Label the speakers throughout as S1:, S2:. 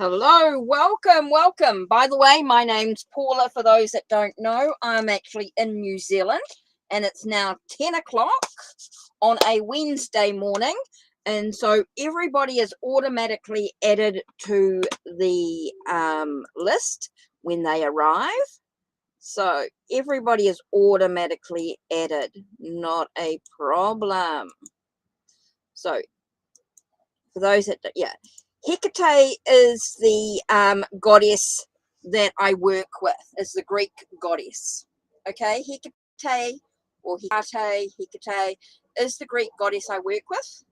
S1: Hello, welcome. By the way, my name's Paula. For those that don't know, I'm actually in New Zealand and it's now 10 o'clock on a Wednesday morning. And so everybody is automatically added to the list when they arrive. So everybody is automatically added, not a problem. So for those that, yeah. Hecate is the goddess that I work with, is the Greek goddess. Okay, Hecate or Hecate is the Greek goddess I work with.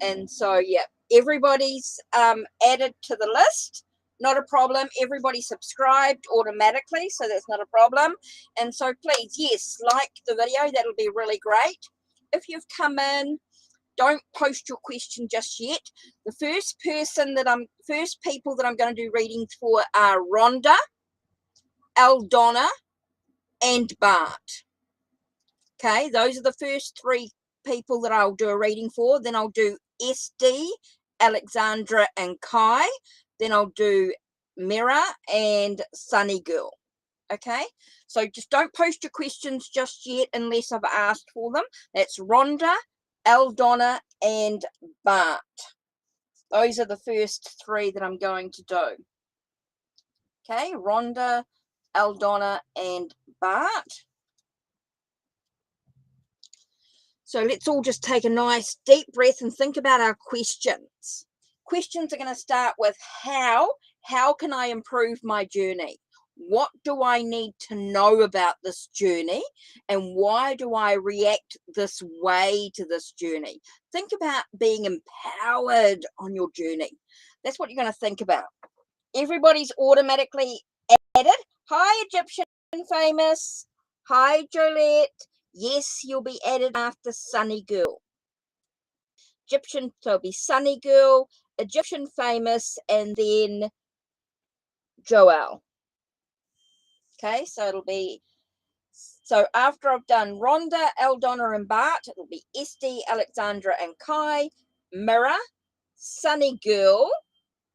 S1: And so, yeah, everybody's added to the list. Not a problem. Everybody subscribed automatically, so that's not a problem. And so please, yes, like the video. That'll be really great. If you've come in, don't post your question just yet. The first people that I'm going to do readings for are Rhonda, Aldonna, and Bart. Okay, those are the first three people that I'll do a reading for. Then I'll do SD, Alexandra, and Kai. Then I'll do Mira and Sunny Girl. Okay, so just don't post your questions just yet unless I've asked for them. That's Rhonda, Aldonna, and Bart. Those are the first three that I'm going to do. Okay, Rhonda, Aldonna, and Bart. So let's all just take a nice deep breath and think about our questions. Questions are going to start with how. How can I improve my journey? What do I need to know about this journey? And why do I react this way to this journey? Think about being empowered on your journey. That's what you're going to think about. Everybody's automatically added. Hi, Egyptian Famous. Hi, Jolette. Yes, you'll be added after Sunny Girl. Egyptian, so it'll be Sunny Girl, Egyptian Famous, and then Joelle. Okay, so it'll be, so after I've done Rhonda, Aldonna, and Bart, it'll be SD, Alexandra, and Kai, Mira, Sunny Girl,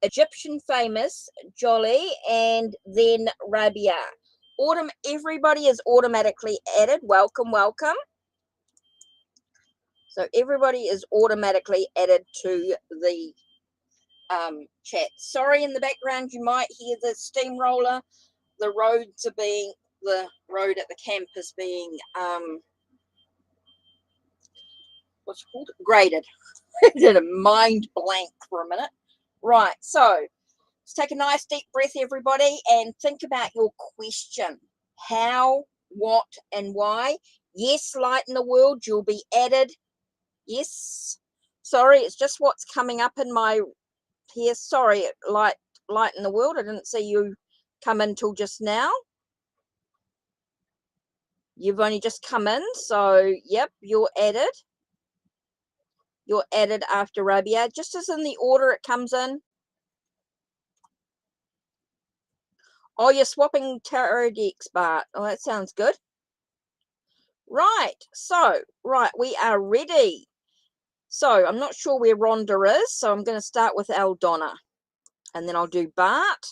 S1: Egyptian Famous, Jolly, and then Rabia. Everybody is automatically added. Welcome. So everybody is automatically added to the chat. Sorry, in the background you might hear the steamroller. The roads are being, the road at the camp is being, what's it called? Graded. I did a mind blank for a minute. Right, so let's take a nice deep breath, everybody, and think about your question. How, what, and why? Yes, light in the world, you'll be added. Yes. Sorry, it's just what's coming up in my here. Sorry, light in the world. I didn't see you come in till just now. You've only just come in, so yep, you're added. You're added after Rabia, just as in the order it comes in. Oh, you're swapping tarot decks, Bart. Oh, that sounds good. Right, so, we are ready. So, I'm not sure where Rhonda is, so I'm going to start with Aldonna. And then I'll do Bart.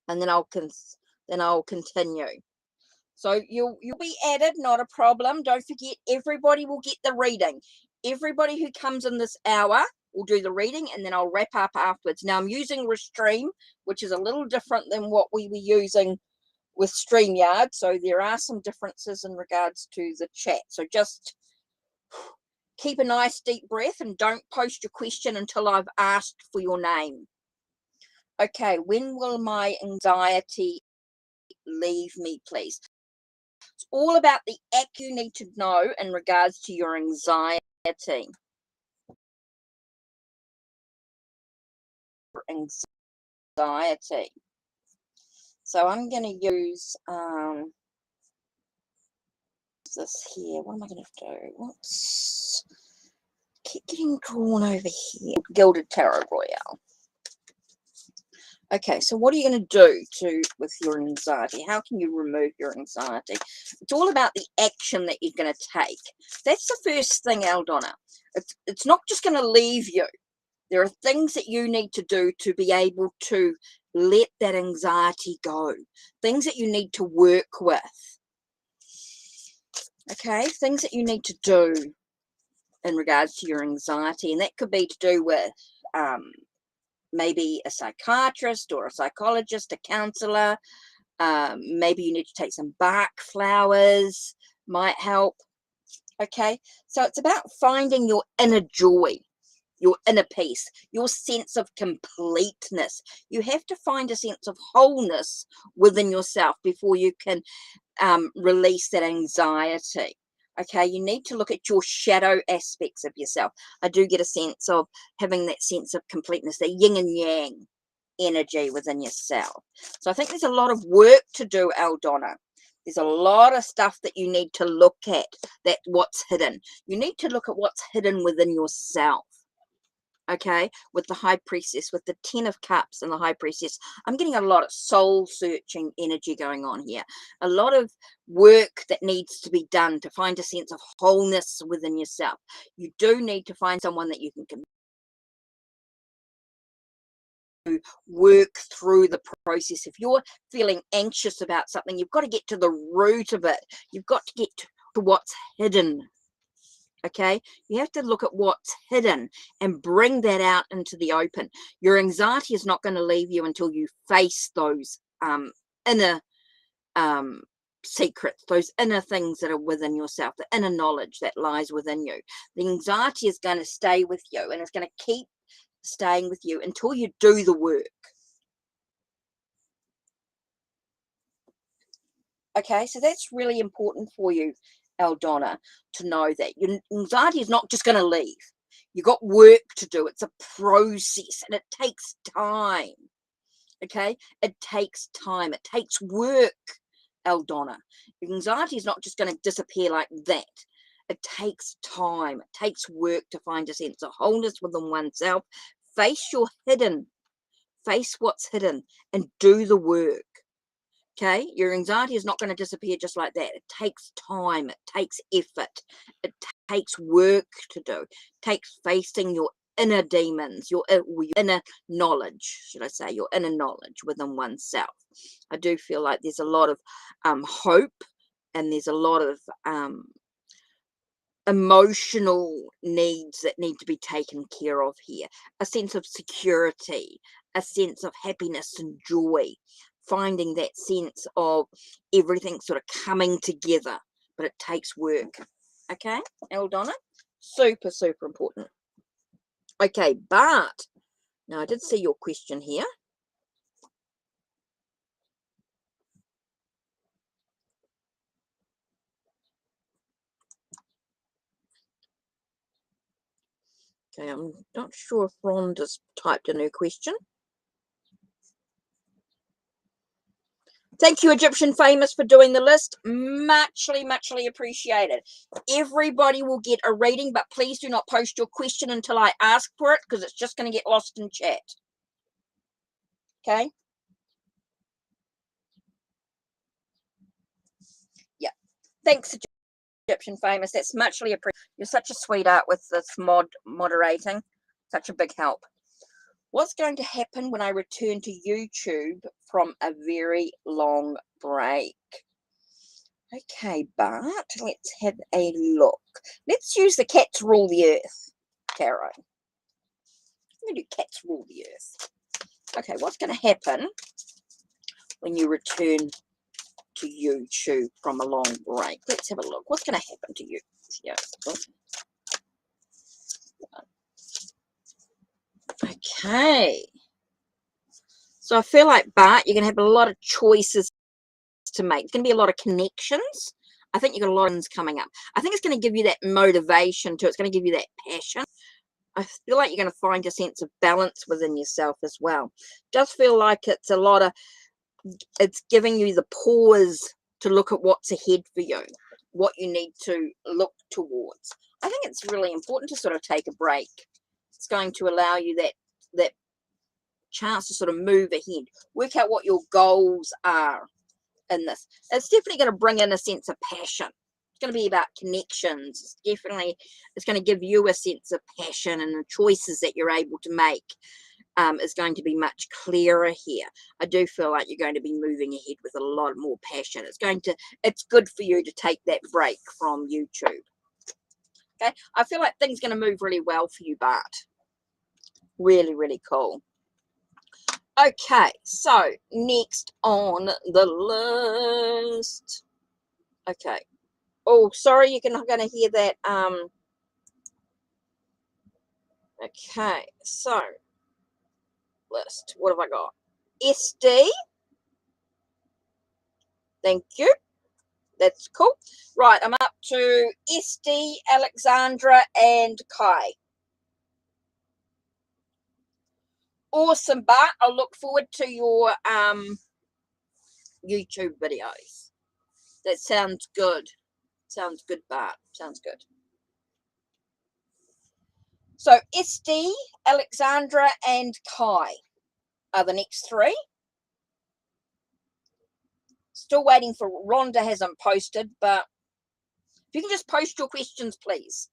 S1: And then I'll continue. So you'll be added, not a problem. Don't forget, everybody will get the reading. Everybody who comes in this hour will do the reading, and then I'll wrap up afterwards. Now I'm using Restream, which is a little different than what we were using with StreamYard. So there are some differences in regards to the chat. So just keep a nice deep breath and don't post your question until I've asked for your name. Okay, when will my anxiety leave me, please? It's all about the act you need to know in regards to your anxiety. So I'm going to use this here. What am I going to do? What's keep getting drawn over here? Gilded Tarot Royale. Okay, so what are you going to do with your anxiety? How can you remove your anxiety? It's all about the action that you're going to take. That's the first thing, Aldonna. It's not just going to leave you. There are things that you need to do to be able to let that anxiety go. Things that you need to work with. Okay, things that you need to do in regards to your anxiety. And that could be to do with maybe a psychiatrist or a psychologist, a counselor. Maybe you need to take some Bach flowers, might help. Okay, so it's about finding your inner joy, your inner peace, your sense of completeness. You have to find a sense of wholeness within yourself before you can release that anxiety. Okay, you need to look at your shadow aspects of yourself. I do get a sense of having that sense of completeness, the yin and yang energy within yourself. So I think there's a lot of work to do, Eldonna. There's a lot of stuff that you need to look at, that what's hidden. You need to look at what's hidden within yourself. Okay, with the High Priestess, with the 10 of Cups and the High Priestess, I'm getting a lot of soul searching energy going on here. A lot of work that needs to be done to find a sense of wholeness within yourself. You do need to find someone that you can work through the process. If you're feeling anxious about something, you've got to get to the root of it. You've got to get to what's hidden. Okay, you have to look at what's hidden and bring that out into the open. Your anxiety is not going to leave you until you face those inner secrets, those inner things that are within yourself, the inner knowledge that lies within you. The anxiety is going to stay with you, and it's going to keep staying with you until you do the work. Okay, so that's really important for you, Eldonna, to know that your anxiety is not just going to leave. You've got work to do. It's a process, and it takes time. Okay, it takes time. It takes work, Eldonna. Your anxiety is not just going to disappear like that. It takes time. It takes work to find a sense of wholeness within oneself. Face your hidden. Face what's hidden and do the work. Okay, your anxiety is not going to disappear just like that. It takes time, it takes effort, it takes work to do. It takes facing your inner demons, your inner knowledge, should I say, your inner knowledge within oneself. I do feel like there's a lot of hope, and there's a lot of emotional needs that need to be taken care of here. A sense of security, a sense of happiness and joy. Finding that sense of everything sort of coming together, but it takes work. Okay, Eldonna, super, super important. Okay, but now I did see your question here. Okay, I'm not sure if Rhonda's typed in her question. Thank you, Egyptian Famous, for doing the list. Muchly, muchly appreciated. Everybody will get a reading, but please do not post your question until I ask for it, because it's just going to get lost in chat. Okay? Yeah. Thanks, Egyptian Famous. That's muchly appreciated. You're such a sweetheart with this moderating. Such a big help. What's going to happen when I return to YouTube from a very long break? Okay, but let's have a look. Let's use the cats rule the earth, Caro. I'm going to do cats rule the earth. Okay, what's going to happen when you return to YouTube from a long break? Let's have a look. What's going to happen to you? Yeah. Okay. So I feel like, Bart, you're going to have a lot of choices to make. There's going to be a lot of connections. I think you've got a lot of things coming up. I think it's going to give you that motivation too. It's going to give you that passion. I feel like you're going to find a sense of balance within yourself as well. Just feel like it's a lot of, it's giving you the pause to look at what's ahead for you, what you need to look towards. I think it's really important to sort of take a break. It's going to allow you that chance to sort of move ahead, work out what your goals are in this. It's definitely going to bring in a sense of passion. It's going to be about connections. It's going to give you a sense of passion, and the choices that you're able to make is going to be much clearer here. I do feel like you're going to be moving ahead with a lot more passion. It's good for you to take that break from YouTube. Okay, I feel like things are going to move really well for you, Bart. Really, really cool. Okay, so next on the list. Okay. Oh, sorry, you're not going to hear that. Okay, so list. What have I got? SD. Thank you. That's cool. Right, I'm up to SD, Alexandra, and Kai. Awesome, Bart. I'll look forward to your YouTube videos. That sounds good. Sounds good, Bart. Sounds good. So SD, Alexandra, and Kai are the next three. Still waiting for Rhonda, hasn't posted, but if you can just post your questions, please.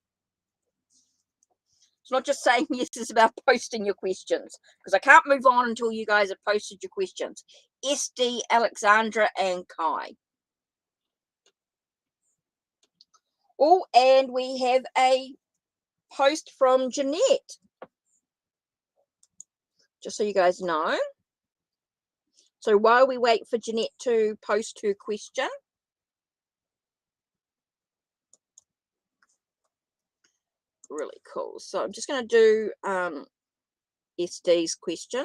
S1: It's not just saying yes, it's about posting your questions, because I can't move on until you guys have posted your questions. SD, Alexandra, and Kai. Oh, and we have a post from Jeanette. Just so you guys know. So while we wait for Jeanette to post her question, really cool. So I'm just going to do SD's question.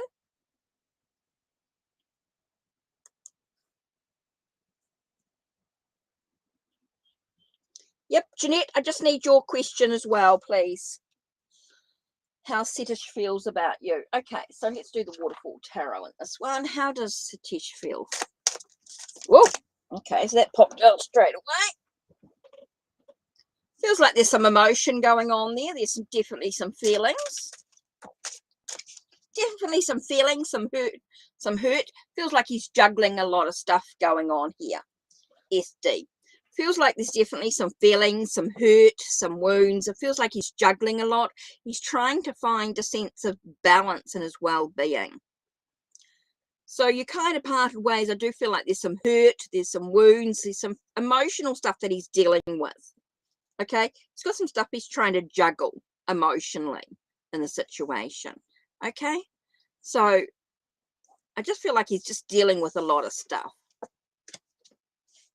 S1: Yep, Jeanette, I just need your question as well, please. How Satish feels about you. Okay, so let's do the Waterfall Tarot in this one. How does Satish feel? Whoa, okay, so that popped out straight away. Feels like there's some emotion going on there. There's definitely some feelings. Definitely some feelings, some hurt. Feels like he's juggling a lot of stuff going on here. SD. Feels like there's definitely some feelings, some hurt, some wounds. It feels like he's juggling a lot. He's trying to find a sense of balance in his well-being. So you kind of parted ways. I do feel like there's some hurt, there's some wounds, there's some emotional stuff that he's dealing with. Okay? He's got some stuff he's trying to juggle emotionally in the situation. Okay? So I just feel like he's just dealing with a lot of stuff.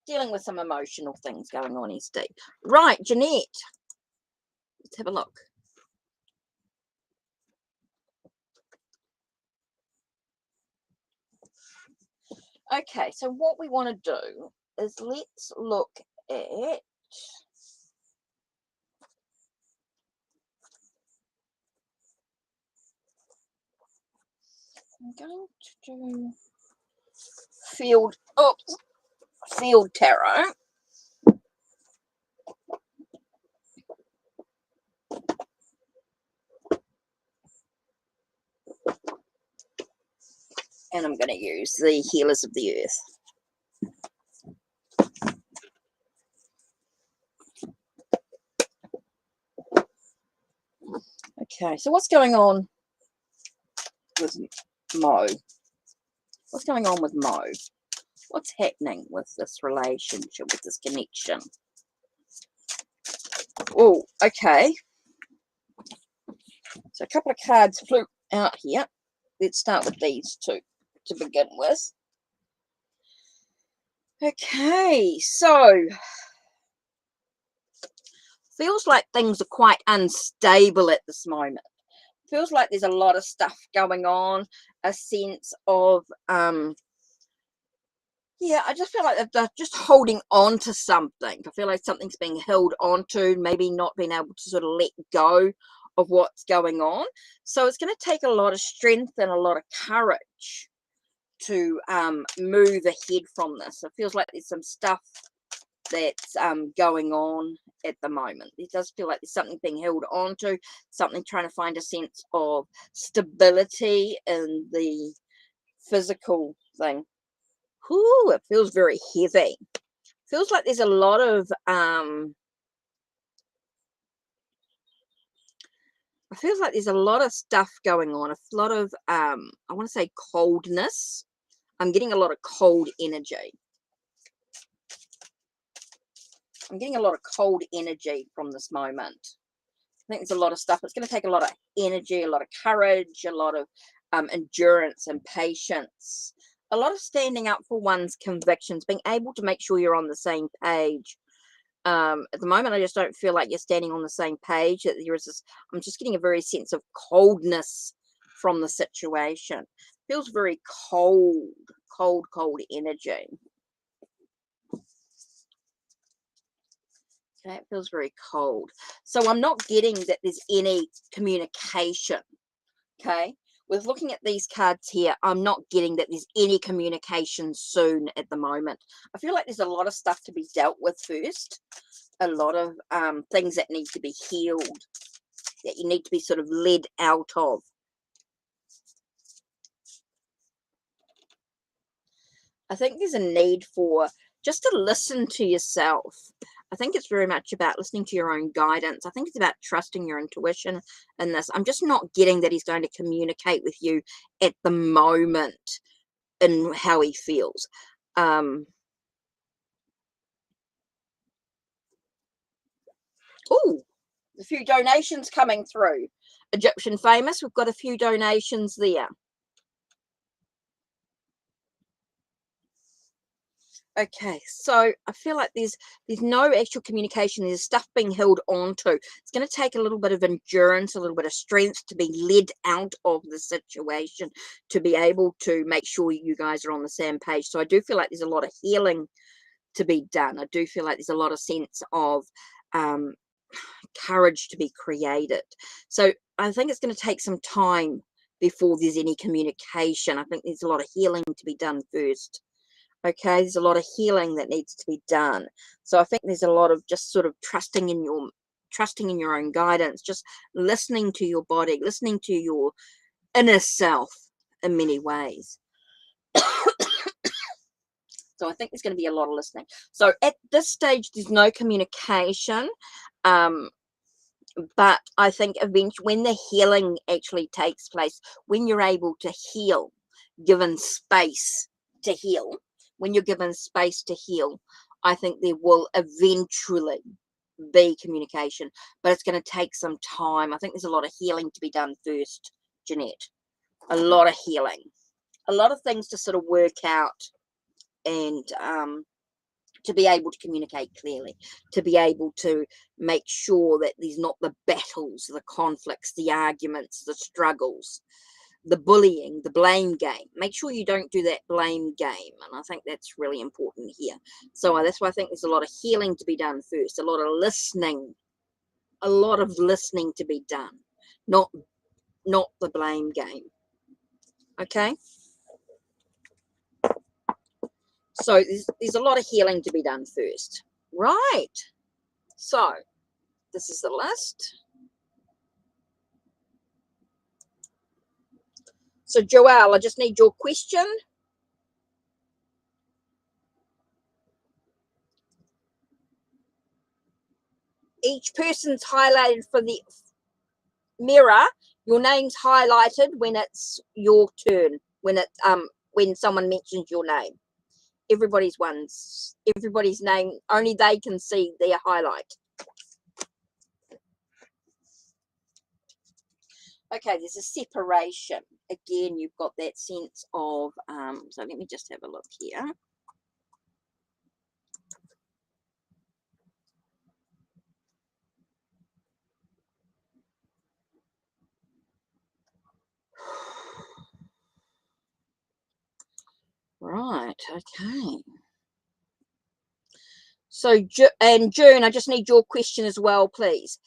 S1: Dealing with some emotional things going on, SD. Right, Jeanette. Let's have a look. Okay, so what we want to do is let's look at I'm going to do field tarot. And I'm going to use the Healers of the Earth. Okay, so what's going on with Mo? What's going on with Mo? What's happening with this relationship, with this connection? Oh, okay. So a couple of cards flew out here. Let's start with these two to begin with. Okay, so feels like things are quite unstable at this moment. Feels like there's a lot of stuff going on, a sense of yeah, I just feel like they're just holding on to something. I feel like something's being held onto, maybe not being able to sort of let go of what's going on. So it's going to take a lot of strength and a lot of courage to move ahead from this. It feels like there's some stuff that's going on at the moment. It does feel like there's something being held onto, something trying to find a sense of stability in the physical thing. Ooh, it feels very heavy. Feels like there's a lot of it feels like there's a lot of stuff going on, a lot of I want to say coldness. I'm getting a lot of cold energy. I'm getting a lot of cold energy from this moment. I think there's a lot of stuff. It's going to take a lot of energy, a lot of courage, a lot of endurance and patience, a lot of standing up for one's convictions, being able to make sure you're on the same page. At the moment, I just don't feel like you're standing on the same page. That there is this, I'm just getting a very sense of coldness from the situation. Feels very cold, cold energy. Okay, it feels very cold. So I'm not getting that there's any communication. Okay, with looking at these cards here, I'm not getting that there's any communication soon at the moment. I feel like there's a lot of stuff to be dealt with first. A lot of things that need to be healed, that you need to be sort of led out of. I think there's a need for just to listen to yourself. I think it's very much about listening to your own guidance. I think it's about trusting your intuition in this. I'm just not getting that he's going to communicate with you at the moment in how he feels. Oh, a few donations coming through. Egyptian Famous, we've got a few donations there. Okay, so I feel like there's no actual communication. There's stuff being held on to. It's going to take a little bit of endurance, a little bit of strength to be led out of the situation, to be able to make sure you guys are on the same page. So I do feel like there's a lot of healing to be done. I do feel like there's a lot of sense of courage to be created. So I think it's going to take some time before there's any communication. I think there's a lot of healing to be done first. Okay, there's a lot of healing that needs to be done. So I think there's a lot of just sort of trusting in your own guidance, just listening to your body, listening to your inner self in many ways. So I think there's going to be a lot of listening. So at this stage, there's no communication. But I think eventually, when the healing actually takes place, when you're able to heal, given space to heal, when you're given space to heal, I think there will eventually be communication, but it's going to take some time. I think there's a lot of healing to be done first, Jeanette. A lot of healing, a lot of things to sort of work out, and to be able to communicate clearly, to be able to make sure that there's not the battles, the conflicts, the arguments, the struggles, the bullying, the blame game. Make sure you don't do that blame game. And I think that's really important here. So that's why I think there's a lot of healing to be done first, a lot of listening to be done, not the blame game. Okay. So there's a lot of healing to be done first. Right. So this is the list. So Joelle, I just need your question. Each person's highlighted for the mirror. Your name's highlighted when it's your turn, when someone mentions your name. Everybody's name, only they can see their highlight. Okay, there's a separation. Again, you've got that sense of, so let me just have a look here. Right, okay. So, and June, I just need your question as well, please.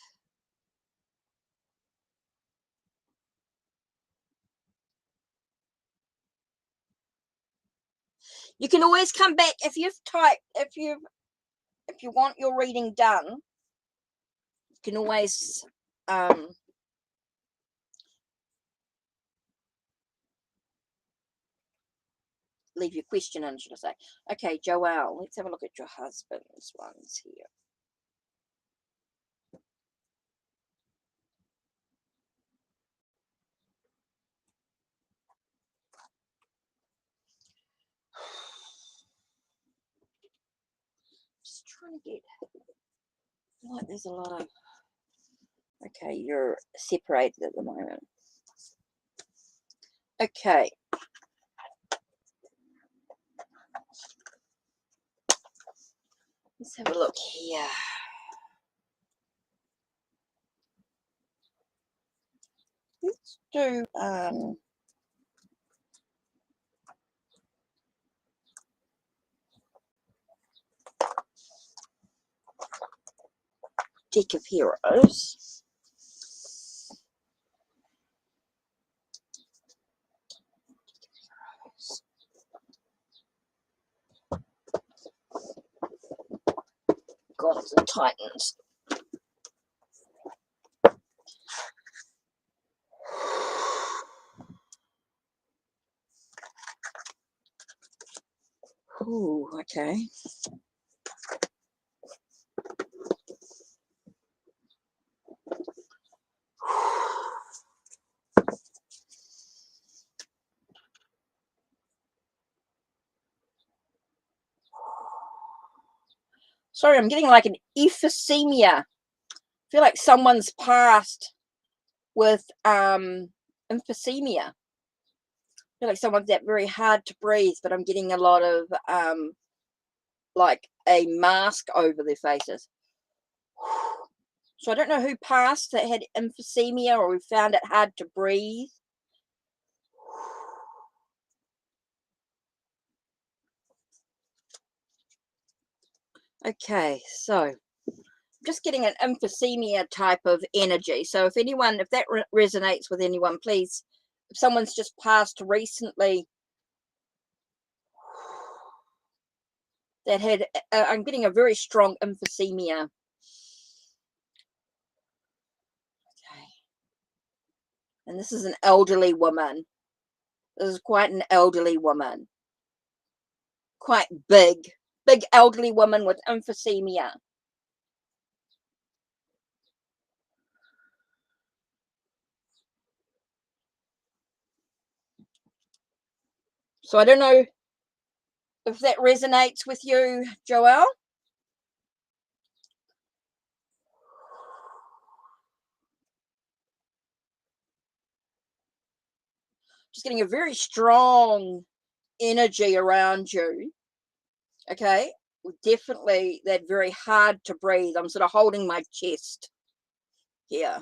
S1: You can always come back if you want your reading done. You can always leave your question in, should I say. Okay, Joelle, let's have a look at your husband's ones here. Just trying to get, I feel like there's a lot of, okay, you're separated at the moment. Okay. Let's have a look here. Let's do Deck of Heroes. Gods and Titans. Ooh, okay. Sorry, I'm getting like an emphysema. I feel like someone's passed with emphysema. I feel like someone's that very hard to breathe, but I'm getting a lot of like a mask over their faces. So I don't know who passed that had emphysema or who found it hard to breathe. Okay, so just getting an emphysema type of energy. So if anyone, if that resonates with anyone, please, if someone's just passed recently that had, I'm getting a very strong emphysema. Okay. And this is an elderly woman. This is quite an elderly woman. Quite big elderly woman with emphysema. So I don't know if that resonates with you, Joelle. Just getting a very strong energy around you. Okay, definitely that very hard to breathe. I'm sort of holding my chest here.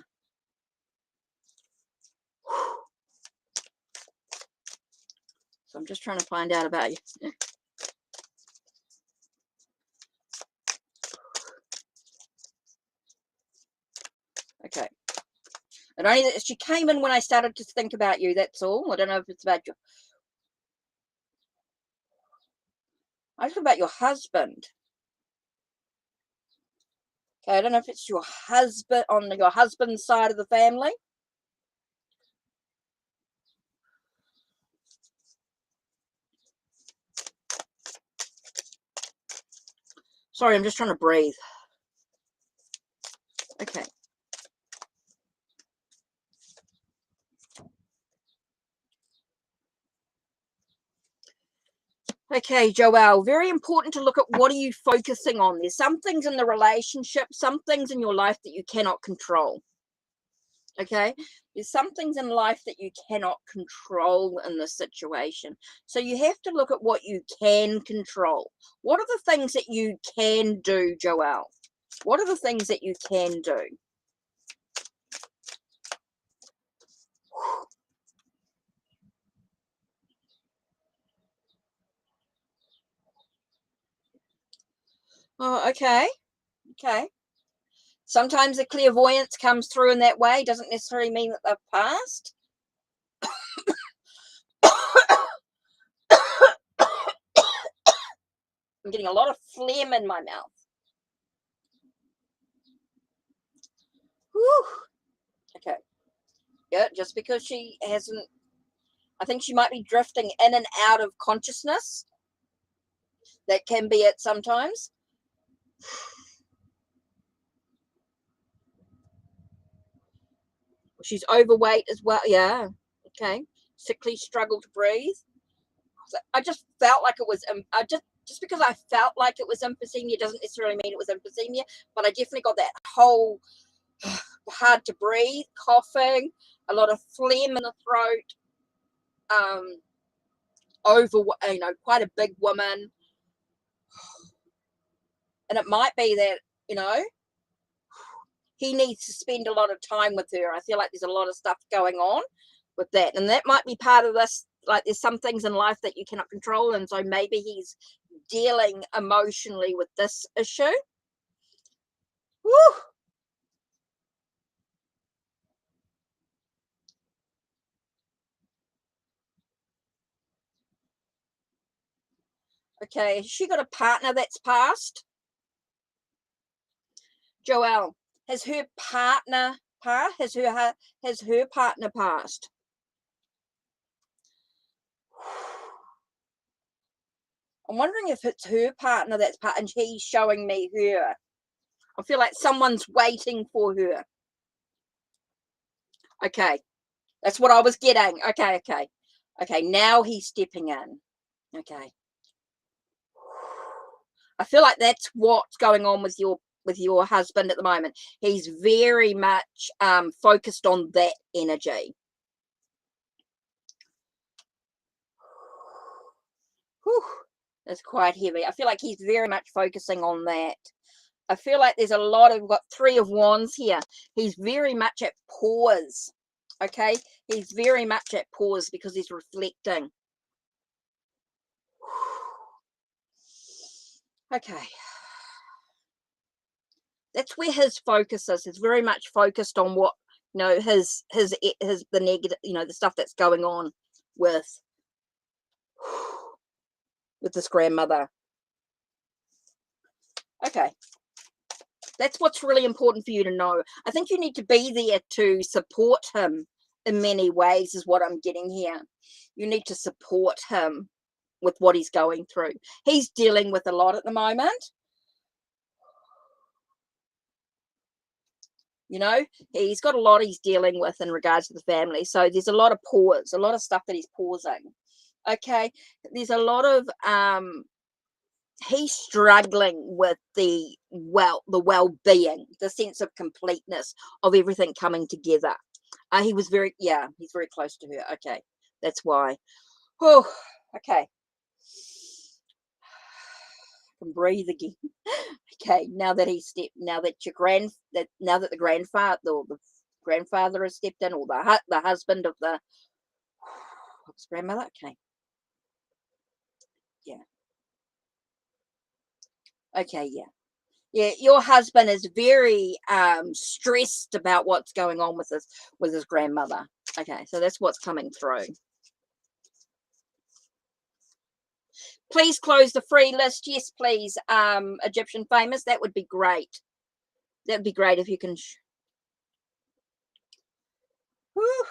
S1: So I'm just trying to find out about you. Okay. And only that she came in when I started to think about you, that's all. I don't know if it's about you. I think about your husband. Okay, I don't know if it's your husband, on your husband's side of the family. Sorry, I'm just trying to breathe. Okay. Okay, Joelle, very important to look at what are you focusing on. There's some things in the relationship, some things in your life that you cannot control. Okay, there's some things in life that you cannot control in this situation. So you have to look at what you can control. What are the things that you can do, Joelle? What are the things that you can do? Oh, okay. Okay. Sometimes the clairvoyance comes through in that way. Doesn't necessarily mean that they've passed. I'm getting a lot of phlegm in my mouth. Whew. Okay. Yeah, just because she hasn't, I think she might be drifting in and out of consciousness. That can be it sometimes. She's overweight as well. Yeah. Okay. Sickly, struggle to breathe. I just felt like it was, just because I felt like it was emphysema doesn't necessarily mean it was emphysema, but I definitely got that whole hard to breathe, coughing, a lot of phlegm in the throat, quite a big woman. And it might be that, he needs to spend a lot of time with her. I feel like there's a lot of stuff going on with that. And that might be part of this. Like, there's some things in life that you cannot control. And so maybe he's dealing emotionally with this issue. Woo! Okay, has she got a partner that's passed? Joelle, has her partner passed? Has her partner passed? I'm wondering if it's her partner that's passed and he's showing me her. I feel like someone's waiting for her. Okay, that's what I was getting. Okay, now he's stepping in. Okay. I feel like that's what's going on with your husband at the moment. He's very much focused on that energy. Whew, that's quite heavy. I feel like he's very much focusing on that. I feel like there's a lot of, we've got 3 of Wands here. He's very much at pause. Okay, he's very much at pause because he's reflecting. Okay, that's where his focus is. He's very much focused on what, his the negative, the stuff that's going on with this grandmother. Okay, that's what's really important for you to know. I think you need to be there to support him in many ways, is what I'm getting here. You need to support him with what he's going through. He's dealing with a lot at the moment. He's got a lot he's dealing with in regards to the family. So there's a lot of pause, a lot of stuff that he's pausing. Okay, there's a lot of he's struggling with the well-being, the sense of completeness of everything coming together. He's very close to her. Okay, that's why. Oh, okay. I can breathe again. Okay, now that the grandfather has stepped in, or the husband of the grandmother. Okay. Yeah. Okay, yeah, your husband is very stressed about what's going on with his grandmother. Okay, so that's what's coming through. Please close the free list. Yes, please. Egyptian famous, that would be great. That would be great if you can. Whew.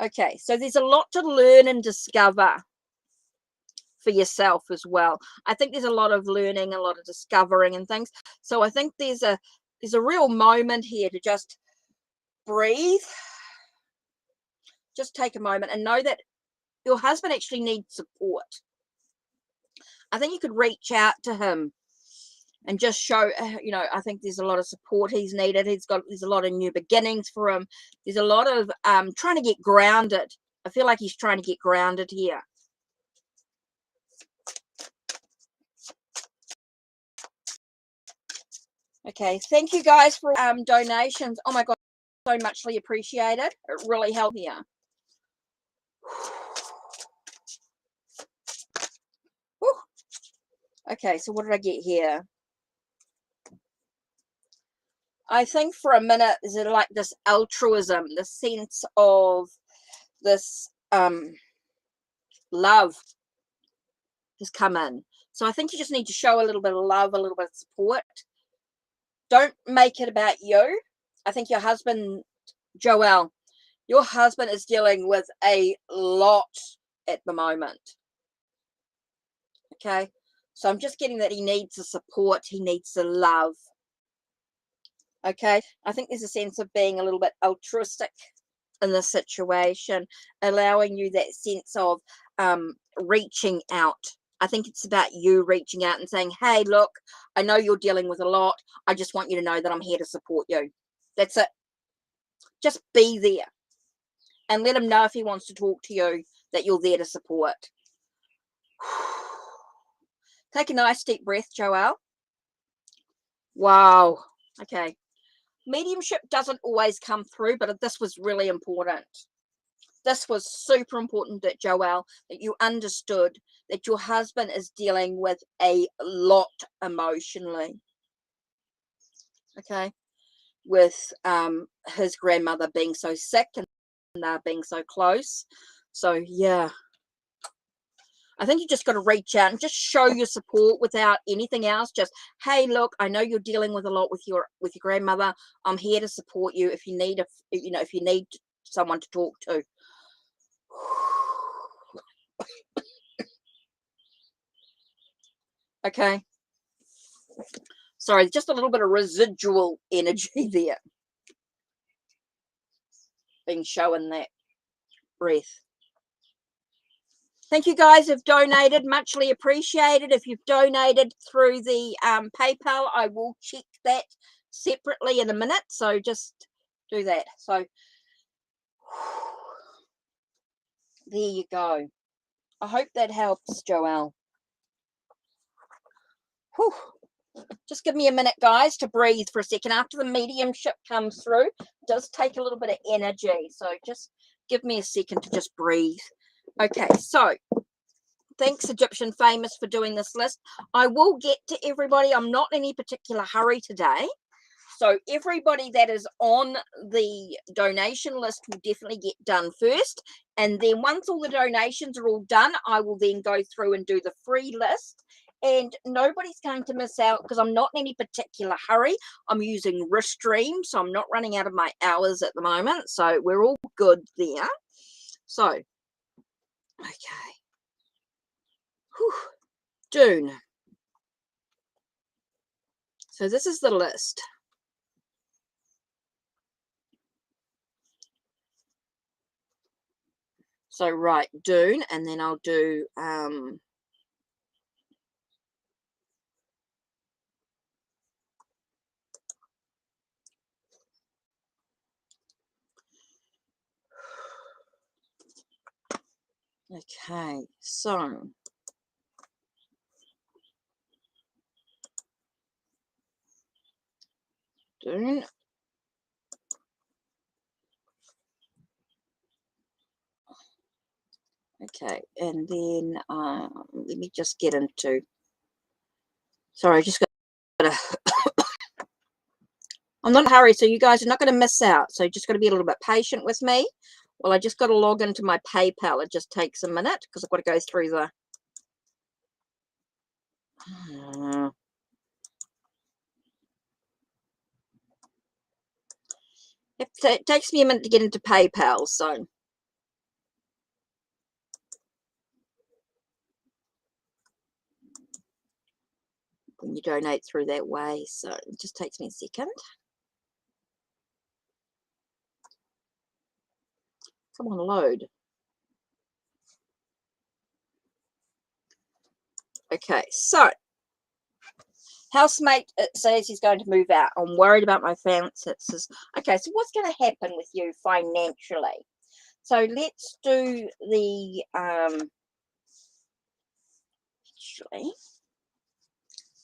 S1: Okay, so there's a lot to learn and discover for yourself as well. I think there's a lot of learning, a lot of discovering and things. So I think there's a real moment here to just breathe. Just take a moment and know that your husband actually needs support. I think you could reach out to him and just show, I think there's a lot of support he's needed. There's a lot of new beginnings for him. There's a lot of trying to get grounded. I feel like he's trying to get grounded here. Okay, thank you guys for donations. Oh my God, so muchly appreciated. It really helped here. Whew. Okay, so what did I get here? I think for a minute, is it like this altruism, the sense of this love has come in. So I think you just need to show a little bit of love, a little bit of support. Don't make it about you. I think your husband, Joelle, Your husband is dealing with a lot at the moment. Okay. So I'm just getting that he needs the support. He needs the love. Okay. I think there's a sense of being a little bit altruistic in this situation, allowing you that sense of reaching out. I think it's about you reaching out and saying, hey, look, I know you're dealing with a lot. I just want you to know that I'm here to support you. That's it. Just be there and let him know if he wants to talk to you that you're there to support. Take a nice deep breath, Joelle. Wow. Okay. Mediumship doesn't always come through, but this was really important. This was super important, that Joelle, that you understood that your husband is dealing with a lot emotionally. Okay. With his grandmother being so sick and they're being so close. So yeah, I think you just got to reach out and just show your support without anything else. Just, hey, look, I know you're dealing with a lot with your grandmother. I'm here to support you if you need if you need someone to talk to. Okay. Sorry, just a little bit of residual energy there being shown that breath. Thank you guys who've donated, muchly appreciated. If you've donated through the PayPal, I will check that separately in a minute. So just do that. So there you go. I hope that helps, Joelle. Whew. Just give me a minute, guys, to breathe for a second. After the mediumship comes through, it does take a little bit of energy. So just give me a second to just breathe. Okay, so thanks, Egyptian Famous, for doing this list. I will get to everybody. I'm not in any particular hurry today. So everybody that is on the donation list will definitely get done first. And then once all the donations are all done, I will then go through and do the free list. And nobody's going to miss out because I'm not in any particular hurry. I'm using Restream, so I'm not running out of my hours at the moment. So we're all good there. So, okay. Whew. June. So this is the list. So right, Dune, and then I'll do okay, so Dune. Okay, and then let me just get into, sorry, I just got to, I'm not in a hurry, so you guys are not going to miss out. So you just got to be a little bit patient with me. Well, I just got to log into my PayPal. It just takes a minute because I've got to go through the it takes me a minute to get into PayPal, so when you donate through that way, so it just takes me a second. Come on, load. Okay, so housemate, it says he's going to move out. I'm worried about my finances. Okay, so what's going to happen with you financially? So let's do the actually,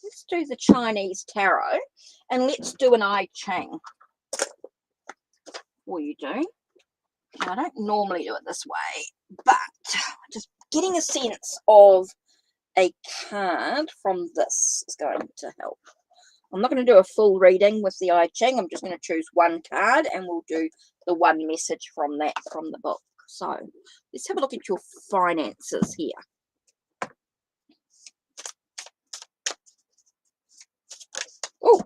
S1: let's do the Chinese tarot, and let's do an I Ching. What you do? I don't normally do it this way, but just getting a sense of a card from this is going to help. I'm not going to do a full reading with the I Ching. I'm just going to choose one card and we'll do the one message from that, from the book. So let's have a look at your finances here. Oh,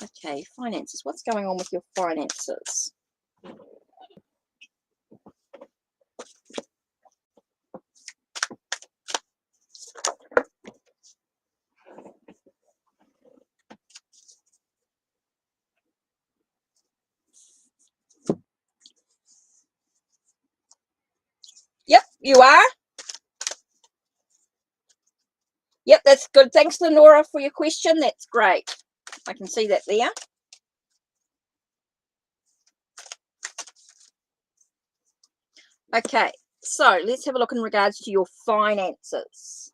S1: okay, finances. What's going on with your finances? You are? Yep, that's good. Thanks, Lenora, for your question. That's great. I can see that there. Okay, so let's have a look in regards to your finances.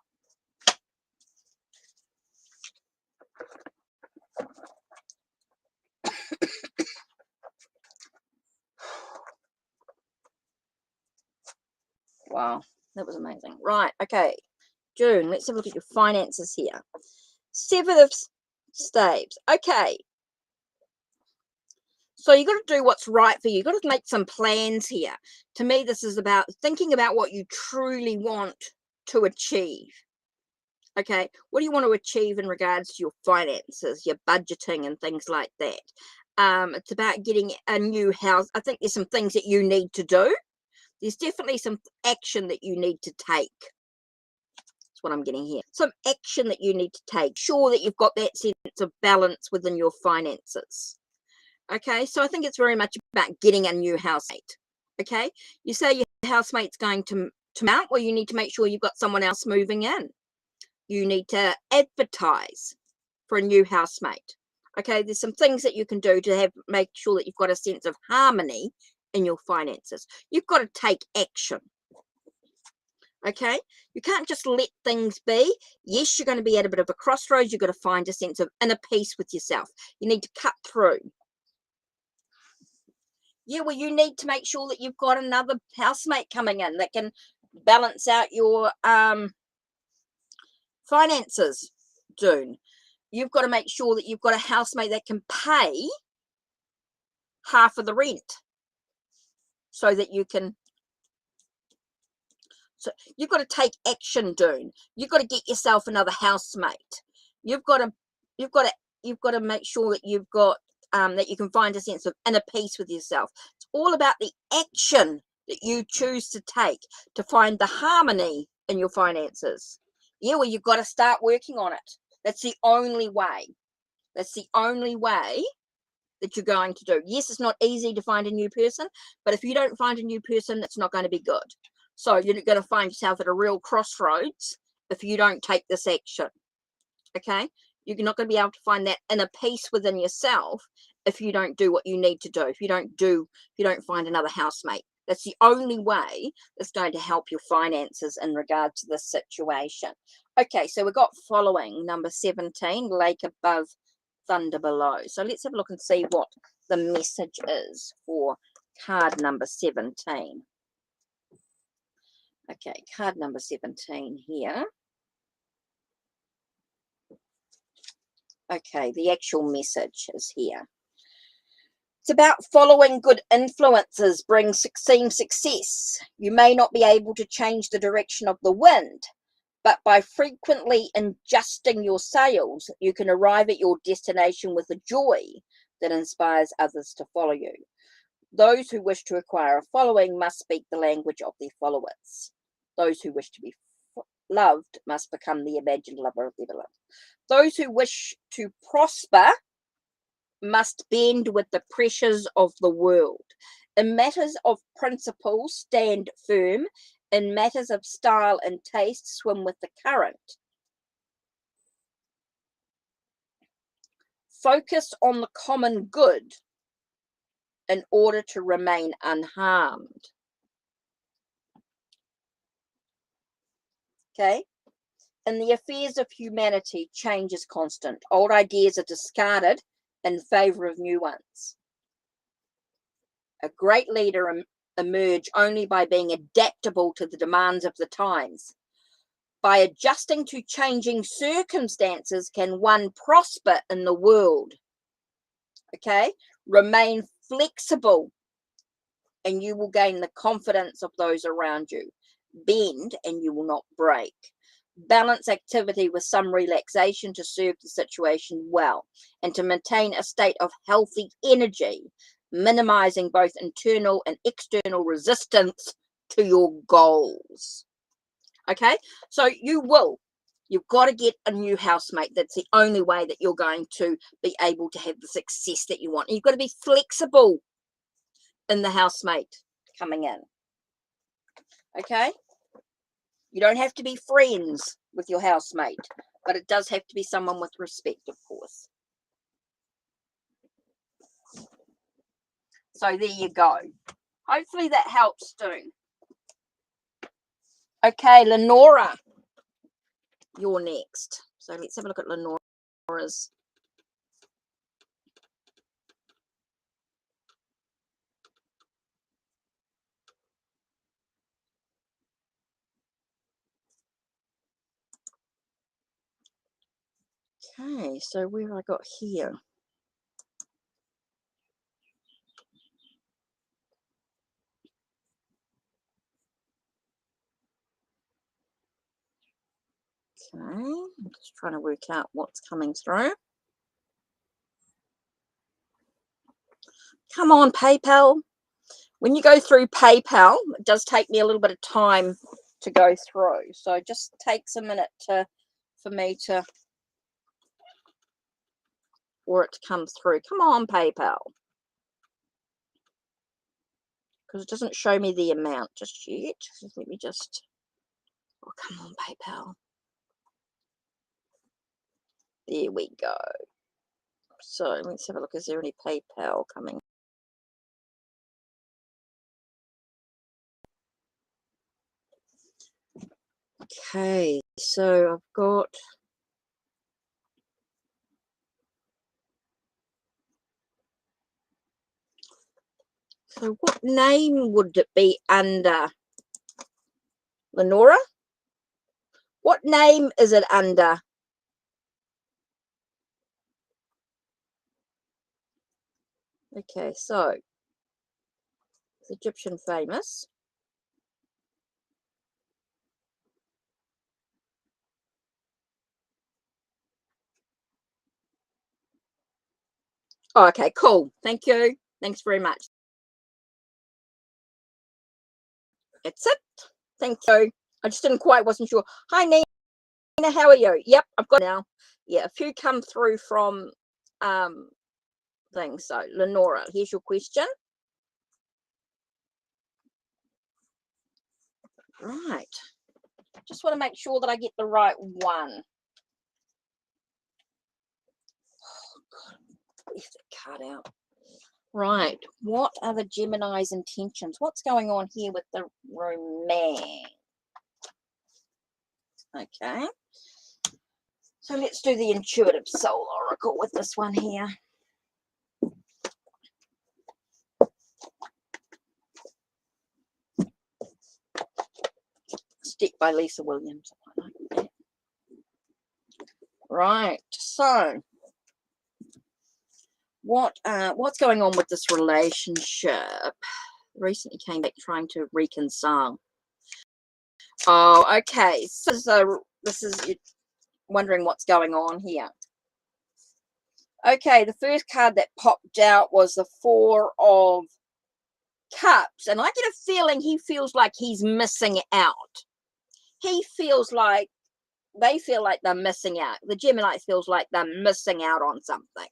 S1: Wow, that was amazing. Right, okay. June, let's have a look at your finances here. 7 of staves. Okay. So you got to do what's right for you. You've got to make some plans here. To me, this is about thinking about what you truly want to achieve. Okay, what do you want to achieve in regards to your finances, your budgeting and things like that? It's about getting a new house. I think there's some things that you need to do. There's definitely some action that you need to take. That's what I'm getting here. Some action that you need to take. Sure that you've got that sense of balance within your finances. Okay, so I think it's very much about getting a new housemate. Okay, you say your housemate's going to mount, well, you need to make sure you've got someone else moving in. You need to advertise for a new housemate. Okay, there's some things that you can do to make sure that you've got a sense of harmony in your finances. You've got to take action. Okay, you can't just let things be. Yes, you're going to be at a bit of a crossroads. You've got to find a sense of inner peace with yourself. You need to cut through. Yeah, well, you need to make sure that you've got another housemate coming in that can balance out your finances, June. You've got to make sure that you've got a housemate that can pay half of the rent so that you can. So you've got to take action, June. You've got to get yourself another housemate. You've got to make sure that you've got that you can find a sense of inner peace with yourself. It's all about the action that you choose to take to find the harmony in your finances. Yeah, well, you've got to start working on it. That's the only way. That's the only way that you're going to do. Yes, it's not easy to find a new person, but if you don't find a new person, it's not going to be good. So you're going to find yourself at a real crossroads if you don't take this action. Okay? You're not going to be able to find that inner peace within yourself if you don't do what you need to do. If you don't find another housemate. That's the only way that's going to help your finances in regard to this situation. Okay, so we've got following number 17, lake above, thunder below. So let's have a look and see what the message is for card number 17. Okay, card number 17 here. Okay, the actual message is here. It's about following good influences brings success. You may not be able to change the direction of the wind, but by frequently adjusting your sails, you can arrive at your destination with a joy that inspires others to follow you. Those who wish to acquire a following must speak the language of their followers. Those who wish to be loved must become the imagined lover of their beloved. Those who wish to prosper must bend with the pressures of the world. In matters of principle, stand firm. In matters of style and taste, swim with the current. Focus on the common good in order to remain unharmed. Okay? In the affairs of humanity, change is constant. Old ideas are discarded in favor of new ones. A great leader emerge only by being adaptable to the demands of the times. By adjusting to changing circumstances can one prosper in the world. Okay? Remain flexible and you will gain the confidence of those around you. Bend and you will not break. Balance activity with some relaxation to serve the situation well and to maintain a state of healthy energy, minimizing both internal and external resistance to your goals. Okay, so you've got to get a new housemate. That's the only way that you're going to be able to have the success that you want. And you've got to be flexible in the housemate coming in. Okay, You don't have to be friends with your housemate, but it does have to be someone with respect, of course. So there you go. Hopefully that helps too. Okay, Lenora, you're next. So let's have a look at Lenora's. Okay, so where have I got here? Okay, I'm just trying to work out what's coming through. Come on, PayPal. When you go through PayPal, it does take me a little bit of time to go through. So it just takes a minute for it to come through. Come on, PayPal. Because it doesn't show me the amount just yet. So let me just, oh, come on, PayPal. There we go. So let's have a look. Is there any PayPal coming? Okay, so I've got, so what name would it be under? Lenora? What name is it under? Okay, so it's Egyptian famous. Oh, okay, cool. Thank you. Thanks very much. That's it. Thank you. I just wasn't sure. Hi, Nina. How are you? Yep, I've got it now. Yeah, a few come through from things. So, Lenora, here's your question. Right. Just want to make sure that I get the right one. Oh, God. Leave that card out. Right. What are the Gemini's intentions? What's going on here with the romance? Okay. So let's do the intuitive soul oracle with this one here. Stick by Lisa Williams. Right. So what's going on with this relationship? Recently came back trying to reconcile. Oh, okay. So this is you're wondering what's going on here. Okay, the first card that popped out was the Four of Cups, and I get a feeling he feels like he's missing out. He feels like they feel like they're missing out. The Gemini feels like they're missing out on something.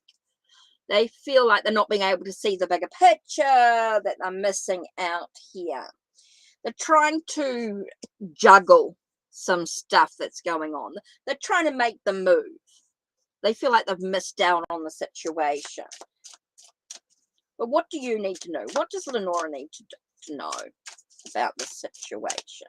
S1: They feel like they're not being able to see the bigger picture, that they're missing out here. They're trying to juggle some stuff that's going on. They're trying to make the move. They feel like they've missed out on the situation. But what do you need to know? What does Lenora need to know about this situation?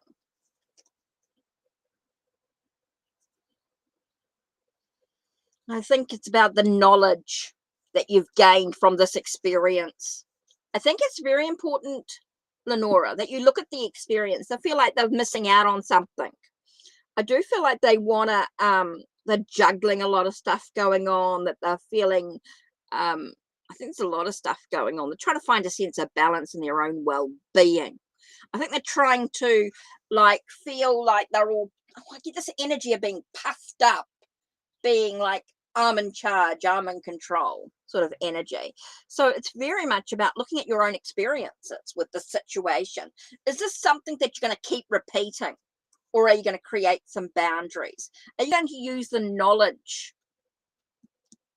S1: I think it's about the knowledge that you've gained from this experience. I think it's very important, Lenora, that you look at the experience. They feel like they're missing out on something. I do feel like they want to, they're juggling a lot of stuff going on, that they're feeling, I think there's a lot of stuff going on. They're trying to find a sense of balance in their own well-being. I think they're trying to, like, feel like they're all, I get this energy of being puffed up, being like, I'm in charge, I'm in control sort of energy. So it's very much about looking at your own experiences with the situation. Is this something that you're going to keep repeating? Or are you going to create some boundaries? Are you going to use the knowledge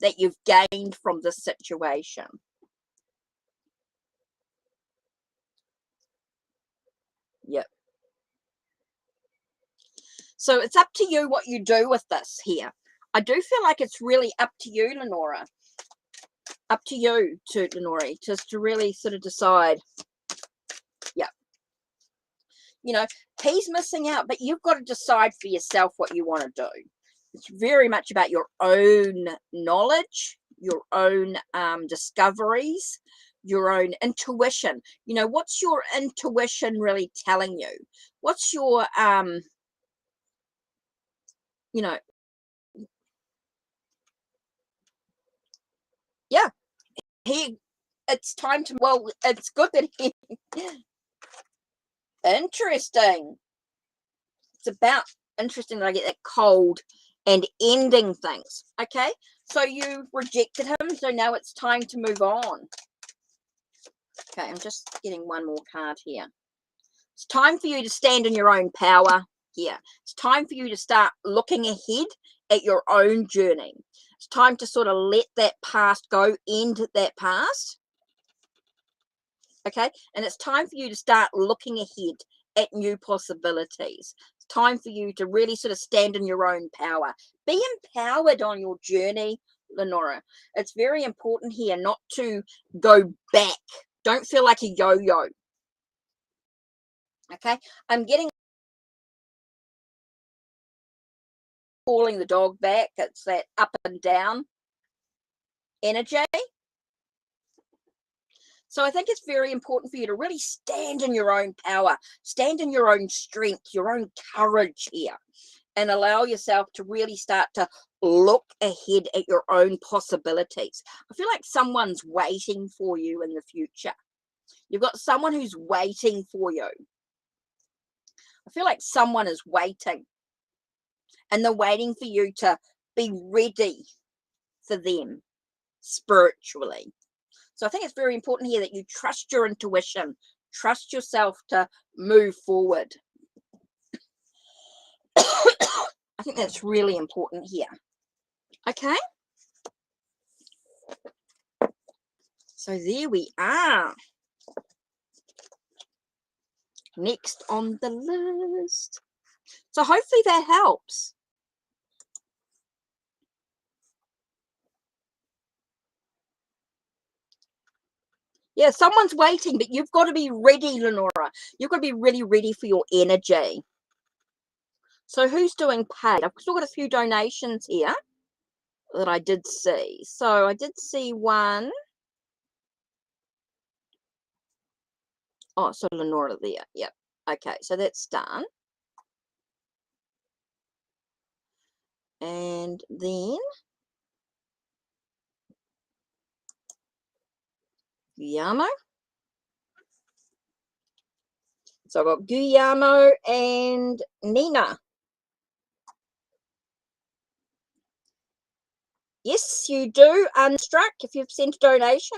S1: that you've gained from this situation? Yep. So it's up to you what you do with this here. I do feel like it's really up to you, Lenora. Up to you, to Lenora, just to really sort of decide. Yeah. You know, he's missing out, but you've got to decide for yourself what you want to do. It's very much about your own knowledge, your own discoveries, your own intuition. You know, what's your intuition really telling you? What's your, you know, yeah, it's time to, well, it's good that he, interesting. It's about, interesting that I get that cold and ending things. Okay, so you rejected him, so now it's time to move on. Okay, I'm just getting one more card here. It's time for you to stand in your own power here. It's time for you to start looking ahead at your own journey. It's time to sort of let that past go, end that past. Okay, and it's time for you to start looking ahead at new possibilities. It's time for you to really sort of stand in your own power. Be empowered on your journey, Lenora. It's very important here not to go back. Don't feel like a yo-yo. Okay, I'm getting calling the dog back. It's that up and down energy. So I think it's very important for you to really stand in your own power, stand in your own strength, your own courage here, and allow yourself to really start to look ahead at your own possibilities. I feel like someone's waiting for you in the future. You've got someone who's waiting for you. I feel like someone is waiting, and they're waiting for you to be ready for them spiritually. So I think it's very important here that you trust your intuition, trust yourself to move forward. I think that's really important here. Okay. So there we are. Next on the list. So hopefully that helps. Yeah, someone's waiting, but you've got to be ready, Lenora. You've got to be really ready for your energy. So who's doing paid? I've still got a few donations here that I did see. So I did see one. Oh, so Lenora there. Yep. Okay, so that's done. And then Guillermo. So I've got Guillermo and Nina. Yes, you do. Unstruck, if you've sent a donation.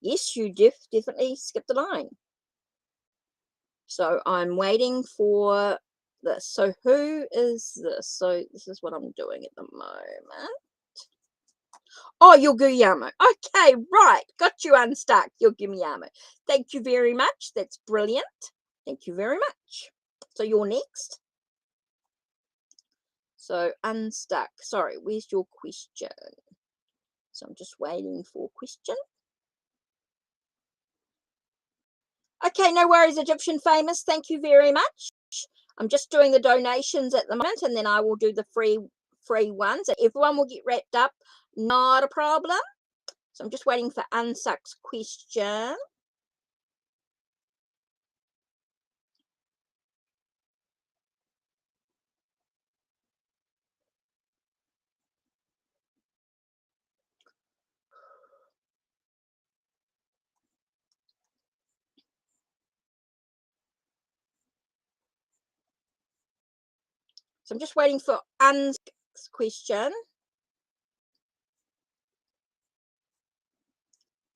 S1: Yes, you definitely skip the line. So I'm waiting for this. So who is this? So this is what I'm doing at the moment. Oh, you're Guillermo. Okay, right. Got you unstuck. You're Guillermo. Thank you very much. That's brilliant. Thank you very much. So you're next. So unstuck. Sorry, where's your question? So I'm just waiting for question. Okay, no worries, Egyptian Famous. Thank you very much. I'm just doing the donations at the moment, and then I will do the free ones. Everyone will get wrapped up. Not a problem. So I'm just waiting for Unsuck's question. So I'm just waiting for Unsuck's question.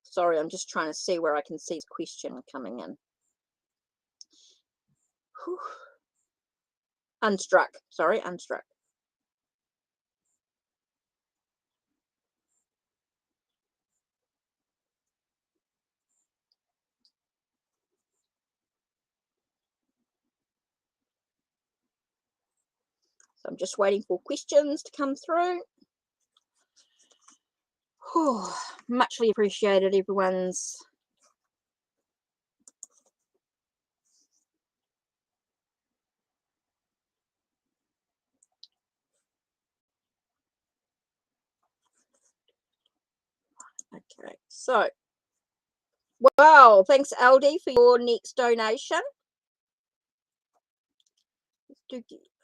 S1: Sorry, I'm just trying to see where I can see the question coming in. Whew. Unstruck. Sorry, Unstruck. So I'm just waiting for questions to come through. Whew, muchly appreciated everyone's okay. So wow, thanks Aldi for your next donation.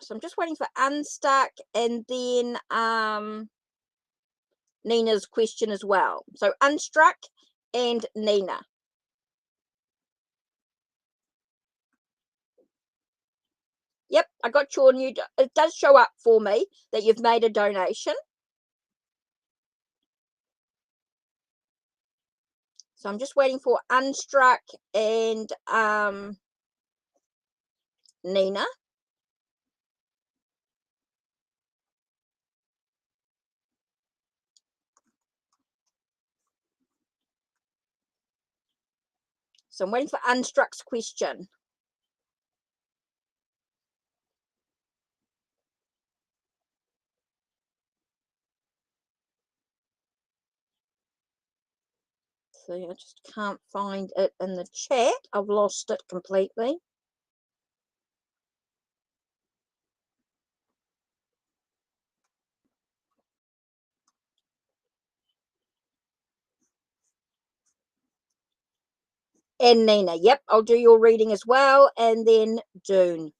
S1: So I'm just waiting for Unstuck and then Nina's question as well. So Unstruck and Nina. Yep, I got your new, it does show up for me that you've made a donation. So I'm just waiting for Unstruck and Nina. So I'm waiting for Unstruck's question. So I just can't find it in the chat. I've lost it completely. And Nina, yep, I'll do your reading as well. And then June.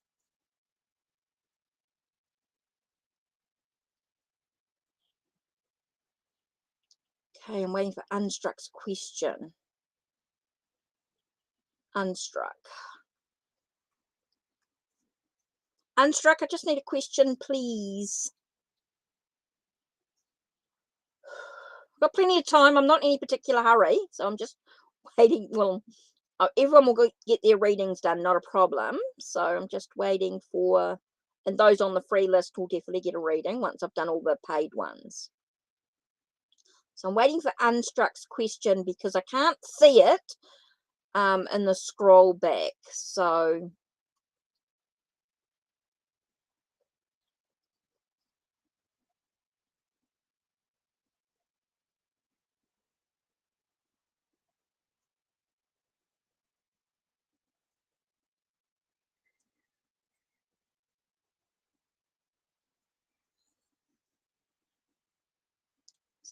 S1: Okay, I'm waiting for Unstruck's question. Unstruck. Unstruck, I just need a question, please. I've got plenty of time. I'm not in any particular hurry, so I'm just waiting. Well, everyone will get their readings done, not a problem. So I'm just waiting for, and those on the free list will definitely get a reading once I've done all the paid ones. So I'm waiting for Unstruck's question because I can't see it in the scroll back. So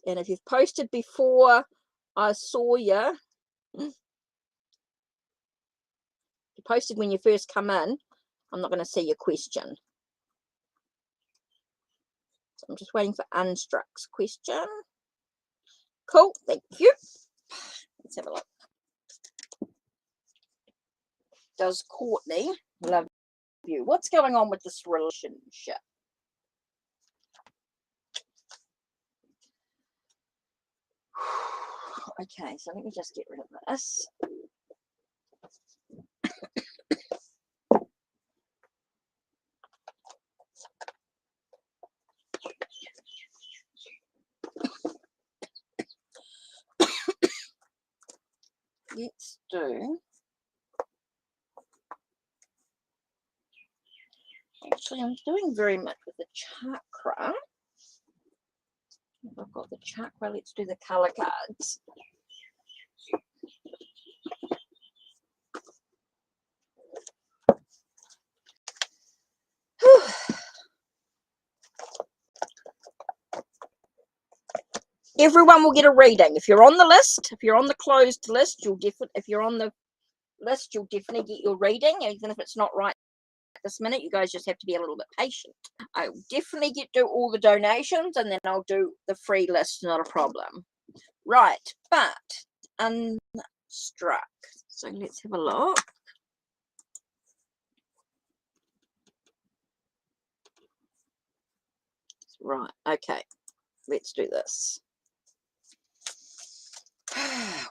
S1: and if you've posted before, I saw you. You posted when you first come in. I'm not going to see your question. So I'm just waiting for Unstruck's question. Cool, thank you. Let's have a look. Does Courtney love you? What's going on with this relationship? Okay, so let me just get rid of this. Let's do. Actually, I'm doing very much with the chakra. I've got the chakra. Let's do the color cards. Everyone will get a reading. If you're on the list, if you're on the closed list, you'll definitely. If you're on the list, you'll definitely get your reading, even if it's not right this minute. You guys just have to be a little bit patient. I'll definitely do all the donations, and then I'll do the free list. Not a problem. Right, but Unstruck. So let's have a look. Right, okay. Let's do this.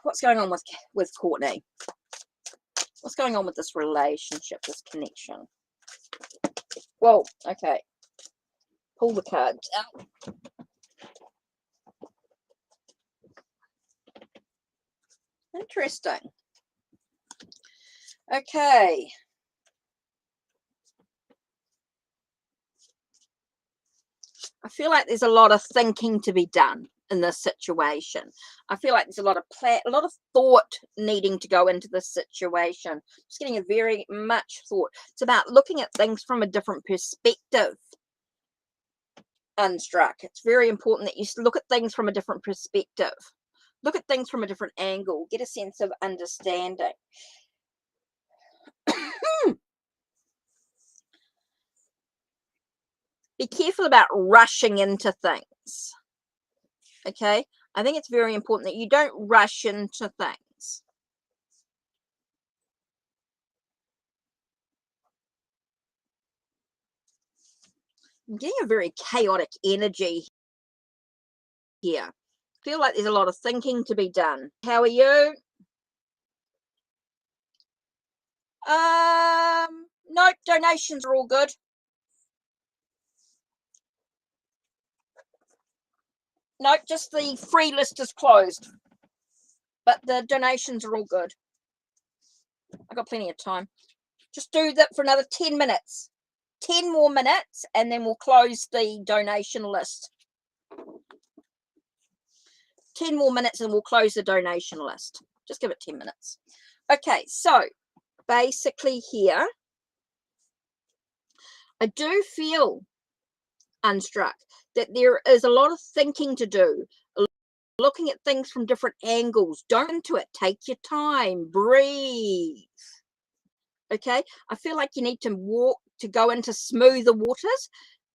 S1: What's going on with Courtney? What's going on with this relationship, this connection? Well, okay. Pull the cards out. Interesting. Okay. I feel like there's a lot of thinking to be done in this situation. I feel like there's a lot of thought needing to go into this situation. Just getting a very much thought. It's about looking at things from a different perspective. Unstruck. It's very important that you look at things from a different perspective. Look at things from a different angle. Get a sense of understanding. Be careful about rushing into things. Okay? I think it's very important that you don't rush into things. I'm getting a very chaotic energy here. I feel like there's a lot of thinking to be done. How are you? Nope, donations are all good. Nope, just the free list is closed. But the donations are all good. I've got plenty of time. Just do that for another 10 minutes. 10 more minutes, and then we'll close the donation list. 10 more minutes and we'll close the donation list. Just give it 10 minutes. Okay, so basically here, I do feel, Unstruck, that there is a lot of thinking to do, looking at things from different angles. Don't into it. Take your time. Breathe. Okay, I feel like you need to go into smoother waters.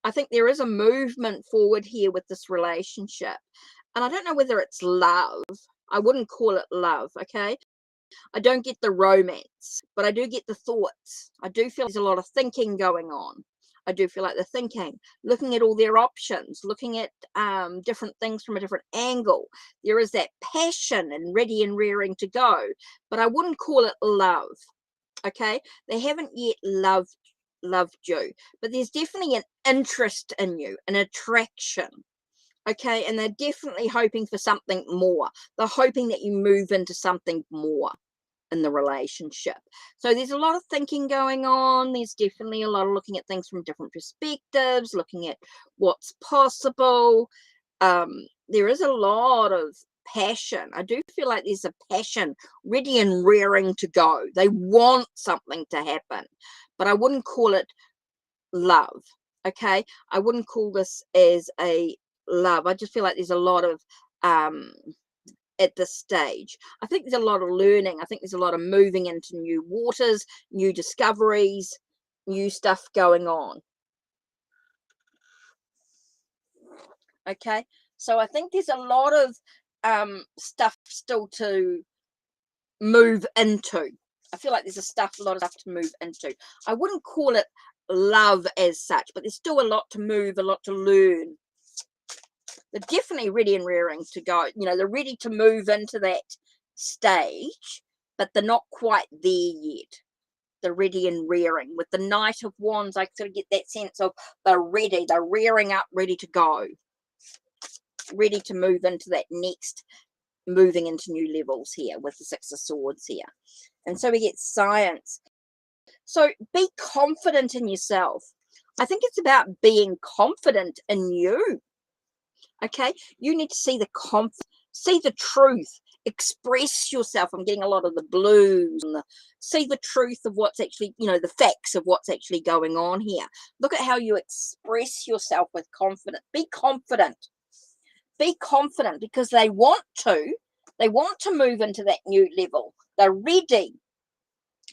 S1: I think there is a movement forward here with this relationship. And I don't know whether it's love. I wouldn't call it love, okay? I don't get the romance, but I do get the thoughts. I do feel there's a lot of thinking going on. I do feel like they're thinking, looking at all their options, looking at different things from a different angle. There is that passion and ready and rearing to go, but I wouldn't call it love, okay? They haven't yet loved you, but there's definitely an interest in you, an attraction. Okay, and they're definitely hoping for something more. They're hoping that you move into something more in the relationship. So there's a lot of thinking going on. There's definitely a lot of looking at things from different perspectives, looking at what's possible. There is a lot of passion. I do feel like there's a passion ready and rearing to go. They want something to happen, but I wouldn't call it love. Okay, I wouldn't call this as a love. I just feel like there's a lot of at this stage. I think there's a lot of learning. I think there's a lot of moving into new waters, new discoveries, new stuff going on. Okay, so I think there's a lot of stuff still to move into. I feel like there's a lot of stuff to move into. I wouldn't call it love as such, but there's still a lot to move, a lot to learn. They're definitely ready and rearing to go. You know, they're ready to move into that stage, but they're not quite there yet. They're ready and rearing. With the Knight of Wands, I sort of get that sense of they're ready. They're rearing up, ready to go. Ready to move into that next, moving into new levels here with the Six of Swords here. And so we get Science. So be confident in yourself. I think it's about being confident in you. Okay, you need to see the truth, express yourself. I'm getting a lot of the blues and see the truth of what's actually, you know, the facts of what's actually going on here. Look at how you express yourself with confidence. Be confident. Be confident, because they want to move into that new level. They're ready.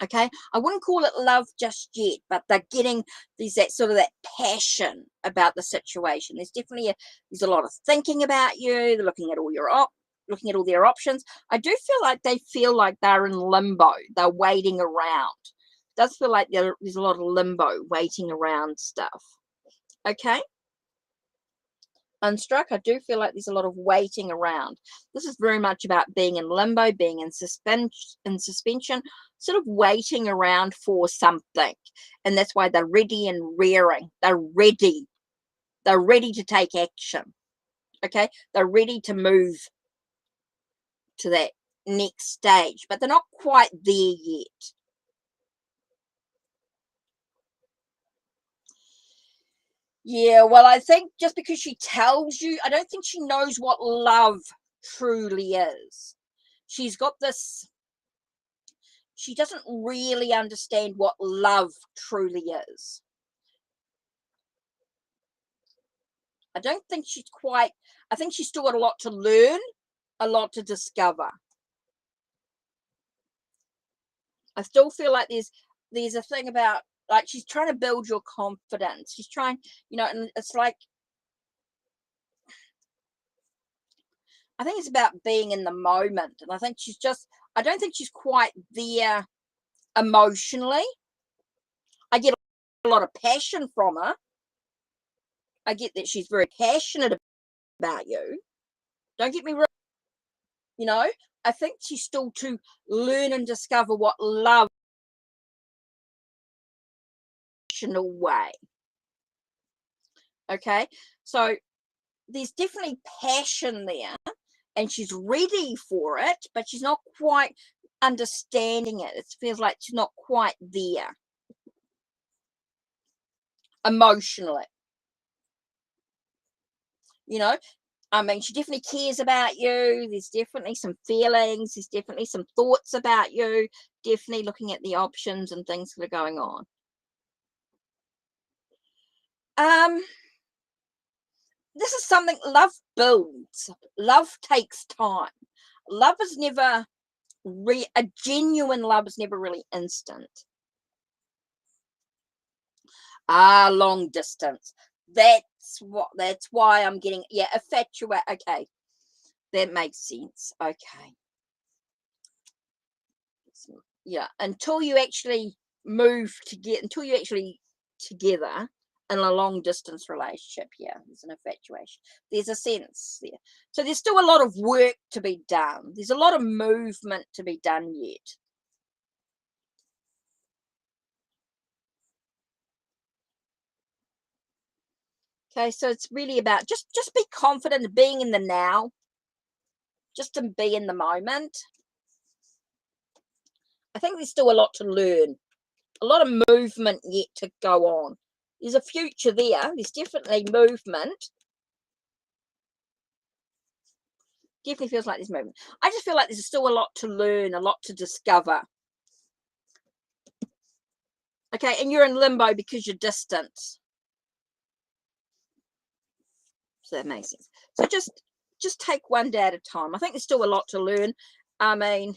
S1: Okay, I wouldn't call it love just yet, but they're getting that passion about the situation. There's definitely there's a lot of thinking about you. They're looking at all all their options. I do feel like they're in limbo. They're waiting around. It does feel like there's a lot of limbo, waiting around stuff. Okay. Unstruck, I do feel like there's a lot of waiting around. This is very much about being in limbo, being in suspension, sort of waiting around for something. And that's why they're ready and rearing. They're ready. They're ready to take action. Okay? They're ready to move to that next stage, but they're not quite there yet. Yeah, well, I think just because she tells you, I don't think she knows what love truly is. She's got this, she doesn't really understand what love truly is. I don't think she's quite, I think she's still got a lot to learn, a lot to discover. I still feel like there's a thing about, like, she's trying to build your confidence. She's trying, and it's like, I think it's about being in the moment. And I think she's just, I don't think she's quite there emotionally. I get a lot of passion from her. I get that she's very passionate about you. Don't get me wrong. I think she's still to learn and discover what love in a way. Okay. So there's definitely passion there, and she's ready for it, but she's not quite understanding it. It feels like she's not quite there emotionally. I mean, she definitely cares about you. There's definitely some feelings. There's definitely some thoughts about you. Definitely looking at the options and things that are going on. This is something love builds. Love takes time. Love is never a genuine love is never really instant. Long distance. That's why I'm getting, infatuate. Okay. That makes sense. Okay. Yeah. Until you actually until you actually together in a long distance relationship. Yeah, there's an infatuation. There's a sense there. So there's still a lot of work to be done. There's a lot of movement to be done yet. Okay, so it's really about just be confident of being in the now, just to be in the moment. I think there's still a lot to learn, a lot of movement yet to go on. There's a future there. There's definitely movement. Definitely feels like there's movement. I just feel like there's still a lot to learn, a lot to discover. Okay, and you're in limbo because you're distant. So that makes sense. So just take one day at a time. I think there's still a lot to learn. I mean,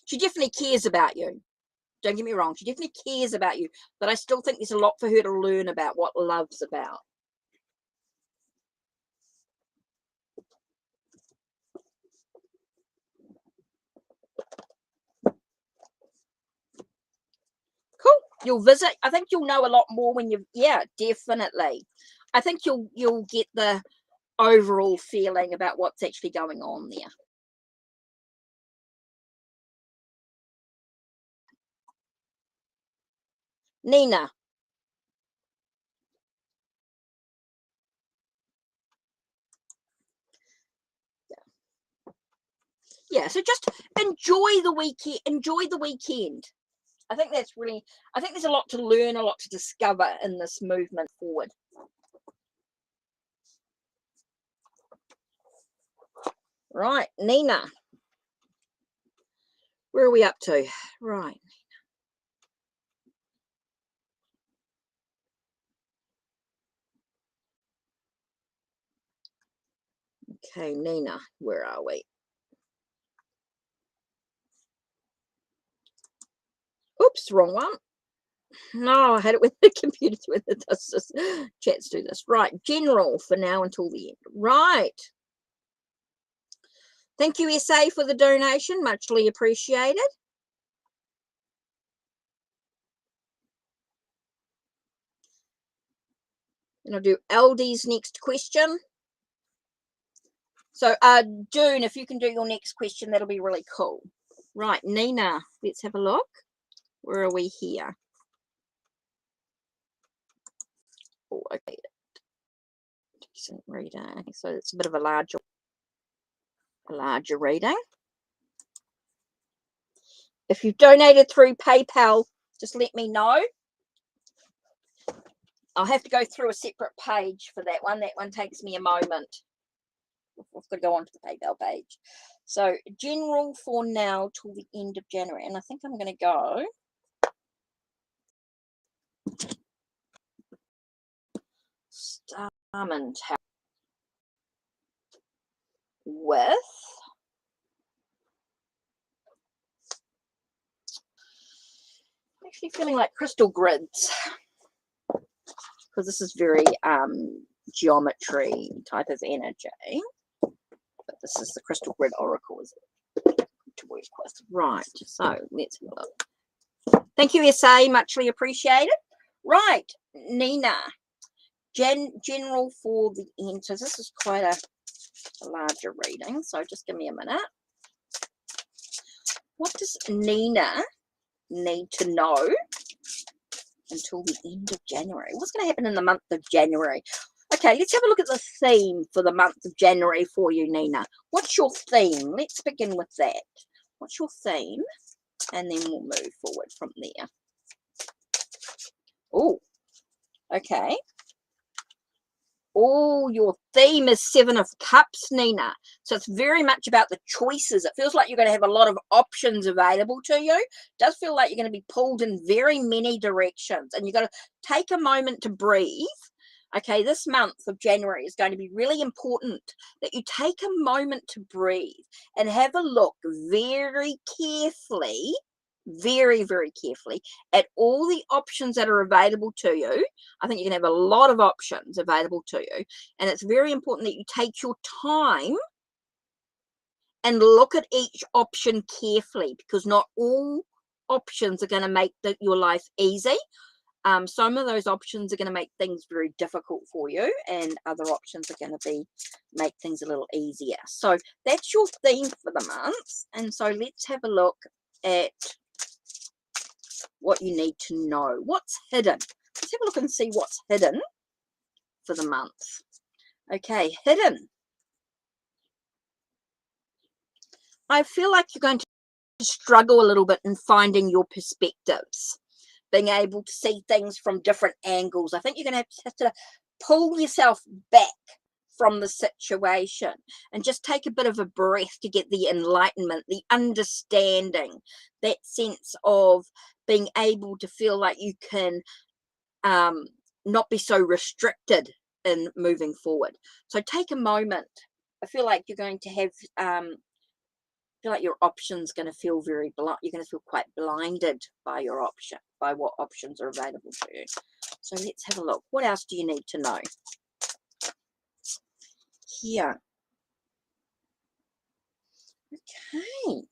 S1: she definitely cares about you. Don't get me wrong. She definitely cares about you. But I still think there's a lot for her to learn about what love's about. Cool. You'll visit. I think you'll know a lot more when you, yeah, definitely. I think you'll get the overall feeling about what's actually going on there. Nina. Yeah, so just enjoy the weekend. Enjoy the weekend. I think that's really, I think there's a lot to learn, a lot to discover in this movement forward. Right, Nina. Where are we up to? Right. Okay, Nina, where are we? Oops, wrong one. No, I had it with the computer when it does this. Chats do this. Right, general for now until the end. Right. Thank you, SA, for the donation. Muchly appreciated. And I'll do LD's next question. So, June, if you can do your next question, that'll be really cool. Right, Nina, let's have a look. Where are we here? Oh, okay. Decent reading. So it's a bit of a larger reading. If you've donated through PayPal, just let me know. I'll have to go through a separate page for that one. That one takes me a moment. I've got to go onto the PayPal page. So general for now till the end of January. And I think I'm going to go Starman Tower with actually feeling like crystal grids, because this is very geometry type of energy. But this is the crystal grid oracle, is it? To work with. Right, so let's have a look. Thank you, SA, muchly appreciated. Right, Nina, general for the end. So this is quite a larger reading, so just give me a minute. What does Nina need to know until the end of January? What's going to happen in the month of January? Okay, let's have a look at the theme for the month of January for you, Nina. What's your theme? Let's begin with that. What's your theme? And then we'll move forward from there. Oh, okay. Oh, your theme is 7 of Cups, Nina. So it's very much about the choices. It feels like you're going to have a lot of options available to you. It does feel like you're going to be pulled in very many directions. And you've got to take a moment to breathe. Okay, this month of January is going to be really important that you take a moment to breathe and have a look very carefully, very, very carefully at all the options that are available to you. I think you're going to have a lot of options available to you. And it's very important that you take your time and look at each option carefully, because not all options are going to make your life easy. Some of those options are going to make things very difficult for you, and other options are going to make things a little easier. So that's your theme for the month. And so let's have a look at what you need to know. What's hidden? Let's have a look and see what's hidden for the month. Okay, hidden. I feel like you're going to struggle a little bit in finding your perspectives, being able to see things from different angles. I think you're going to have to pull yourself back from the situation and just take a bit of a breath to get the enlightenment, the understanding, that sense of being able to feel like you can not be so restricted in moving forward. So take a moment. I feel like you're going to have feel like your options going to feel very blind. You're going to feel quite blinded by your option, by what options are available to you. So let's have a look. What else do you need to know? Here. Okay.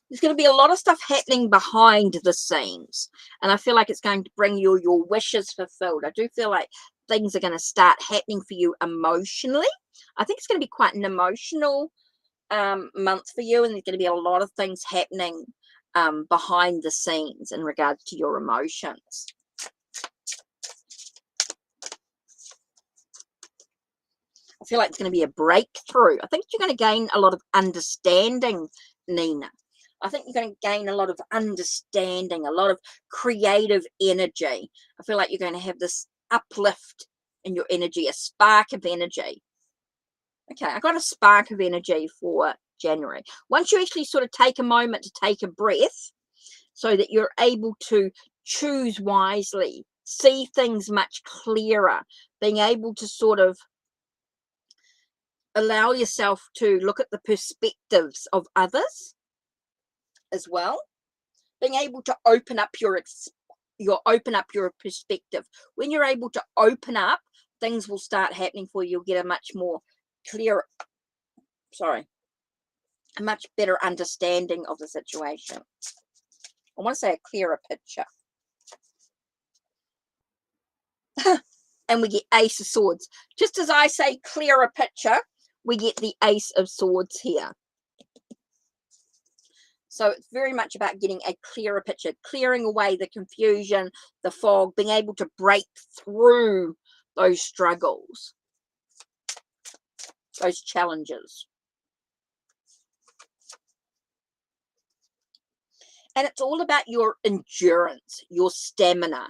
S1: There's going to be a lot of stuff happening behind the scenes, and I feel like it's going to bring you your wishes fulfilled. I do feel like things are going to start happening for you emotionally. I think it's going to be quite an emotional month for you, and there's going to be a lot of things happening behind the scenes in regards to your emotions. I feel like it's going to be a breakthrough. I think you're going to gain a lot of understanding, Nina. I think you're going to gain a lot of understanding, a lot of creative energy. I feel like you're going to have this uplift in your energy, a spark of energy. Okay, I got a spark of energy for January. Once you actually sort of take a moment to take a breath so that you're able to choose wisely, see things much clearer, being able to sort of allow yourself to look at the perspectives of others as well, being able to open up your perspective. When you're able to open up, things will start happening for you. You'll get a much more clear, a much better understanding of the situation. I want to say a clearer picture. And we get Ace of Swords. Just as I say clearer picture, we get the Ace of Swords here. So it's very much about getting a clearer picture, clearing away the confusion, the fog, being able to break through those struggles, those challenges. And it's all about your endurance, your stamina.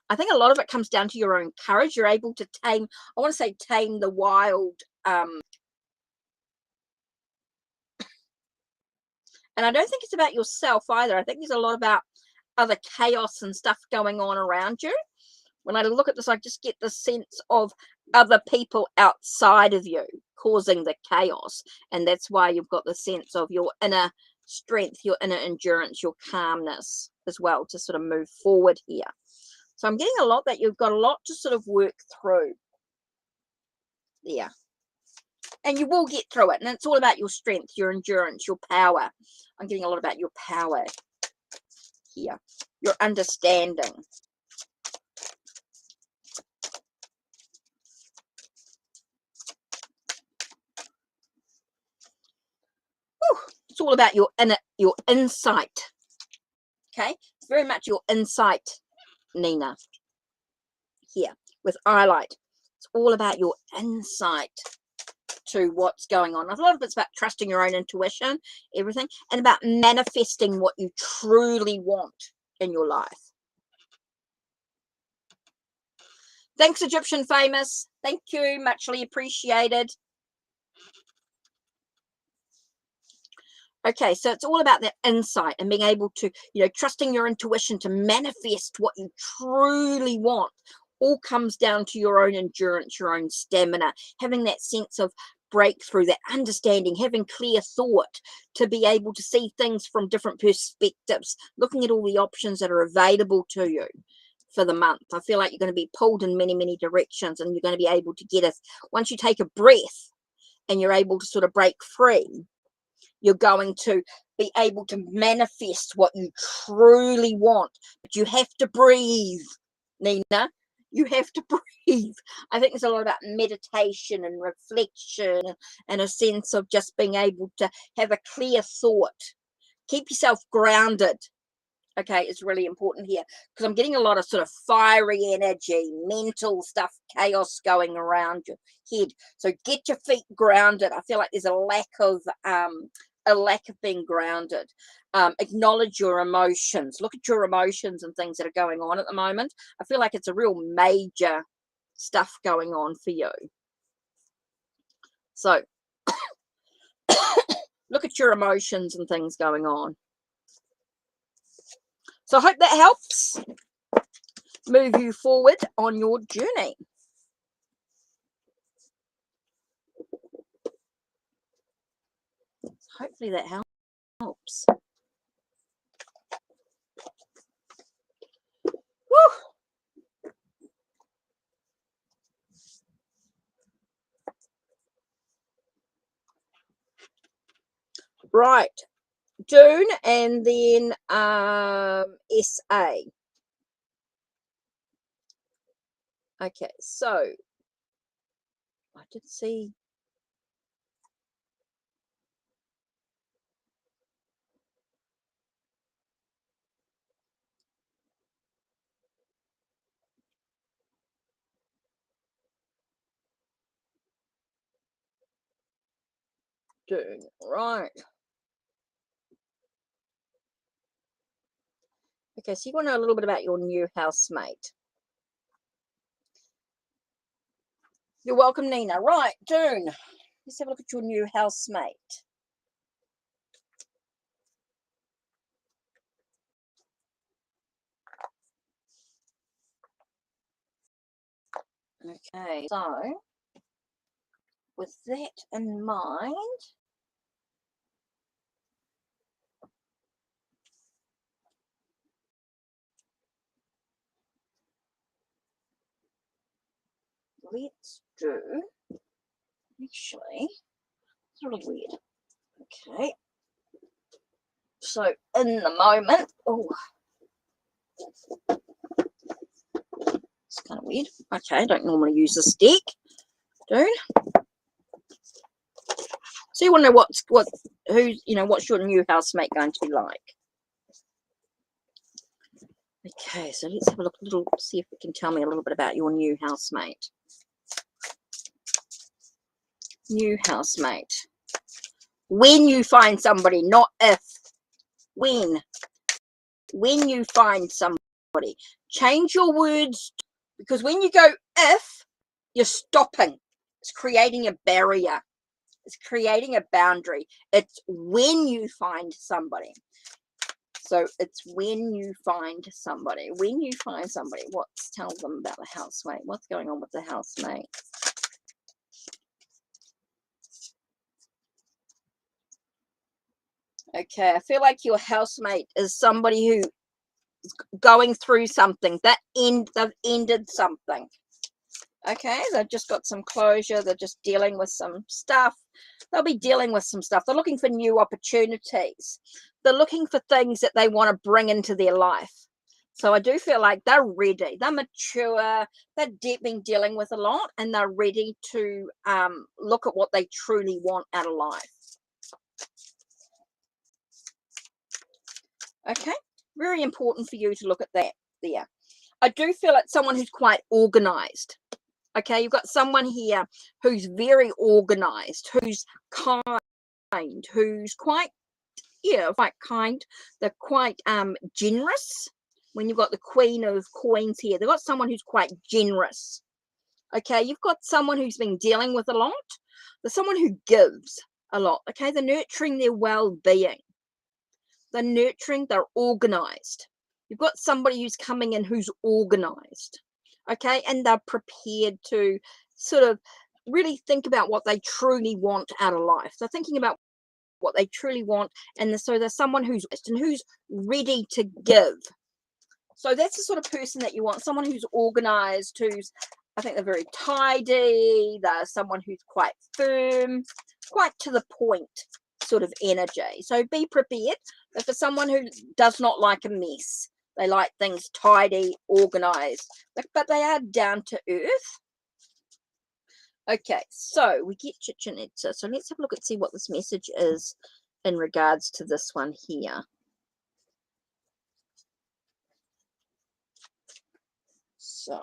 S1: I think a lot of it comes down to your own courage. You're able to tame, I want to say tame the wild. And I don't think it's about yourself either. I think there's a lot about other chaos and stuff going on around you. When I look at this, I just get the sense of other people outside of you causing the chaos. And that's why you've got the sense of your inner strength, your inner endurance, your calmness as well to sort of move forward here. So I'm getting a lot that you've got a lot to sort of work through there. And you will get through it. And it's all about your strength, your endurance, your power. I'm getting a lot about your power here, your understanding. Whew. It's all about your insight. Okay, it's very much your insight, Nina. Here with highlight, it's all about your insight to what's going on. A lot of it's about trusting your own intuition, everything, and about manifesting what you truly want in your life. Thanks, Egyptian Famous. Thank you, muchly appreciated. Okay, so it's all about that insight and being able to, trusting your intuition to manifest what you truly want. All comes down to your own endurance, your own stamina, having that sense of breakthrough, that understanding, having clear thought to be able to see things from different perspectives, looking at all the options that are available to you for the month. I feel like you're going to be pulled in many, many directions, and you're going to be able to get us, once you take a breath and you're able to sort of break free, you're going to be able to manifest what you truly want. But you have to breathe, Nina. You have to breathe. I think there's a lot about meditation and reflection and a sense of just being able to have a clear thought. Keep yourself grounded. Okay, it's really important here because I'm getting a lot of sort of fiery energy, mental stuff, chaos going around your head. So get your feet grounded. I feel like there's a lack of being grounded. Acknowledge your emotions. Look at your emotions and things that are going on at the moment. I feel like it's a real major stuff going on for you. So look at your emotions and things going on. So I hope that helps move you forward on your journey. Hopefully that helps. Woo! Right. June and then SA. Okay, so I did see June, right. Okay, so you want to know a little bit about your new housemate. You're welcome, Nina. Right, June. Let's have a look at your new housemate. Okay, so with that in mind, let's do, actually, it's really weird. Okay, so in the moment, oh, it's kind of weird. Okay, I don't normally use this deck, June. So you want to know what's your new housemate going to be like? Okay, so let's have a look see if it can tell me a little bit about your new housemate. New housemate. When you find somebody, not if. When. when you find somebody. Change your words, because when you go if, you're stopping. It's creating a barrier. It's creating a boundary. It's when you find somebody. So it's when you find somebody. When you find somebody, tell them about the housemate. What's going on with the housemate? Okay, I feel like your housemate is somebody who is going through something. They've ended something. Okay, they've just got some closure. They're just dealing with some stuff. They'll be dealing with some stuff. They're looking for new opportunities. They're looking for things that they want to bring into their life. So I do feel like they're ready. They're mature. They've been dealing with a lot, and they're ready to look at what they truly want out of life. Okay, very important for you to look at that there. I do feel like someone who's quite organized. Okay, you've got someone here who's very organized, who's kind, who's quite kind. They're quite generous. When you've got the Queen of Coins here, they've got someone who's quite generous. Okay, you've got someone who's been dealing with a lot. There's someone who gives a lot. Okay, they're nurturing their well-being. They're nurturing, they're organized. You've got somebody who's coming in who's organized. Okay, and they're prepared to sort of really think about what they truly want out of life. They're thinking about what they truly want, and so there's someone who's ready to give. So that's the sort of person that you want, someone who's organized, I think they're very tidy. They're someone who's quite firm, quite to the point sort of energy. So be prepared. But for someone who does not like a mess, they like things tidy, organized, but they are down to earth. Okay, so we get Chichen Itza. So let's have a look and see what this message is in regards to this one here. So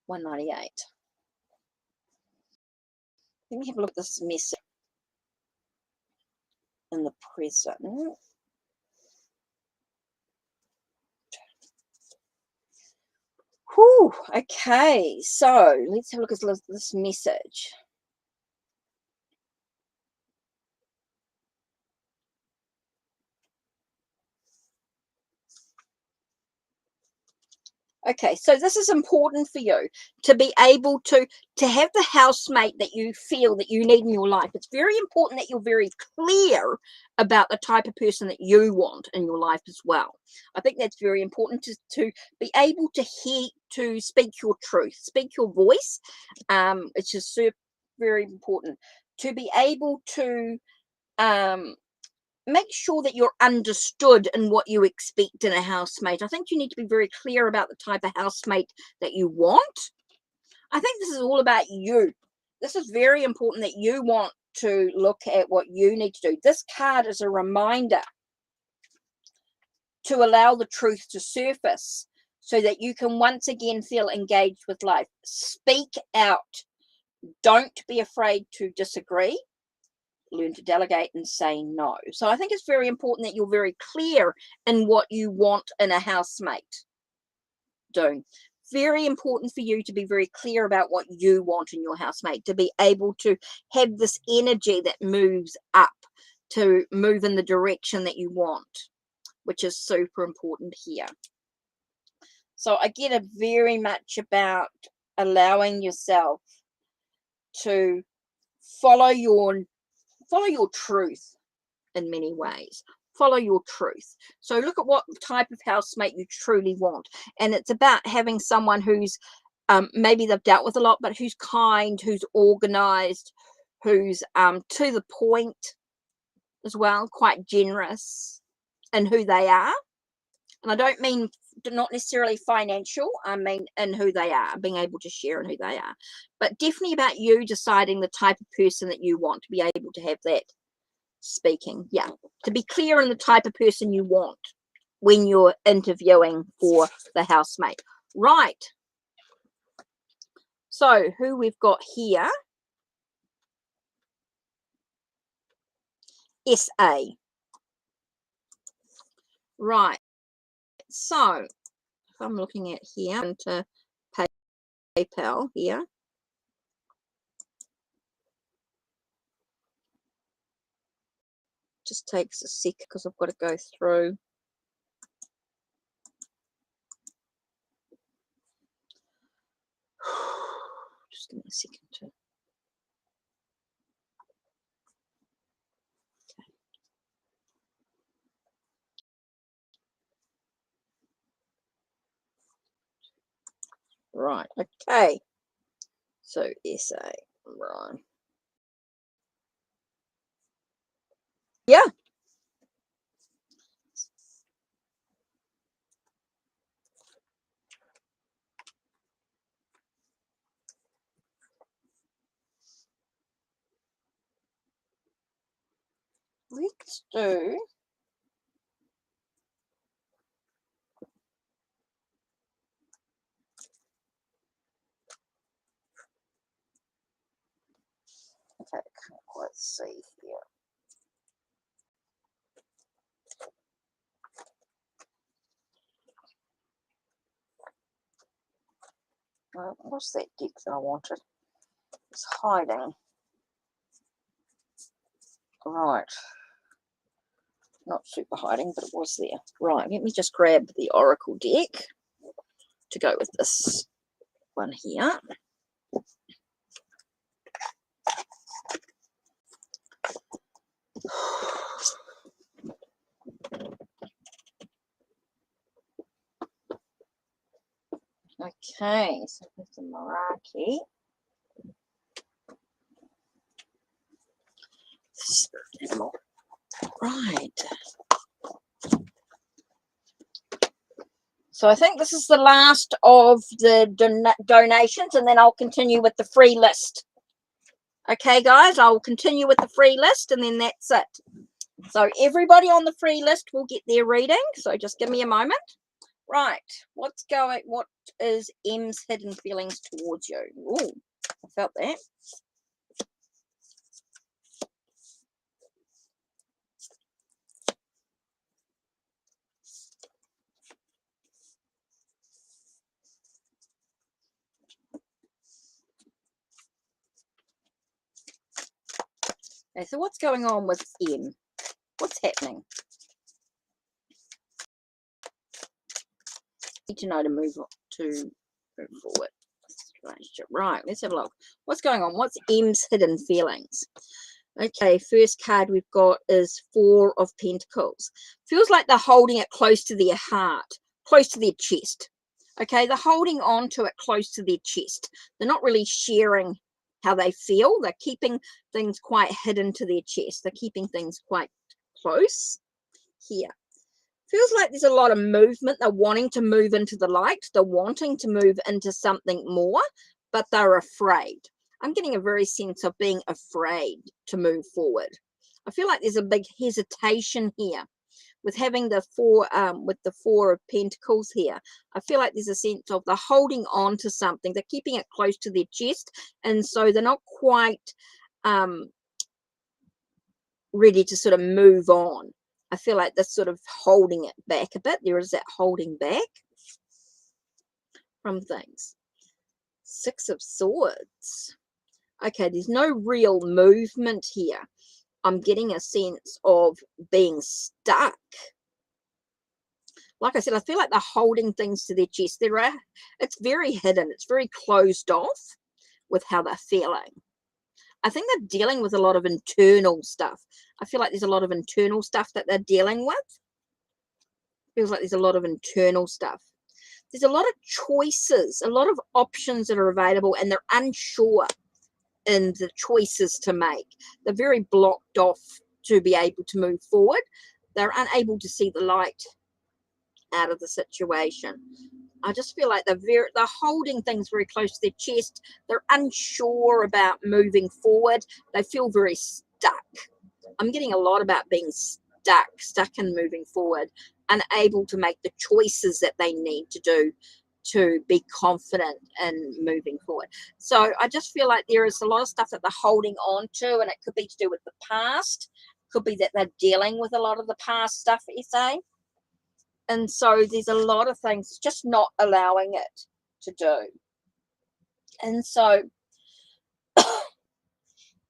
S1: $198. Let me have a look at this message in the present. Whew, okay, so let's have a look at this message. Okay, so this is important for you to be able to have the housemate that you feel that you need in your life. It's very important that you're very clear about the type of person that you want in your life as well. I think that's very important to be able to speak your truth, speak your voice. It's just very important to be able to make sure that you're understood in what you expect in a housemate. I think you need to be very clear about the type of housemate that you want. I think this is all about you. This is very important that you want to look at what you need to do. This card is a reminder to allow the truth to surface so that you can once again feel engaged with life. Speak out. Don't be afraid to disagree. Learn to delegate and say no. So I think it's very important that you're very clear in what you want in a housemate. Very important for you to be very clear about what you want in your housemate, to be able to have this energy that moves up, to move in the direction that you want, which is super important here. So I get a very much about allowing yourself to follow your truth in many ways. Follow your truth. So look at what type of housemate you truly want. And it's about having someone who's maybe they've dealt with a lot, but who's kind, who's organized, who's to the point as well, quite generous in who they are. And I don't mean not necessarily financial, I mean in who they are, being able to share in who they are. But definitely about you deciding the type of person that you want, to be able to have that speaking. Yeah, to be clear in the type of person you want when you're interviewing for the housemate. Right. So who we've got here, SA. Right. So if I'm looking at here into PayPal here. Just takes a sec because I've got to go through. Just give me a second to. Right, okay. So SA, right. Yeah. Let's do. Okay, can't quite see here. What's that deck that I wanted? It's hiding. Right. Not super hiding, but it was there. Right, let me just grab the Oracle deck to go with this one here. Okay, so with the Meraki. Right. So I think this is the last of the donations, and then I'll continue with the free list. Okay, guys, I'll continue with the free list, and then that's it. So everybody on the free list will get their reading. So just give me a moment. Right, what is M's hidden feelings towards you? Ooh, I felt that. Okay, so what's going on with M? What's happening? Need to know to move forward. Right, let's have a look. What's going on? What's M's hidden feelings? Okay, first card we've got is Four of Pentacles. Feels like they're holding it close to their heart, close to their chest. Okay, they're holding on to it close to their chest. They're not really sharing how they feel. They're keeping things quite hidden to their chest. They're keeping things quite close here. Feels like there's a lot of movement. They're wanting to move into the light. They're wanting to move into something more, but they're afraid. I'm getting a very sense of being afraid to move forward. I feel like there's a big hesitation here with having the Four of Pentacles here. I feel like there's a sense of they're holding on to something. They're keeping it close to their chest, and so they're not quite ready to sort of move on. I feel like they're sort of holding it back a bit. There is that holding back from things. Six of Swords. Okay, there's no real movement here. I'm getting a sense of being stuck. Like I said, I feel like they're holding things to their chest. It's very hidden. It's very closed off with how they're feeling. I think they're dealing with a lot of internal stuff. I feel like there's a lot of internal stuff that they're dealing with. Feels like there's a lot of internal stuff. There's a lot of choices, a lot of options that are available, and they're unsure in the choices to make. They're very blocked off to be able to move forward. They're unable to see the light out of the situation. I just feel like they're holding things very close to their chest. They're unsure about moving forward. They feel very stuck. I'm getting a lot about being stuck and moving forward, unable to make the choices that they need to do to be confident in moving forward. So I just feel like there is a lot of stuff that they're holding on to, and it could be to do with the past. Could be that they're dealing with a lot of the past stuff, SA. And so there's a lot of things just not allowing it to do. And so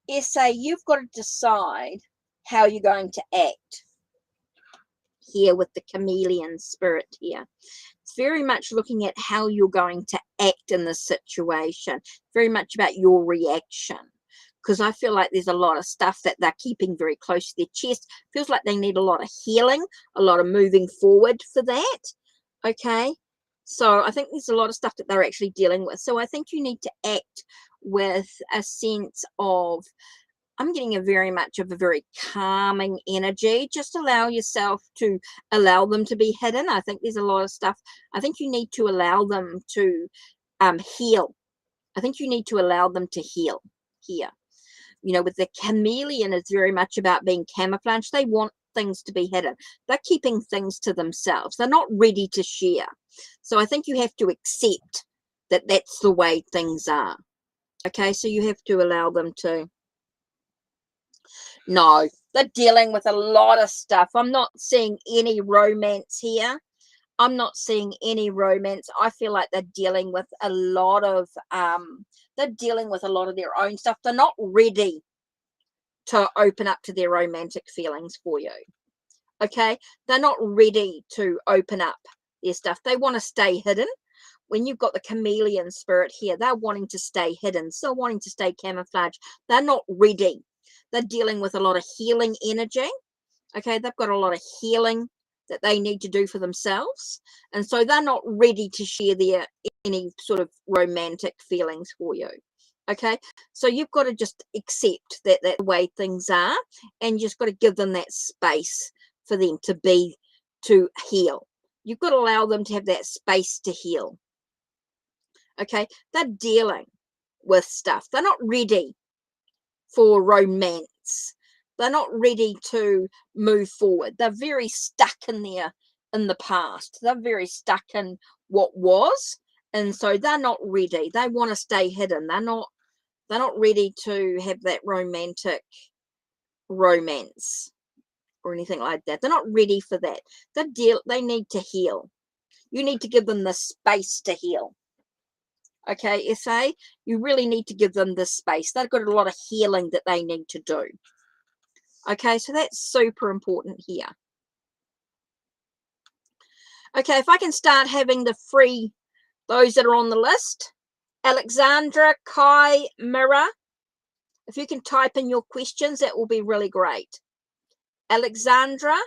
S1: SA, you've got to decide how you're going to act here with the chameleon spirit here. It's very much looking at how you're going to act in this situation, very much about your reaction, because I feel like there's a lot of stuff that they're keeping very close to their chest. Feels like they need a lot of healing, a lot of moving forward for that. Okay, so I think there's a lot of stuff that they're actually dealing with. So I think you need to act with a sense of, I'm getting a very much of a very calming energy. Just allow yourself to allow them to be hidden. I think there's a lot of stuff. I think you need to allow them to heal. I think you need to allow them to heal here. You know, with the chameleon, it's very much about being camouflaged. They want things to be hidden. They're keeping things to themselves. They're not ready to share. So I think you have to accept that that's the way things are. Okay, so you have to allow them to. No, they're dealing with a lot of stuff. I'm not seeing any romance here. I'm not seeing any romance. I feel like they're dealing with a lot of their own stuff. They're not ready to open up to their romantic feelings for you. Okay, they're not ready to open up their stuff. They want to stay hidden. When you've got the chameleon spirit here, they're wanting to stay hidden, still wanting to stay camouflaged. They're not ready. They're dealing with a lot of healing energy. Okay, they've got a lot of healing that they need to do for themselves, and so they're not ready to share their any sort of romantic feelings for you. Okay, so you've got to just accept that that's the way things are, and you just got to give them that space for them to heal. You've got to allow them to have that space to heal. Okay, they're dealing with stuff. They're not ready for romance. They're not ready to move forward. They're very stuck in the past. They're very stuck in what was, and so they're not ready. They want to stay hidden. They're not ready to have that romantic romance or anything like that. They're not ready for that. They need to heal. You need to give them the space to heal. Okay, SA, you really need to give them this space. They've got a lot of healing that they need to do. Okay, so that's super important here. Okay, if I can start having those that are on the list. Alexandra, Kai, Mira, if you can type in your questions, that will be really great. Alexandra,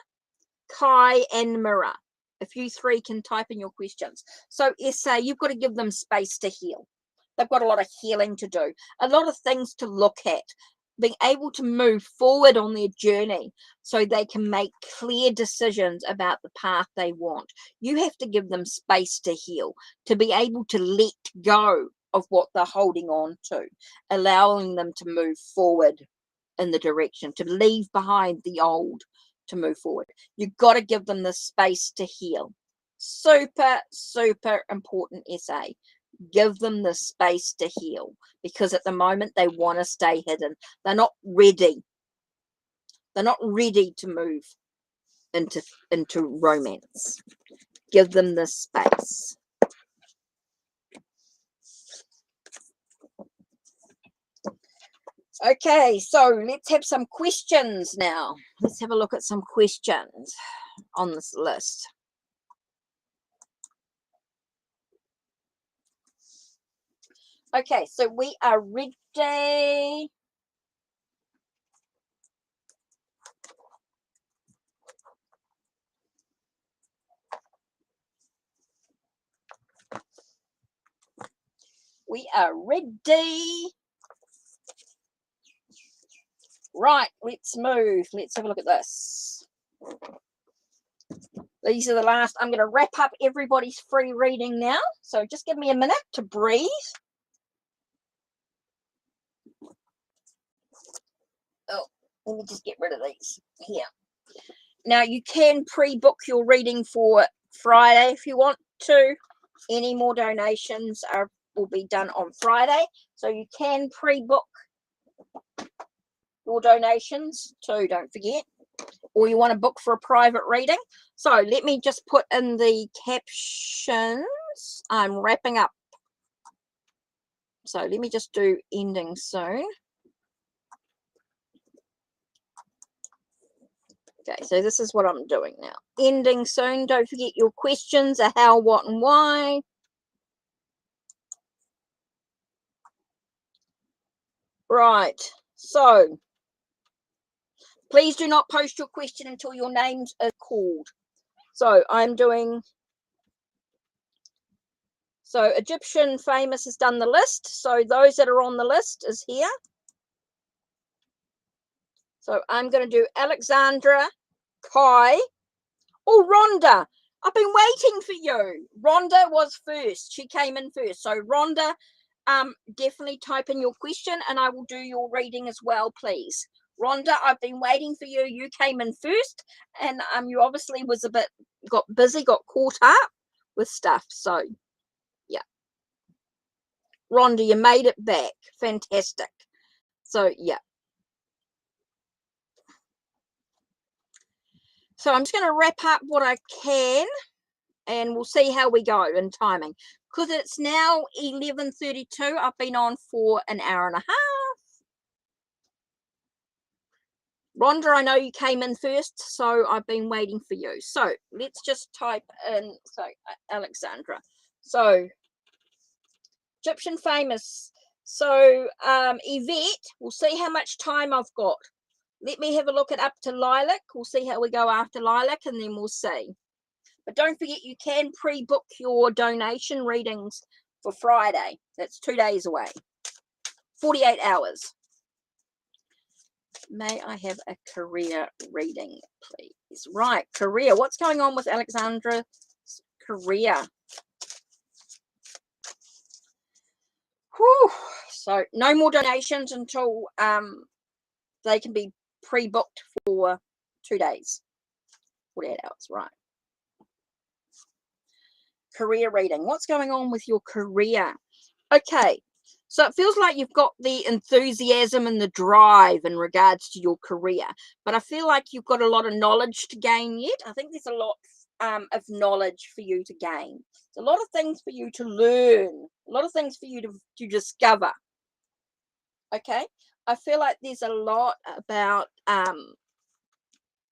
S1: Kai, and Mira, if you three can type in your questions. So SA, you've got to give them space to heal. They've got a lot of healing to do, a lot of things to look at, being able to move forward on their journey so they can make clear decisions about the path they want. You have to give them space to heal, to be able to let go of what they're holding on to, allowing them to move forward in the direction, to leave behind the old, to move forward. You've got to give them the space to heal. Super, super important, SA. Give them the space to heal, because at the moment they want to stay hidden. They're not ready. They're not ready to move into romance. Give them the space. Okay, so let's have some questions now. Let's have a look at some questions on this list. Okay, so we are ready. We are ready. Right, let's move. Let's have a look at this. These are the last. I'm going to wrap up everybody's free reading now. So just give me a minute to breathe. Oh, let me just get rid of these here. Now, you can pre-book your reading for Friday if you want to. Any more donations will be done on Friday, so you can pre-book your donations too, don't forget, or you want to book for a private reading. So let me just put in the captions. I'm wrapping up, so let me just do ending soon. Okay, so this is what I'm doing now. Ending soon. Don't forget your questions are how, what, and why. Right, so please do not post your question until your names are called. So I'm doing, so Egyptian Famous has done the list. So those that are on the list is here. So I'm going to do Alexandra, Kai. Oh, Rhonda, I've been waiting for you. Rhonda was first. She came in first. So Rhonda, definitely type in your question and I will do your reading as well, please. Rhonda, I've been waiting for you. You came in first and you obviously was a bit, got busy, got caught up with stuff. So, yeah. Rhonda, you made it back. Fantastic. So, yeah. So I'm just going to wrap up what I can and we'll see how we go in timing. Because it's now 11:32. I've been on for an hour and a half. Rhonda, I know you came in first, so I've been waiting for you. So let's just type in, so Alexandra. So Egyptian Famous. So Yvette, we'll see how much time I've got. Let me have a look at up to Lilac. We'll see how we go after Lilac and then we'll see. But don't forget, you can pre-book your donation readings for Friday. That's 2 days away. 48 hours. May I have a career reading, please? Right, career. What's going on with Alexandra's career? Whew. So no more donations until they can be pre-booked for 2 days. 48 hours, right. Career reading. What's going on with your career? Okay, so it feels like you've got the enthusiasm and the drive in regards to your career, but I feel like you've got a lot of knowledge to gain yet. I think there's a lot of knowledge for you to gain. There's a lot of things for you to learn, a lot of things for you to discover. Okay, I feel like there's a lot about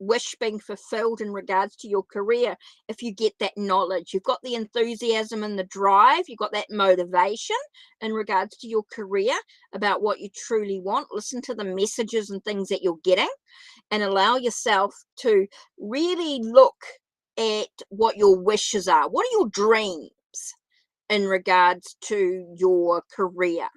S1: wish being fulfilled in regards to your career. If you get that knowledge, you've got the enthusiasm and the drive, you've got that motivation in regards to your career about what you truly want. Listen to the messages and things that you're getting and allow yourself to really look at what your wishes are. What are your dreams in regards to your career?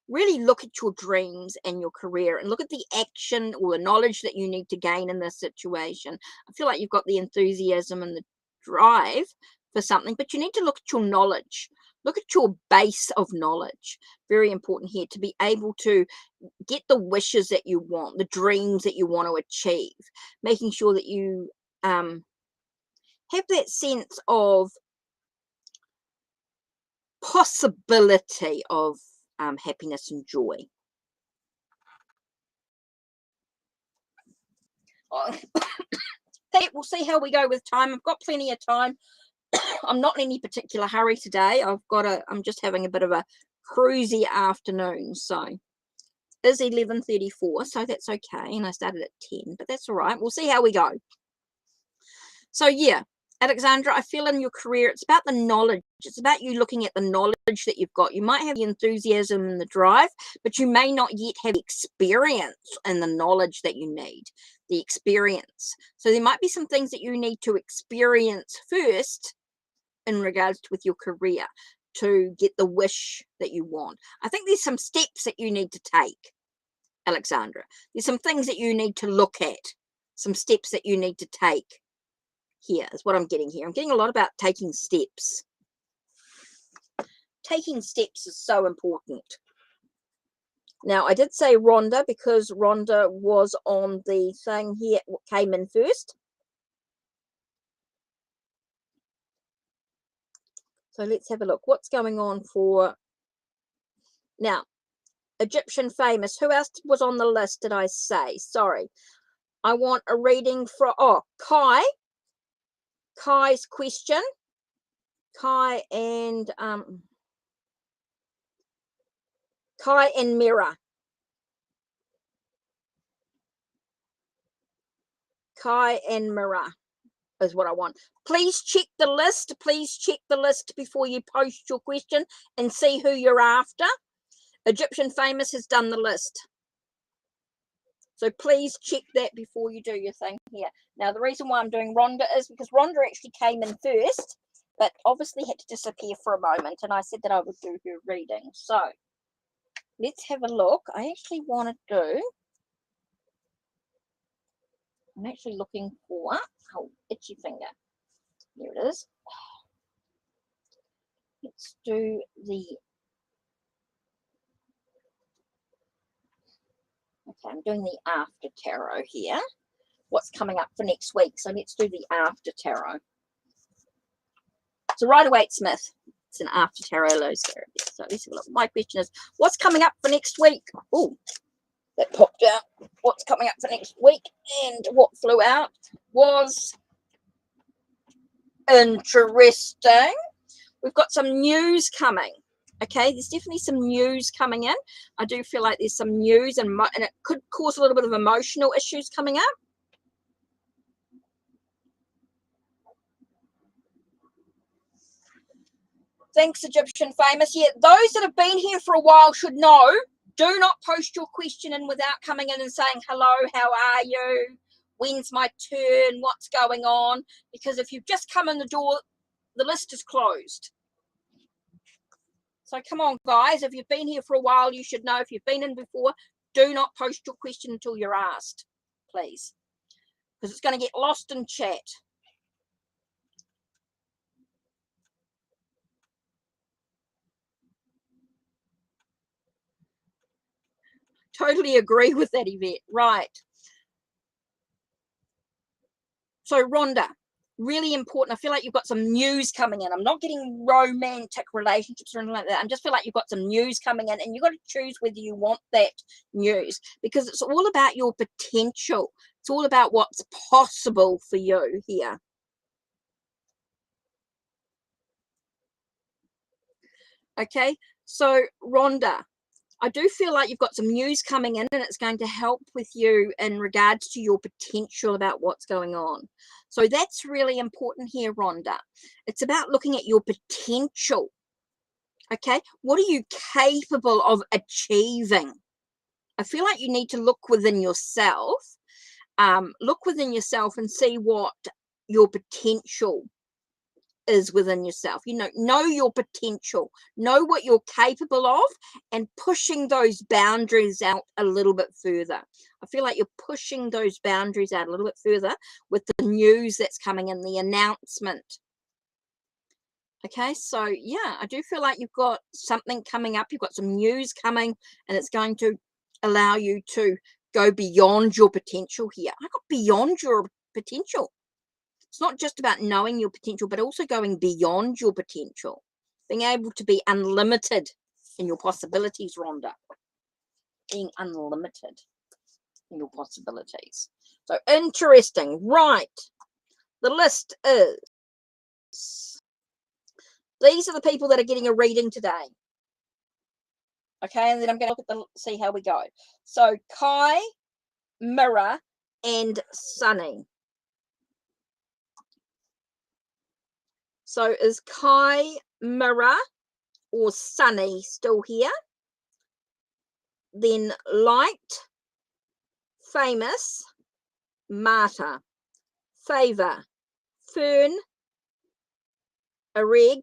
S1: Really look at your dreams and your career and look at the action or the knowledge that you need to gain in this situation. I feel like you've got the enthusiasm and the drive for something, but you need to look at your knowledge. Look at your base of knowledge. Very important here to be able to get the wishes that you want, the dreams that you want to achieve, making sure that you have that sense of possibility of happiness and joy. We'll see how we go with time. I've got plenty of time. I'm not in any particular hurry today. I'm just having a bit of a cruisy afternoon. So it's 11:34, so that's okay. And I started at 10, but that's all right. We'll see how we go. So yeah, Alexandra, I feel in your career, it's about the knowledge. It's about you looking at the knowledge that you've got. You might have the enthusiasm and the drive, but you may not yet have experience and the knowledge that you need, the experience. So there might be some things that you need to experience first in regards to with your career to get the wish that you want. I think there's some steps that you need to take, Alexandra. There's some things that you need to look at, some steps that you need to take. Here is what I'm getting here. I'm getting a lot about taking steps. Taking steps is so important. Now, I did say Rhonda because Rhonda was on the thing here, came in first. So let's have a look. What's going on for now? Egyptian famous. Who else was on the list? Did I say? Sorry. I want a reading for Kai. Kai's question. Kai and Mira. Kai and Mira is what I want. Please check the list. Please check the list before you post your question and see who you're after. Egyptian famous has done the list. So please check that before you do your thing here. Now, the reason why I'm doing Rhonda is because Rhonda actually came in first, but obviously had to disappear for a moment, and I said that I would do her reading. So let's have a look. I actually want to do, I'm actually looking for, oh, itchy finger. Here it is. Let's do the, okay, I'm doing the after tarot here. What's coming up for next week? So let's do the after tarot. So Rider-Waite Smith, it's an after tarot low spirit. So let's have a look. My question is, what's coming up for next week? Oh, that popped out. What's coming up for next week? And what flew out was interesting. We've got some news coming. Okay, there's definitely some news coming in. I do feel like there's some news, and it could cause a little bit of emotional issues coming up. Thanks, Egyptian famous. Yeah, those that have been here for a while should know, do not post your question in without coming in and saying, hello, how are you? When's my turn? What's going on? Because if you've just come in the door, the list is closed. So come on, guys. If you've been here for a while, you should know. If you've been in before, do not post your question until you're asked, please. Because it's going to get lost in chat. Totally agree with that, Yvette. Right. So, Rhonda, really important. I feel like you've got some news coming in. I'm not getting romantic relationships or anything like that. I just feel like you've got some news coming in, and you've got to choose whether you want that news, because it's all about your potential. It's all about what's possible for you here. Okay, so Rhonda, I do feel like you've got some news coming in, and it's going to help with you in regards to your potential about what's going on. So that's really important here, Rhonda. It's about looking at your potential. Okay, what are you capable of achieving? I feel like you need to look within yourself. Look within yourself and see what your potential is within yourself. You know your potential, know what you're capable of, and pushing those boundaries out a little bit further. I feel like you're pushing those boundaries out a little bit further with the news that's coming in, the announcement. Okay, so yeah, I do feel like you've got something coming up. You've got some news coming, and it's going to allow you to go beyond your potential here. I got beyond your potential. It's not just about knowing your potential, but also going beyond your potential, being able to be unlimited in your possibilities, Rhonda. Being unlimited in your possibilities. So interesting, right? The list is, these are the people that are getting a reading today. Okay, and then I'm going to look at see how we go. So Kai, Mira, and Sunny. So is Kai, Mira, or Sunny still here? Then Light, Famous, Marta, Favor, Fern, Areg,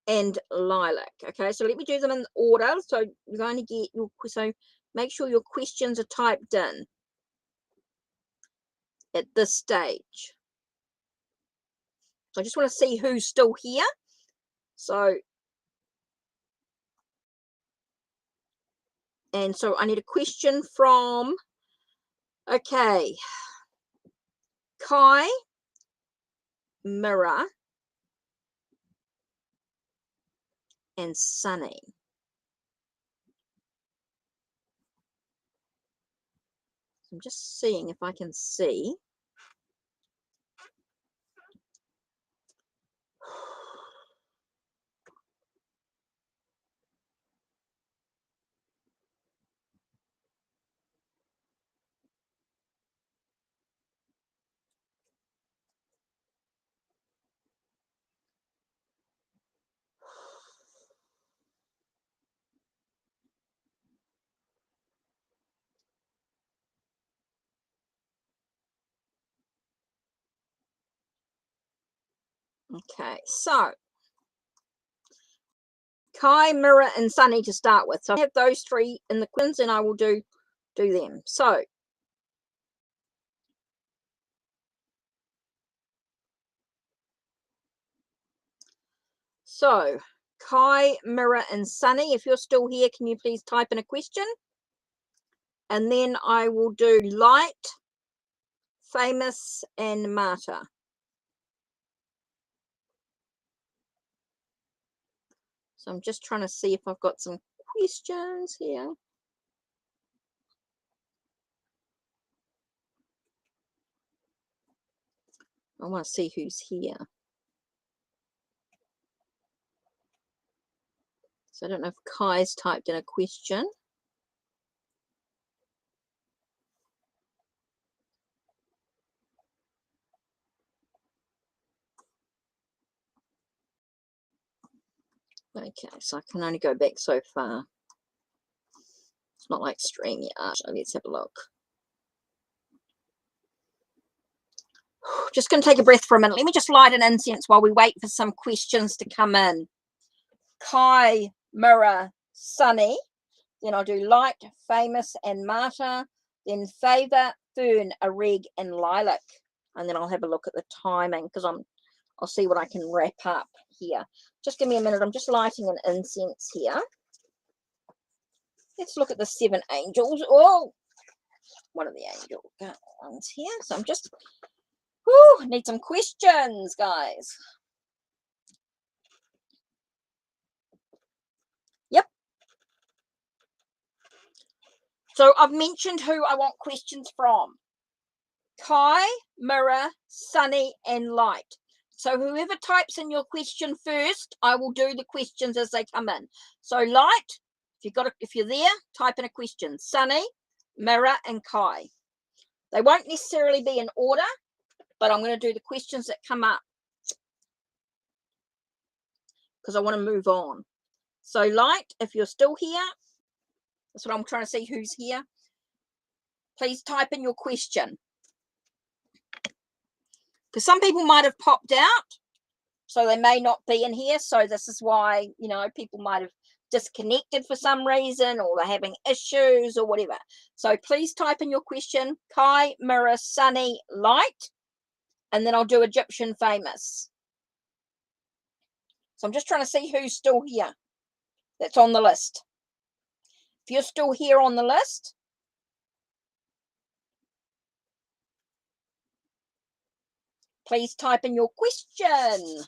S1: and Lilac. Okay, so let me do them in order. So you're going to get your, so make sure your questions are typed in at this stage. So I just want to see who's still here. So, and so I need a question from, okay, Kai, Mira, and Sunny. I'm just seeing if I can see. Okay, so Kai, Mirror, and Sunny to start with. So I have those three in the quins, and I will do them. So Kai, Mirror, and Sunny, if you're still here, can you please type in a question? And then I will do Light, Famous, and Marta. So I'm just trying to see if I've got some questions here. I want to see who's here. So I don't know if Kai's typed in a question. Okay, so I can only go back so far. It's not like StreamYard. So let's have a look. Just going to take a breath for a minute. Let me just light an incense while we wait for some questions to come in. Kai, Mirror, Sunny. Then I'll do Light, Famous, and Marta. Then Favor, Fern, Areg, and Lilac. And then I'll have a look at the timing because I'll see what I can wrap up here. Just give me a minute. I'm just lighting an incense here. Let's look at the 7 angels. Oh, one of the angel ones here. So I'm just, need some questions, guys. Yep. So I've mentioned who I want questions from. Kai, Mirror, Sunny, and Light. So whoever types in your question first, I will do the questions as they come in. So Light, if you're there, type in a question. Sunny, Mirror, and Kai. They won't necessarily be in order, but I'm going to do the questions that come up because I want to move on. So Light, if you're still here, that's what I'm trying to see who's here. Please type in your question. Because some people might have popped out, so they may not be in here. So this is why, people might have disconnected for some reason, or they're having issues or whatever. So please type in your question. Kai, Mirror, Sunny, Light, and then I'll do Egyptian Famous. So I'm just trying to see who's still here that's on the list. If you're still here on the list, please type in your question.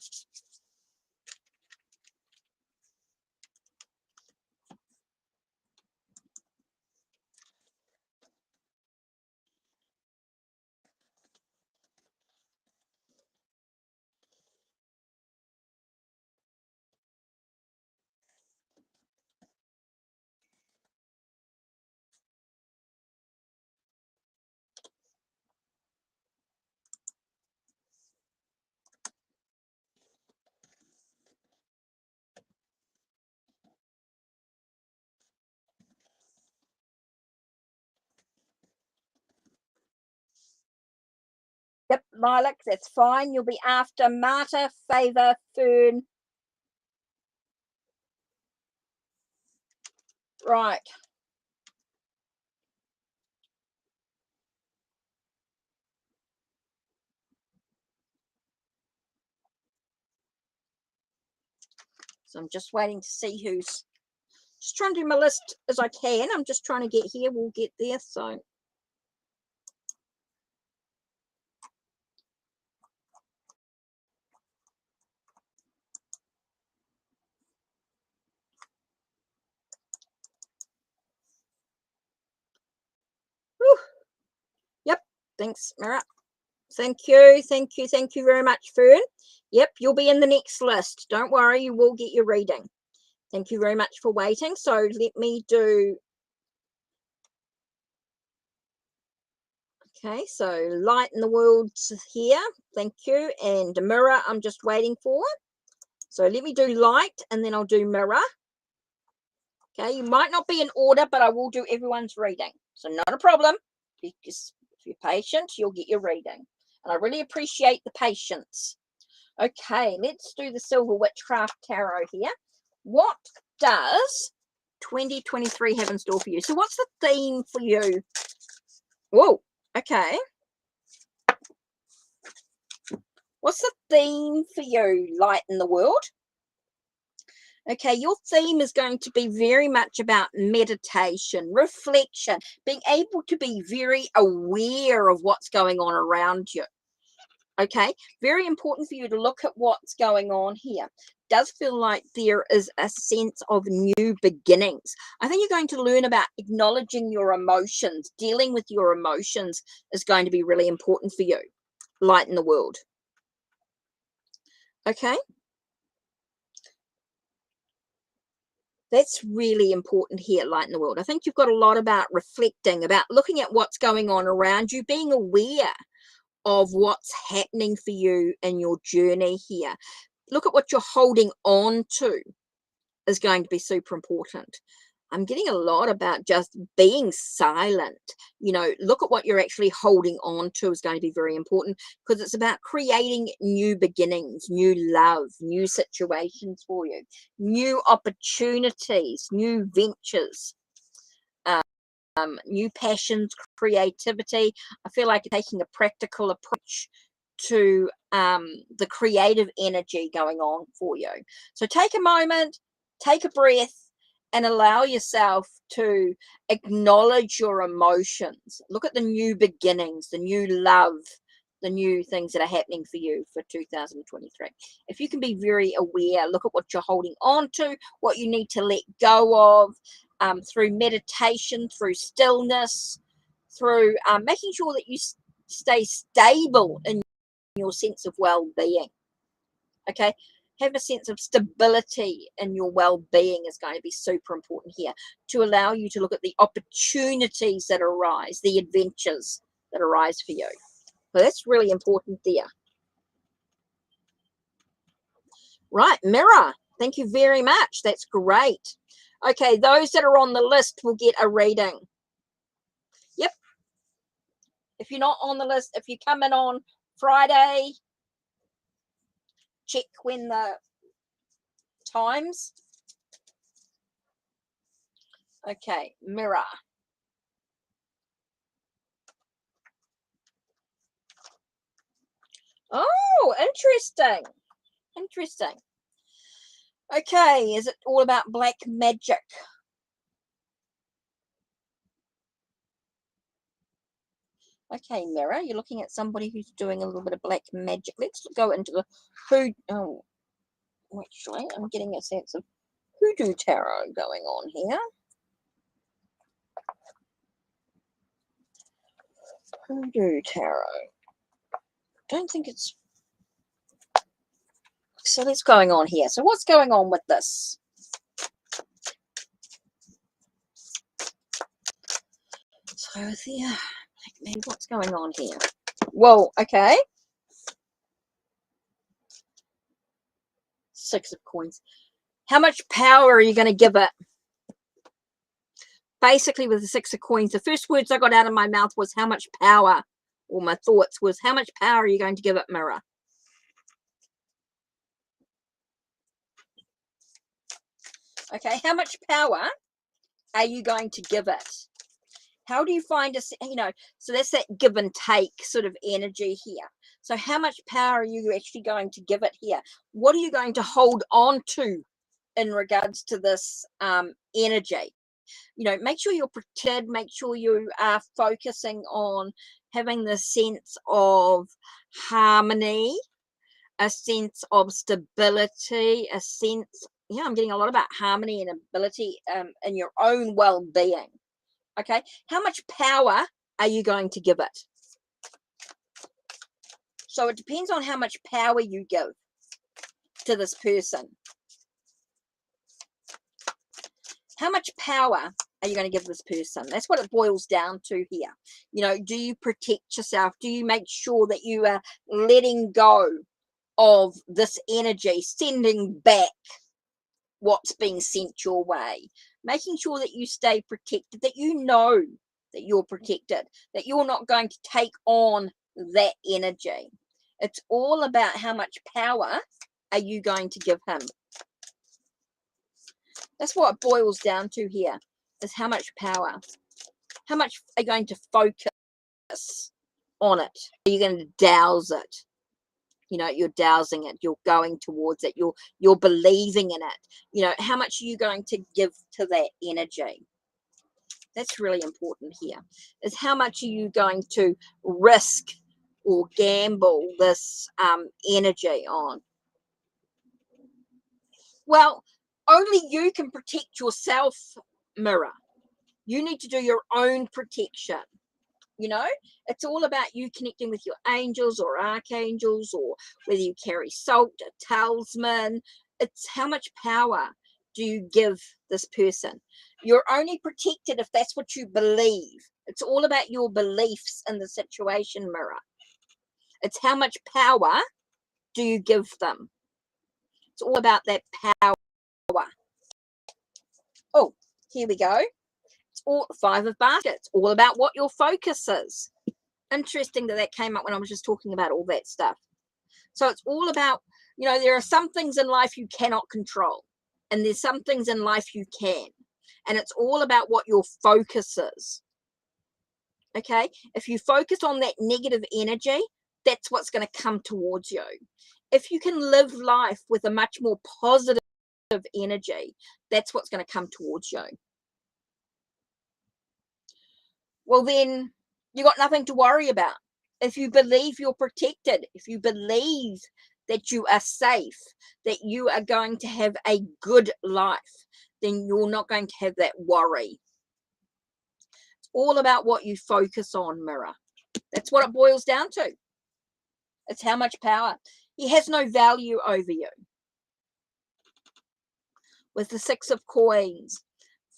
S1: Yep, Lilac, that's fine. You'll be after Marta, Favor, Fern. Right. So I'm just waiting to see who's, just trying to do my list as I can. I'm just trying to get here. We'll get there. So Thanks, Mira. Thank you. Thank you. Thank you very much, Fern. Yep, you'll be in the next list. Don't worry, you will get your reading. Thank you very much for waiting. So let me do... Okay, so light in the world's here. Thank you. And mirror, I'm just waiting for. So let me do light, and then I'll do mirror. Okay, you might not be in order, but I will do everyone's reading. So not a problem. If you're patient, you'll get your reading. And I really appreciate the patience. Okay, let's do the Silver Witchcraft Tarot here. What does 2023 have in store for you? So what's the theme for you? Whoa, okay. What's the theme for you, light in the world? Okay, your theme is going to be very much about meditation, reflection, being able to be very aware of what's going on around you. Okay, very important for you to look at what's going on here. Does feel like there is a sense of new beginnings. I think you're going to learn about acknowledging your emotions. Dealing with your emotions is going to be really important for you, light in the world. Okay. That's really important here, light in the world. I think you've got a lot about reflecting, about looking at what's going on around you, being aware of what's happening for you in your journey here. Look at what you're holding on to is going to be super important. I'm getting a lot about just being silent. You know, look at what you're actually holding on to is going to be very important, because it's about creating new beginnings, new love, new situations for you, new opportunities, new ventures, new passions, creativity. I feel like taking a practical approach to the creative energy going on for you. So take a moment, take a breath, and allow yourself to acknowledge your emotions. Look at the new beginnings, the new love, the new things that are happening for you for 2023. If you can be very aware, look at what you're holding on to, what you need to let go of, through meditation, through stillness, through making sure that you stay stable in your sense of well-being. Okay, have a sense of stability in your well-being is going to be super important here, to allow you to look at the opportunities that arise, the adventures that arise for you. So that's really important there. Right, mirror, thank you very much. That's great. Okay, those that are on the list will get a reading. Yep. If you're not on the list, if you come in on Friday, check when the times. Okay, mirror. Oh, interesting. Interesting. Okay, is it all about black magic? Okay, mirror, you're looking at somebody who's doing a little bit of black magic. Let's go into the who. Oh, actually, I'm getting a sense of hoodoo tarot going on here. Hoodoo tarot. Don't think it's... So what's going on here? So what's going on with this? So there, maybe what's going on here? Whoa, okay. Six of coins. How much power are you going to give it? Basically, with the Six of coins, the first words I got out of my mouth was how much power, or my thoughts was how much power are you going to give it, mirror? Okay, how much power are you going to give it? How do you find a, you know, so that's that give and take sort of energy here. So how much power are you actually going to give it here? What are you going to hold on to in regards to this energy? You know, make sure you're protected, make sure you are focusing on having the sense of harmony, a sense of stability, a sense, yeah, I'm getting a lot about harmony and ability in your own well-being. Okay, how much power are you going to give it? So it depends on how much power you give to this person. How much power are you going to give this person? That's what it boils down to here. You know, do you protect yourself? Do you make sure that you are letting go of this energy, sending back what's being sent your way, making sure that you stay protected, that you know that you're protected, that you're not going to take on that energy. It's all about how much power are you going to give him. That's what it boils down to here, is how much power. How much are you going to focus on it? Are you going to douse it? You know, you're dowsing it, you're going towards it, you're believing in it. You know, how much are you going to give to that energy? That's really important here, is how much are you going to risk or gamble this energy on? Well, only you can protect yourself, mirror. You need to do your own protection. You know, it's all about you connecting with your angels or archangels, or whether you carry salt, a talisman. It's how much power do you give this person? You're only protected if that's what you believe. It's all about your beliefs in the situation, mirror. It's how much power do you give them? It's all about that power. Oh, here we go. It's all 5 of baskets. All about what your focus is. Interesting that came up when I was just talking about all that stuff. So it's all about, you know, there are some things in life you cannot control, and there's some things in life you can, and it's all about what your focus is. Okay, if you focus on that negative energy, that's what's going to come towards you. If you can live life with a much more positive energy, that's what's going to come towards you. Well, then you got nothing to worry about. If you believe you're protected, if you believe that you are safe, that you are going to have a good life, then you're not going to have that worry. It's all about what you focus on, mirror. That's what it boils down to. It's how much power. He has no value over you. With the 6 of coins,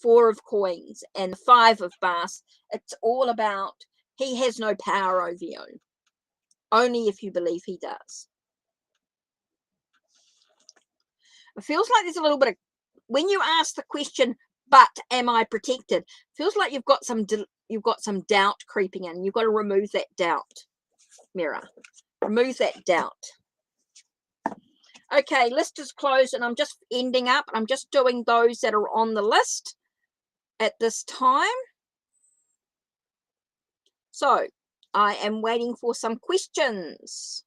S1: 4 of coins, and the 5 of baskets, it's all about he has no power over you. Only if you believe he does. It feels like there's a little bit of, when you ask the question, but am I protected? Feels like you've got some doubt creeping in. You've got to remove that doubt, mirror. Remove that doubt. Okay, list is closed, and I'm just ending up. I'm just doing those that are on the list at this time. So I am waiting for some questions.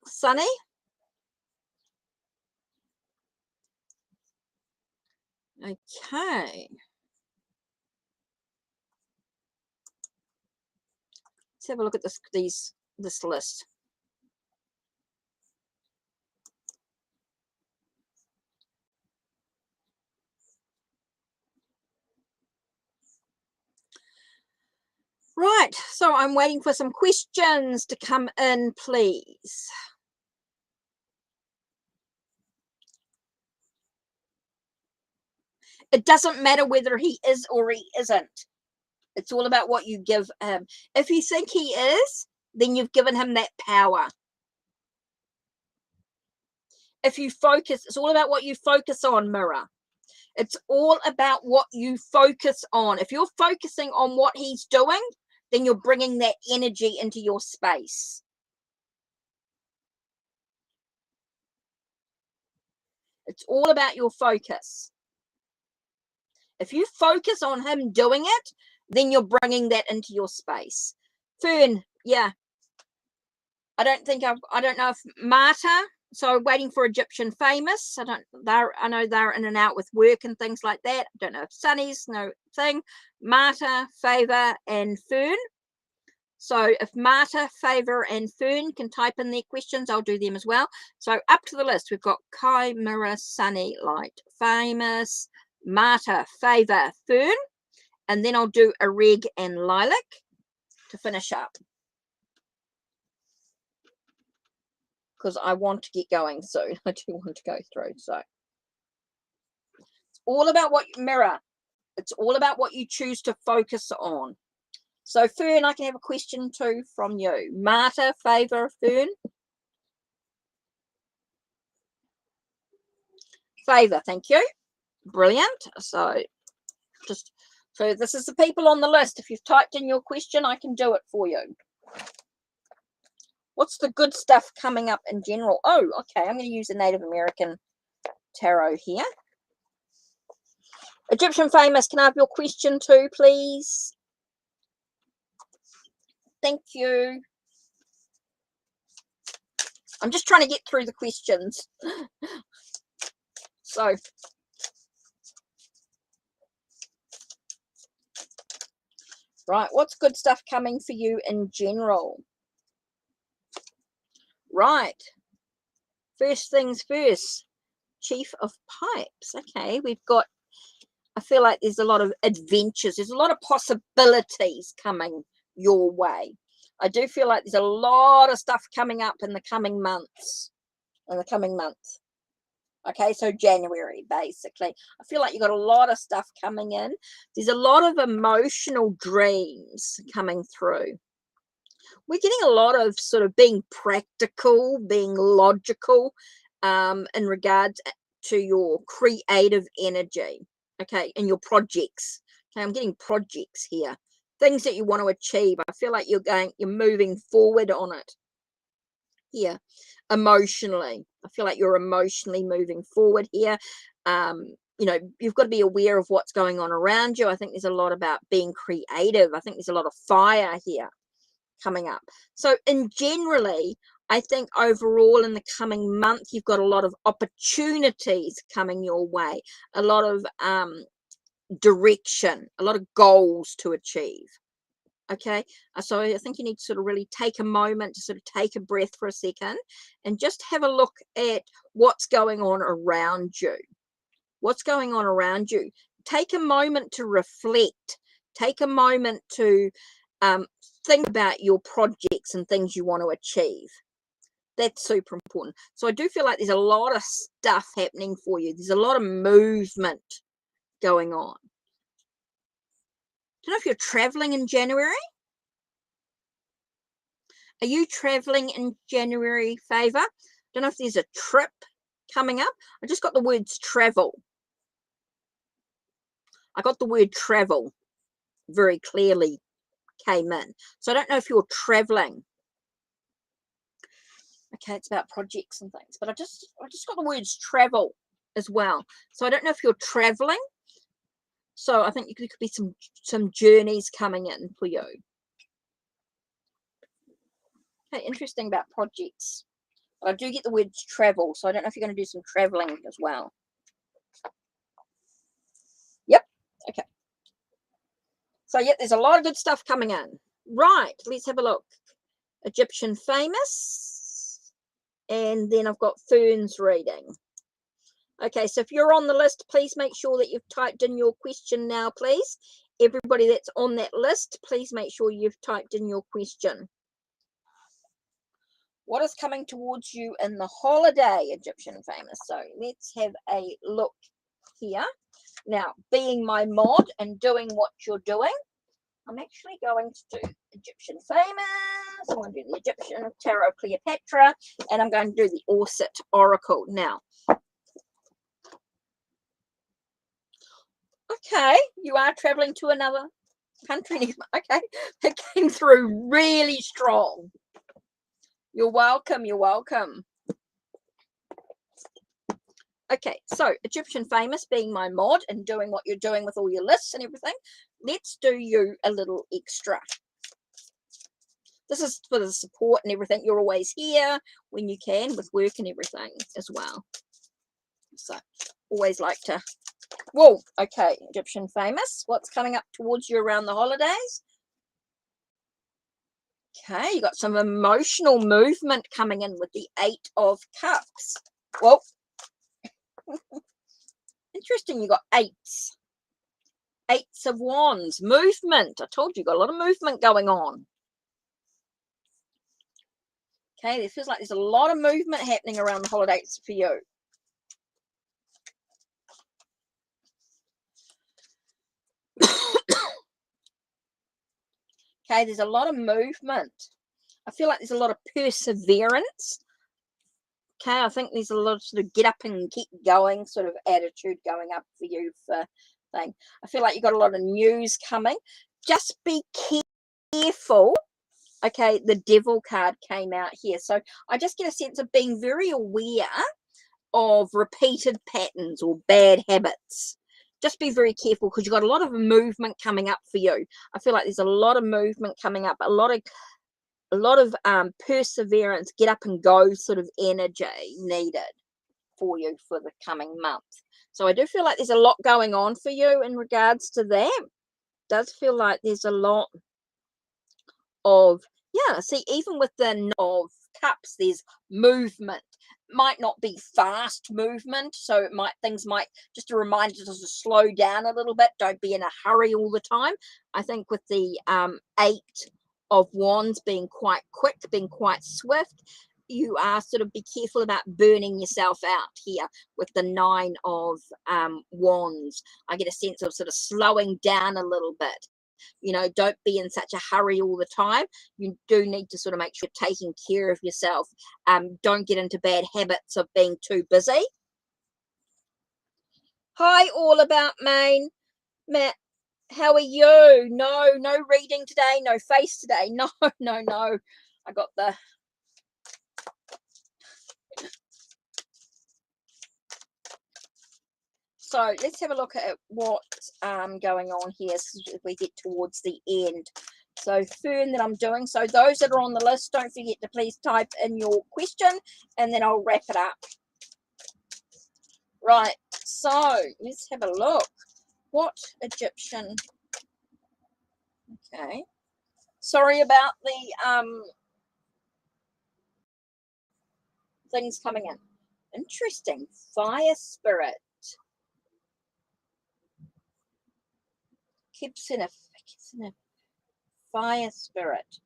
S1: Sunny? Okay. Let's have a look at this list. Right, so I'm waiting for some questions to come in, please. It doesn't matter whether he is or he isn't. It's all about what you give him. If you think he is, then you've given him that power. If you focus, it's all about what you focus on, mirror. It's all about what you focus on. If you're focusing on what he's doing, then you're bringing that energy into your space. It's all about your focus. If you focus on him doing it, then you're bringing that into your space. Fern, yeah. I don't know if Marta, so waiting for Egyptian famous. I know they're in and out with work and things like that. I don't know if Sunny's no thing. Marta, Favor, and Fern. So if Marta, Favor, and Fern can type in their questions, I'll do them as well. So up to the list, we've got Kai, Mirror, Sunny, Light, Famous, Marta, Favor, Fern. and then I'll do a reg and lilac to finish up, because I want to get going soon. I do want to go through. So it's all about what you mirror. It's all about what you choose to focus on. So Fern, I can have a question too from you. Marta, Favor, Fern. Favor, thank you. Brilliant. So this is the people on the list. If you've typed in your question, I can do it for you. What's the good stuff coming up in general? Oh, okay. I'm going to use a Native American tarot here. Egyptian Famous, can I have your question too, please? Thank you. I'm just trying to get through the questions. So, right, what's good stuff coming for you in general? Right. First things first. Chief of Pipes. Okay, we've got, I feel like there's a lot of adventures. There's a lot of possibilities coming your way. I do feel like there's a lot of stuff coming up in the coming months. Okay, so January, basically. I feel like you've got a lot of stuff coming in. There's a lot of emotional dreams coming through. We're getting a lot of sort of being practical, being logical in regards to your creative energy, okay, and your projects. Okay, I'm getting projects here, things that you want to achieve. I feel like you're moving forward on it here emotionally. I feel like you're emotionally moving forward here. You know, you've got to be aware of what's going on around you. I think there's a lot about being creative. I think there's a lot of fire here coming up. So in generally, I think overall in the coming month, you've got a lot of opportunities coming your way, a lot of direction, a lot of goals to achieve. Okay, so I think you need to sort of really take a moment to sort of take a breath for a second and just have a look at what's going on around you. What's going on around you? Take a moment to reflect. Take a moment to think about your projects and things you want to achieve. That's super important. So I do feel like there's a lot of stuff happening for you. There's a lot of movement going on. I don't know if you're traveling in January. Are you traveling in January, Favor? I don't know if there's a trip coming up. I just got the words travel. I got the word travel very clearly came in. So I don't know if you're traveling. Okay, it's about projects and things, but I just got the words travel as well. So I don't know if you're traveling. So I think there could be some journeys coming in for you. Okay, interesting about projects. But I do get the words travel, so I don't know if you're going to do some traveling as well. Yep. Okay. So yeah, there's a lot of good stuff coming in. Right, let's have a look. Egyptian Famous. And then I've got Fern's reading. Okay, so if you're on the list, please make sure that you've typed in your question now, please. Everybody that's on that list, please make sure you've typed in your question. What is coming towards you in the holiday, Egyptian Famous? So let's have a look here. Now, being my mod and doing what you're doing, I'm actually going to do Egyptian Famous. I'm going to do the Egyptian Tarot Cleopatra, and I'm going to do the Orset Oracle. Now, okay, you are traveling to another country. Okay, it came through really strong. You're welcome. You're welcome. Okay, so Egyptian Famous, being my mod and doing what you're doing with all your lists and everything, let's do you a little extra. This is for the support and everything. You're always here when you can with work and everything as well. So always like to, whoa, okay, Egyptian Famous, what's coming up towards you around the holidays? Okay, you got some emotional movement coming in with the 8 of Cups. Well, interesting, you got 8s. Eights of Wands, movement. I told you, got a lot of movement going on. Okay, it feels like there's a lot of movement happening around the holidays for you. Okay, there's a lot of movement. I feel like there's a lot of perseverance. Okay, I think there's a lot of sort of get up and keep going sort of attitude going up for you for thing. I feel like you got a lot of news coming. Just be careful. Okay, the Devil card came out here. So I just get a sense of being very aware of repeated patterns or bad habits. Just be very careful because you've got a lot of movement coming up for you. I feel like there's a lot of movement coming up, a lot of perseverance, get up and go sort of energy needed for you for the coming month. So I do feel like there's a lot going on for you in regards to that. It does feel like there's a lot of, yeah, see, even with the Knight of Cups, there's movement. Might not be fast movement, so things might just a reminder to slow down a little bit. Don't be in a hurry all the time. I think with the Eight of Wands being quite quick, being quite swift, you are sort of be careful about burning yourself out here with the Nine of Wands. I get a sense of sort of slowing down a little bit. You know, don't be in such a hurry all the time. You do need to sort of make sure you're taking care of yourself. Don't get into bad habits of being too busy. Hi, All About Maine. Matt, how are you? No reading today. No face today. No. I got the... So let's have a look at what's going on here as we get towards the end. So Fern that I'm doing. So those that are on the list, don't forget to please type in your question and then I'll wrap it up. Right. So let's have a look. What Egyptian? Okay. Sorry about the things coming in. Interesting. Fire spirit. Keeps in a fire spirit.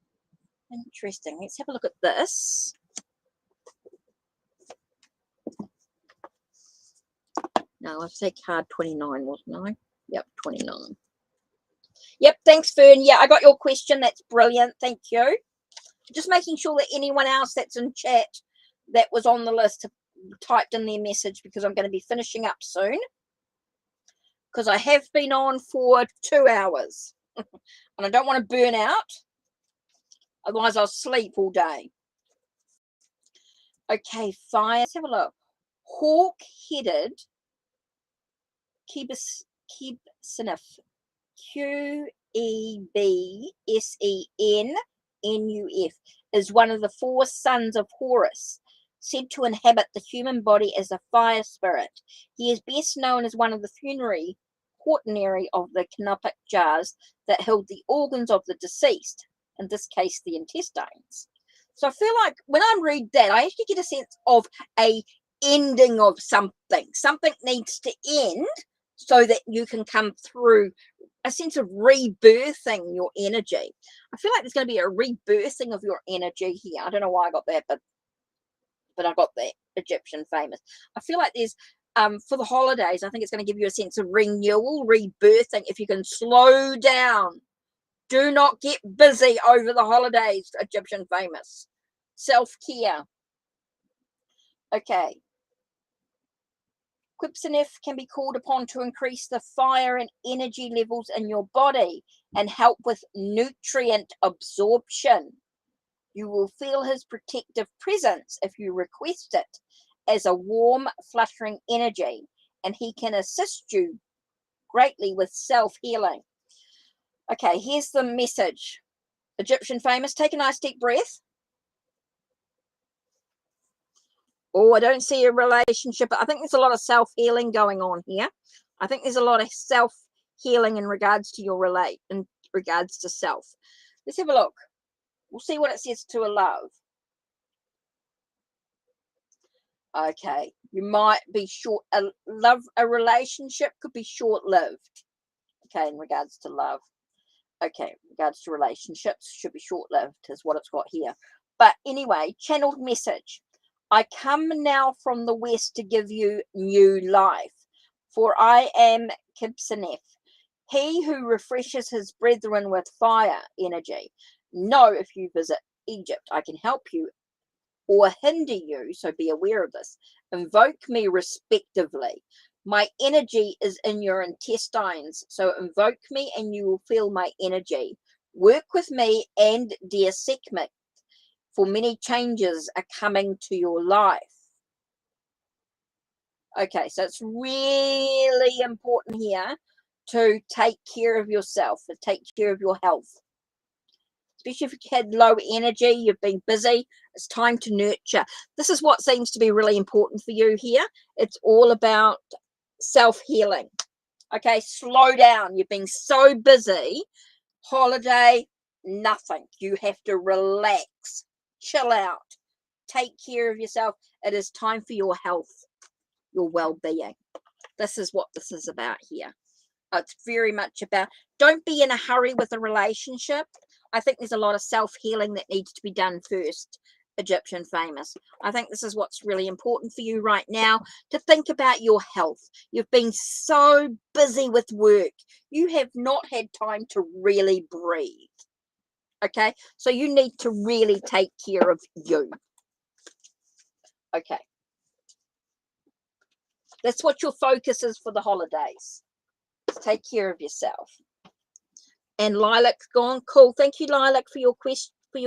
S1: Interesting. Let's have a look at this. No, I've said card 29, wasn't I? Yep, 29. Yep, thanks, Fern. Yeah, I got your question. That's brilliant. Thank you. Just making sure that anyone else that's in chat that was on the list typed in their message because I'm going to be finishing up soon. Because I have been on for 2 hours. And I don't want to burn out. Otherwise, I'll sleep all day. Okay, fire. Let's have a look. Hawk-headed Qebsenuf. Qebsenuf is one of the 4 sons of Horus, said to inhabit the human body as a fire spirit. He is best known as one of the funerary quaternary of the canopic jars that held the organs of the deceased, in this case the intestines. So I feel like when I read that, I actually get a sense of a ending of something. Something needs to end so that you can come through a sense of rebirthing your energy. I feel like there's going to be a rebirthing of your energy here. I don't know why I got that, but I got that. Egyptian famous. I feel like there's for the holidays, I think it's going to give you a sense of renewal, rebirthing. If you can slow down, do not get busy over the holidays. Egyptian famous. Self-care. Okay. Qebsenuf can be called upon to increase the fire and energy levels in your body and help with nutrient absorption. You will feel his protective presence if you request it as a warm, fluttering energy, and he can assist you greatly with self-healing. Okay, here's the message. Egyptian famous, take a nice deep breath. Oh, I don't see a relationship. I think there's a lot of self-healing going on here. I think there's a lot of self-healing in regards to your in regards to self. Let's have a look. We'll see what it says to a love. Okay, you might be a relationship could be short-lived. Okay, in regards to love. Okay, in regards to relationships, should be short-lived is what it's got here. But anyway, channeled message. I come now from the west to give you new life, for I am Kibsanef, he who refreshes his brethren with fire energy. Know if you visit Egypt, I can help you or hinder you, so be aware of this. Invoke me respectively. My energy is in your intestines, so invoke me and you will feel my energy. Work with me and dear Sekhmet, for many changes are coming to your life. Okay, so it's really important here to take care of yourself, to take care of your health. Especially if you've had low energy, you've been busy, it's time to nurture. This is what seems to be really important for you here. It's all about self-healing. Okay, slow down. You've been so busy. Holiday, nothing. You have to relax, chill out, take care of yourself. It is time for your health, your well-being. This is what this is about here. It's very much about, don't be in a hurry with a relationship. I think there's a lot of self-healing that needs to be done first, Egyptian famous. I think this is what's really important for you right now, to think about your health. You've been so busy with work. You have not had time to really breathe. Okay, so you need to really take care of you. Okay. That's what your focus is for the holidays. Take care of yourself. And Lilac's gone. Cool. Thank you, Lilac, for your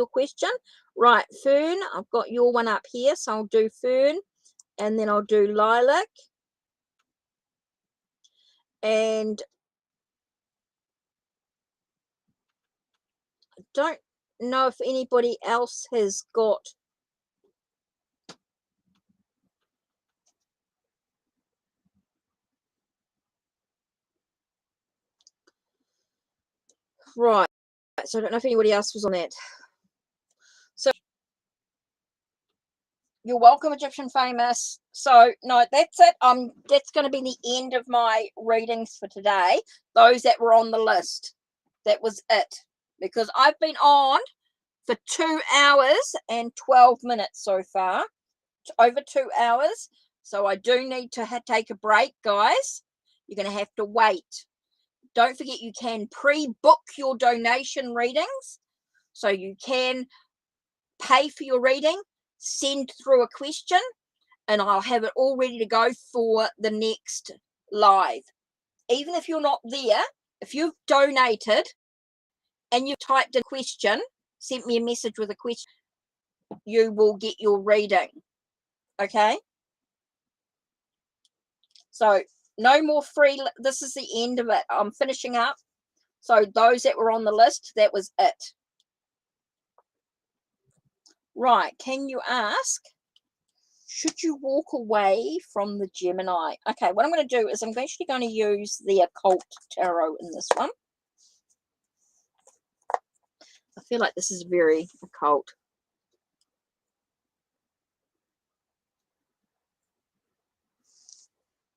S1: question. Right, Fern, I've got your one up here, so I'll do Fern, and then I'll do Lilac. And I don't know if anybody else has got. Right, so I don't know if anybody else was on that. So you're welcome, Egyptian famous. So no, that's it. That's going to be the end of my readings for today. Those that were on the list, that was it, because I've been on for 2 hours and 12 minutes so far. It's over 2 hours, so I do need to take a break, guys. You're going to have to wait. Don't forget, you can pre-book your donation readings, so you can pay for your reading, send through a question, and I'll have it all ready to go for the next live. Even if you're not there, if you've donated and you've typed in a question, sent me a message with a question, you will get your reading. Okay? So no more free. This is the end of it. I'm finishing up. So those that were on the list, that was it. Right. Can you ask, should you walk away from the Gemini? Okay, what I'm going to do is I'm actually going to use the occult tarot in this one. I feel like this is very occult.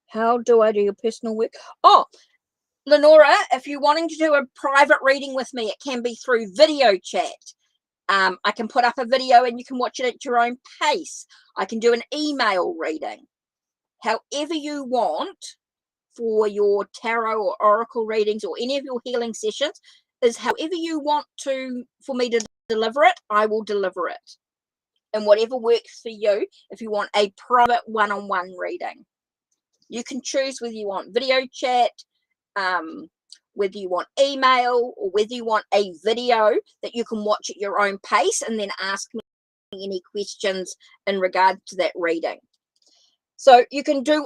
S1: How do I do your personal work? Oh, Lenora, if you're wanting to do a private reading with me, it can be through video chat. I can put up a video and you can watch it at your own pace. I can do an email reading. However you want for your tarot or oracle readings or any of your healing sessions is however you want for me to deliver it, I will deliver it. And whatever works for you, if you want a private one-on-one reading. You can choose whether you want video chat, whether you want email, or whether you want a video that you can watch at your own pace and then ask me any questions in regard to that reading. So you can do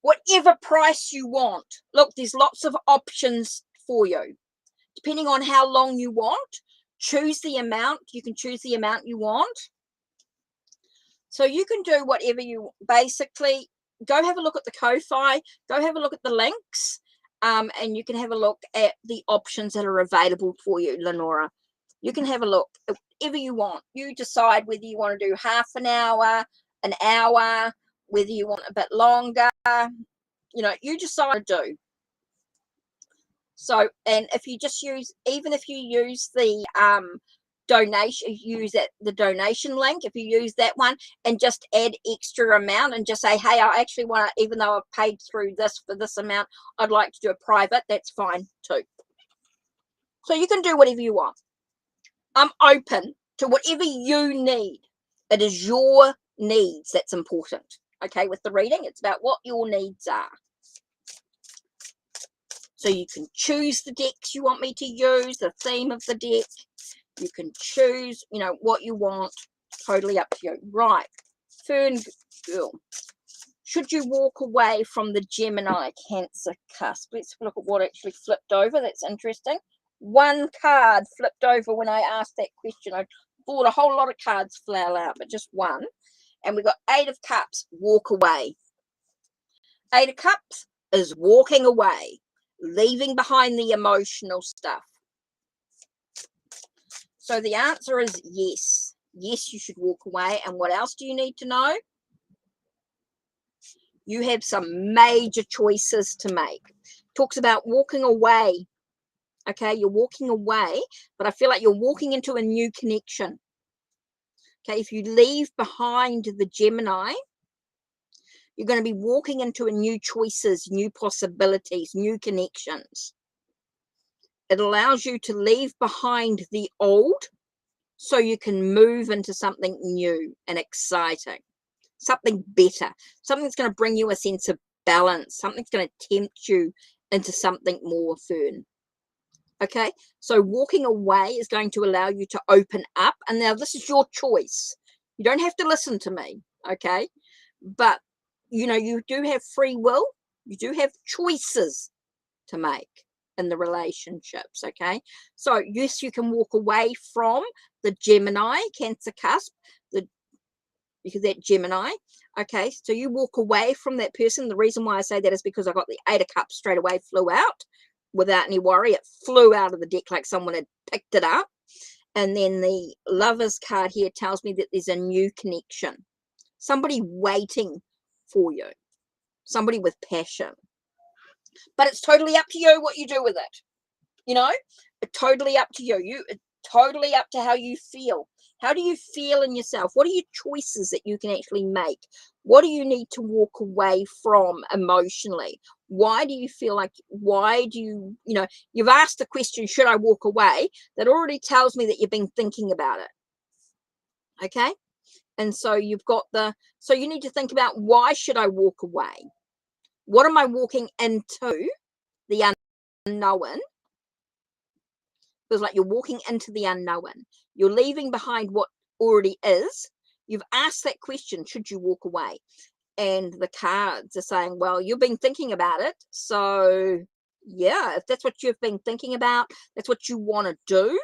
S1: whatever price you want. Look, there's lots of options for you. Depending on how long you want, choose the amount. You can choose the amount you want. So you can do whatever you basically. Go have a look at the Ko-Fi. Go have a look at the links. And you can have a look at the options that are available for you, Lenora. You can have a look at whatever you want. You decide whether you want to do half an hour, whether you want a bit longer. You know, you decide to do. So, and if you just use, even if you use the donation, use the donation link, if you use that one and just add extra amount and just say, hey, I actually want to, even though I've paid through this for this amount, I'd like to do a private, that's fine too. So you can do whatever you want. I'm open to whatever you need. It is your needs that's important. Okay, with the reading, it's about what your needs are. So you can choose the decks you want me to use, the theme of the deck. You can choose, you know, what you want. Totally up to you. Right. Fern Girl. Should you walk away from the Gemini Cancer cusp? Let's look at what actually flipped over. That's interesting. One card flipped over when I asked that question. I thought a whole lot of cards fell out, but just one. And we got 8 of Cups, walk away. 8 of Cups is walking away, leaving behind the emotional stuff. So the answer is yes. Yes, you should walk away. And what else do you need to know? You have some major choices to make. Talks about walking away. Okay, you're walking away, but I feel like you're walking into a new connection. Okay, if you leave behind the Gemini, you're going to be walking into a new choices, new possibilities, new connections. It allows you to leave behind the old so you can move into something new and exciting, something better, something that's going to bring you a sense of balance, something's going to tempt you into something more, Fern. Okay, so walking away is going to allow you to open up. And now this is your choice. You don't have to listen to me, okay? But, you know, you do have free will. You do have choices to make in the relationships, okay? So, yes, you can walk away from the Gemini Cancer cusp, because that Gemini, okay? So you walk away from that person. The reason why I say that is because I got the 8 of Cups straight away, flew out without any worry. It flew out of the deck like someone had picked it up. And then the Lovers card here tells me that there's a new connection. Somebody waiting for you. Somebody with passion. But it's totally up to you what you do with it. You know, it's totally up to you. It's totally up to how you feel. How do you feel in yourself? What are your choices that you can actually make? What do you need to walk away from emotionally? Why do you feel like, why do you, you know, you've asked the question, should I walk away? That already tells me that you've been thinking about it. Okay. And so you've got so you need to think about, why should I walk away? What am I walking into? The unknown. Feels like you're walking into the unknown. You're leaving behind what already is. You've asked that question, should you walk away? And the cards are saying, well, you've been thinking about it. So, yeah, if that's what you've been thinking about, that's what you want to do,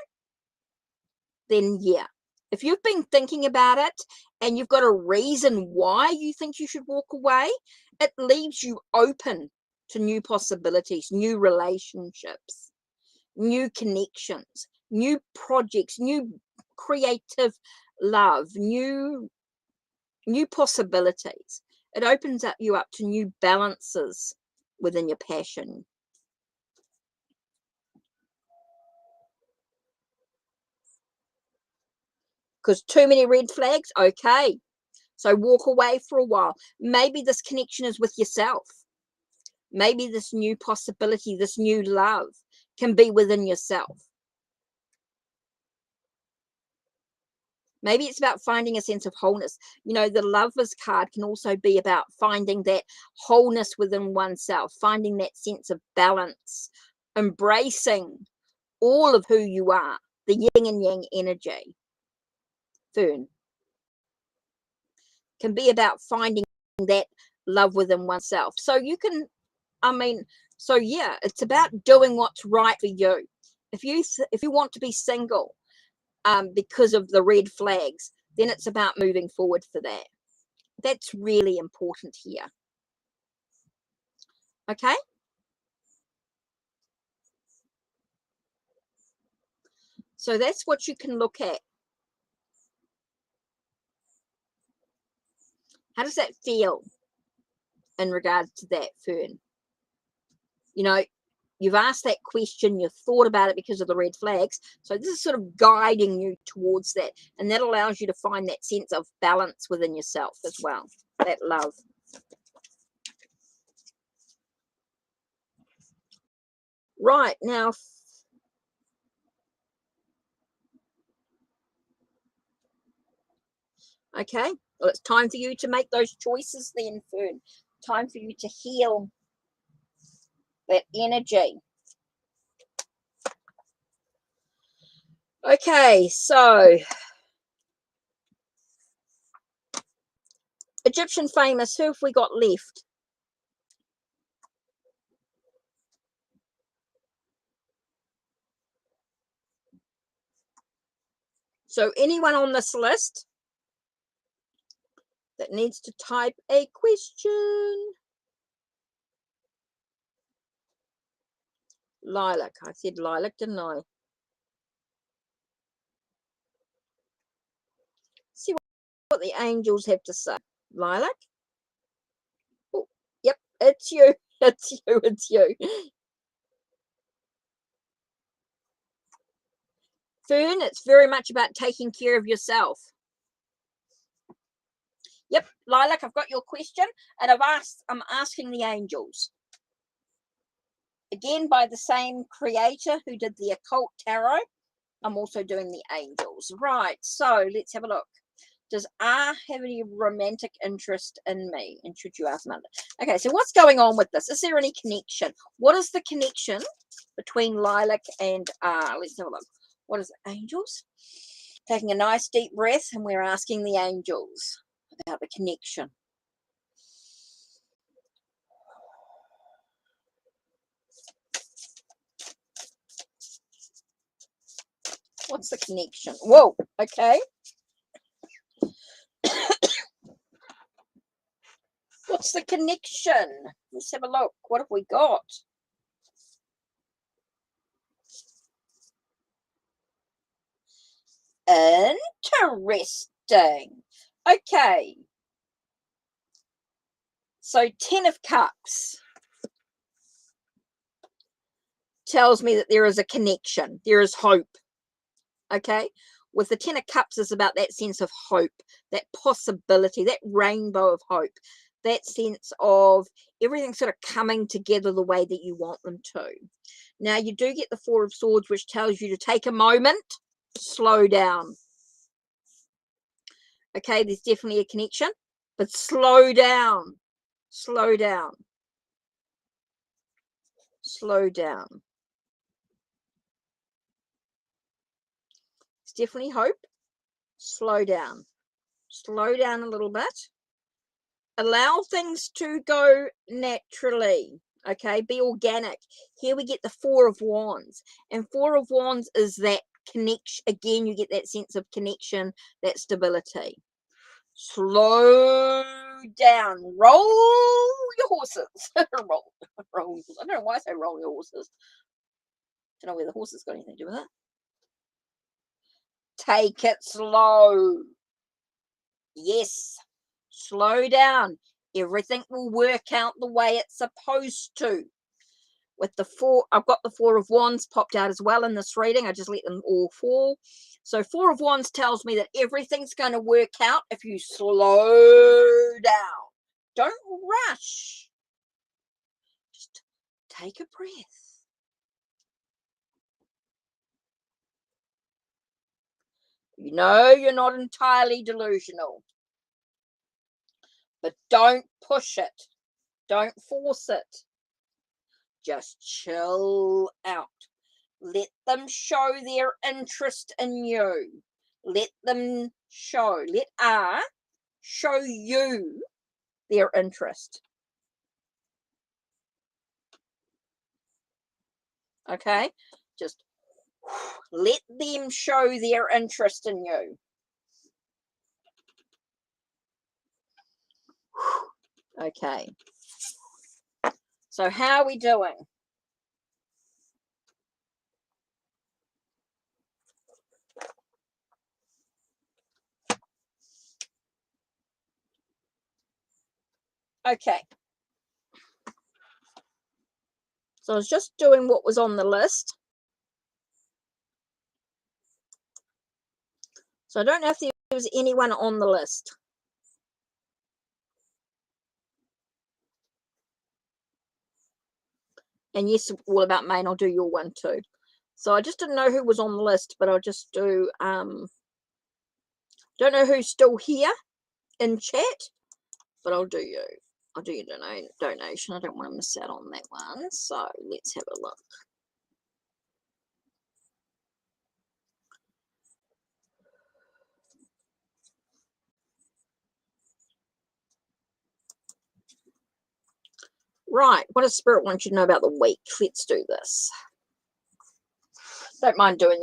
S1: then yeah. If you've been thinking about it and you've got a reason why you think you should walk away, it leaves you open to new possibilities, new relationships, new connections, new projects, new creative love, new possibilities. It opens you up to new balances within your passion. Because too many red flags, okay. So walk away for a while. Maybe this connection is with yourself. Maybe this new possibility, this new love can be within yourself. Maybe it's about finding a sense of wholeness. You know, the Lovers card can also be about finding that wholeness within oneself, finding that sense of balance, embracing all of who you are, the yin and yang energy. Fern. Can be about finding that love within oneself. So you can, I mean, so yeah, it's about doing what's right for you. If you want to be single, because of the red flags, then it's about moving forward for that. That's really important here. Okay. So that's what you can look at. How does that feel in regards to that, Fern? You know, you've asked that question, you've thought about it because of the red flags. So this is sort of guiding you towards that. And that allows you to find that sense of balance within yourself as well, that love. Right, now, okay, well, it's time for you to make those choices then, Fern. Time for you to heal that energy. Okay, so Egyptian famous, who have we got left? So anyone on this list that needs to type a question? Lilac. I said lilac, didn't I? See what the angels have to say. Lilac? Oh, yep, it's you. It's you. It's you. Fern, it's very much about taking care of yourself. Yep, Lilac, I've got your question, and I'm asking the angels. Again, by the same creator who did the occult tarot, I'm also doing the angels. Right, so let's have a look. Does R have any romantic interest in me? And should you ask Amanda? Okay, so what's going on with this? Is there any connection? What is the connection between Lilac and R? Let's have a look. What is it? Angels? Taking a nice deep breath, and we're asking the angels about the connection. What's the connection? Whoa, okay. What's the connection? Let's have a look. What have we got? Interesting. Okay. So 10 of Cups tells me that there is a connection. There is hope. Okay. With the 10 of Cups is about that sense of hope, that possibility, that rainbow of hope, that sense of everything sort of coming together the way that you want them to. Now, you do get the Four of Swords, which tells you to take a moment, slow down. Okay, there's definitely a connection, but slow down, slow down, slow down. There's definitely hope. Slow down a little bit. Allow things to go naturally. Okay, be organic. Here we get the Four of Wands, and Four of Wands is that connection. Again, you get that sense of connection, that stability. Slow down. Roll your horses. roll. I don't know why I say roll your horses. I don't know where the horses got anything to do with it. Take it slow. Yes. Slow down. Everything will work out the way it's supposed to. With the four, I've got the Four of Wands popped out as well in this reading. I just let them all fall. So Four of Wands tells me that everything's going to work out if you slow down. Don't rush. Just take a breath. You know you're not entirely delusional. But don't push it. Don't force it. Just chill out. Let them show their interest in you. Let them show. Let R show you their interest. Okay? Just let them show their interest in you. Okay. So how are we doing? Okay. So I was just doing what was on the list. So I don't know if there was anyone on the list. And yes, all about Maine. I'll do your one too. So I just didn't know who was on the list, but I'll just do, don't know who's still here in chat, but I'll do you. I'll do your donation. I don't want to miss out on that one. So let's have a look. Right, what does Spirit want you to know about the week? Let's do this. Don't mind doing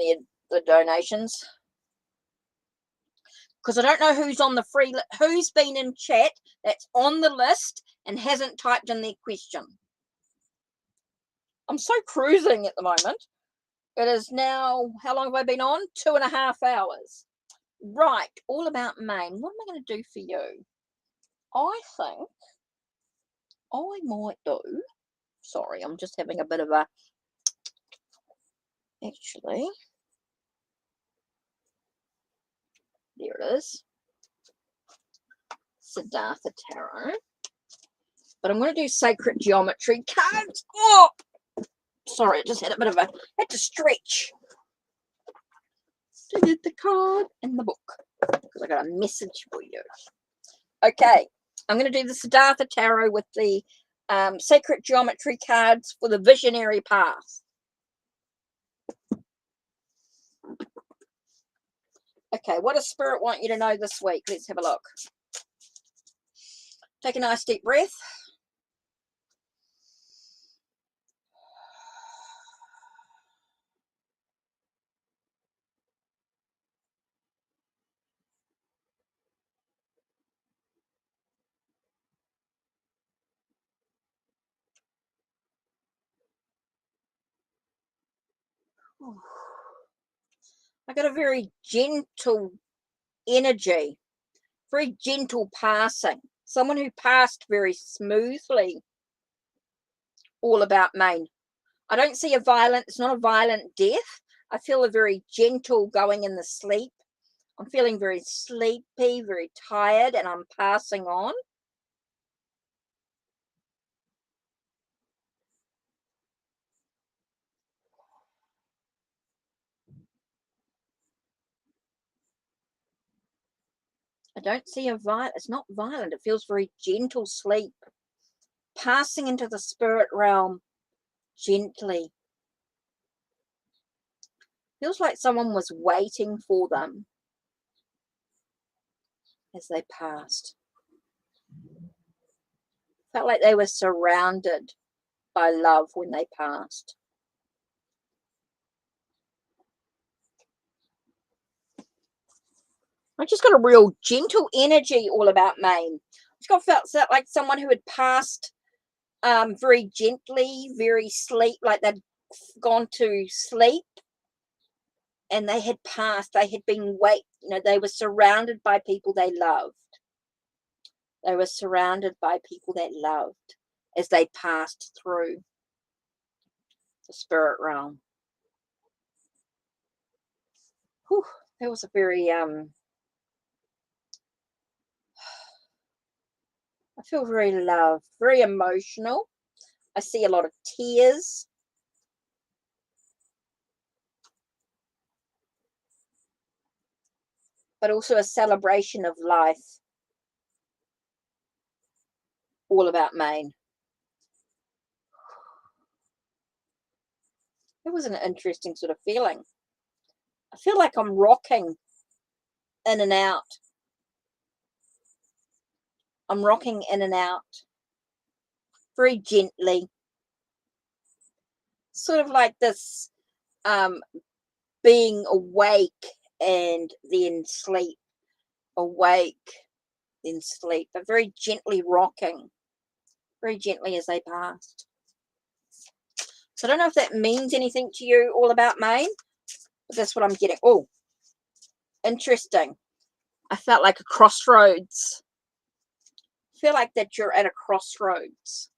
S1: the donations, because I don't know who's on the free, who's been in chat that's on the list and hasn't typed in their question. I'm so cruising at the moment. It is now, how long have I been on? 2.5 hours. Right, all about Maine. What am I going to do for you? I think I might do, sorry, I'm just having a bit of a, actually, there it is, Siddhartha Tarot. But I'm going to do Sacred Geometry cards. Oh, sorry, I just had a bit of a, had to stretch to get the card and the book, because I got a message for you. Okay, I'm going to do the Siddhartha Tarot with the Sacred Geometry cards for the Visionary Path. Okay, what does Spirit want you to know this week? Let's have a look. Take a nice deep breath. I got a very gentle energy, very gentle passing. Someone who passed very smoothly. All about Maine. I don't see a violent, it's not a violent death. I feel a very gentle going in the sleep. I'm feeling very sleepy, very tired, and I'm passing on. I don't see a violent, it's not violent. It feels very gentle sleep. Passing into the spirit realm gently. Feels like someone was waiting for them as they passed. Felt like they were surrounded by love when they passed. I just got a real gentle energy all about Maine. I just felt like someone who had passed very gently, very sleep, like they'd gone to sleep and they had passed. They had been they were surrounded by people they loved. They were surrounded by people they loved as they passed through the spirit realm. Whew, that was a very I feel very loved, very emotional. I see a lot of tears. But also a celebration of life. All about Maine. It was an interesting sort of feeling. I feel like I'm rocking in and out. I'm rocking in and out very gently. Sort of like this being awake and then sleep. Awake, then sleep. But very gently rocking. Very gently as they passed. So I don't know if that means anything to you all about Maine. But that's what I'm getting. Oh, interesting. I felt like a crossroads. I feel like that you're at a crossroads.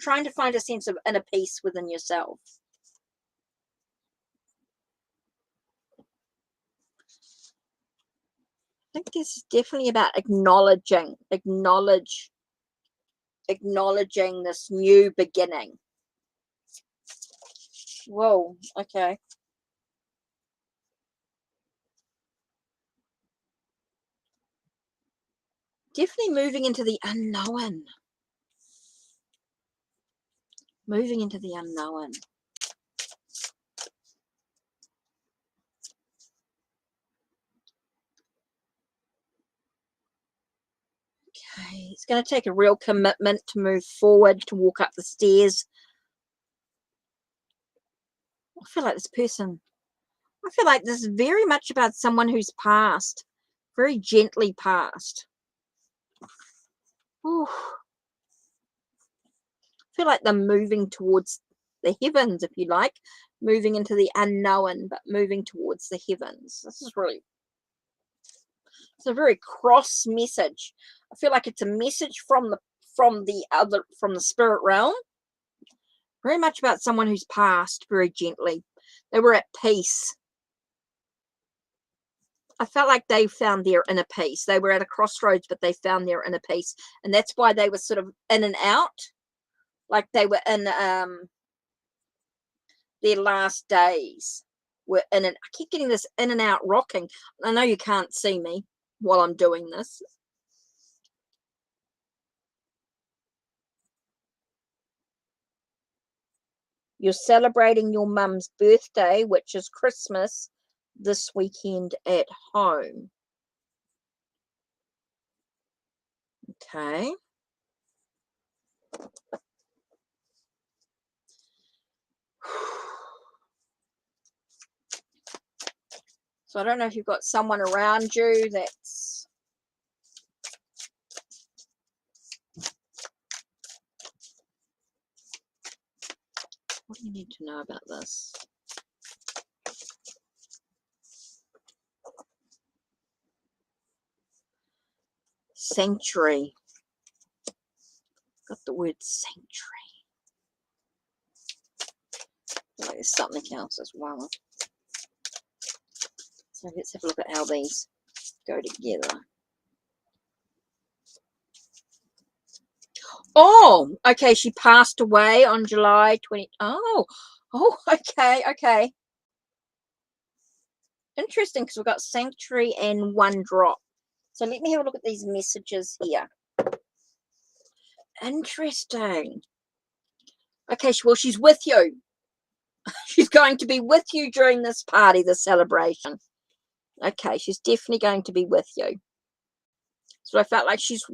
S1: trying to find a sense of inner peace within yourself. I think this is definitely about acknowledging this new beginning. Whoa, okay. Definitely moving into the unknown. Moving into the unknown. Okay, it's going to take a real commitment to move forward, to walk up the stairs. I feel like this is very much about someone who's passed, very gently passed. Ooh. I feel like they're moving towards the heavens, if you like, moving into the unknown, but moving towards the heavens. This is really, it's a very cross message. I feel like it's a message from the spirit realm, very much about someone who's passed very gently. They were at peace. I felt like they found their inner peace. They were at a crossroads, but they found their inner peace, and that's why they were sort of in and out, like they were in their last days. Were in and I keep getting this in and out rocking. I know you can't see me while I'm doing this. You're celebrating your mum's birthday, which is Christmas, this weekend at home. Okay. So I don't know if you've got someone around you that's what do you need to know about this? Sanctuary. Got the word sanctuary. Oh, there's something else as well. So let's have a look at how these go together. Oh, okay. She passed away on July 20. Oh, okay. Interesting, because we've got sanctuary and one drop. So let me have a look at these messages here. Interesting. Okay, well, she's with you. She's going to be with you during this party, this celebration. Okay, she's definitely going to be with you. So I felt like she's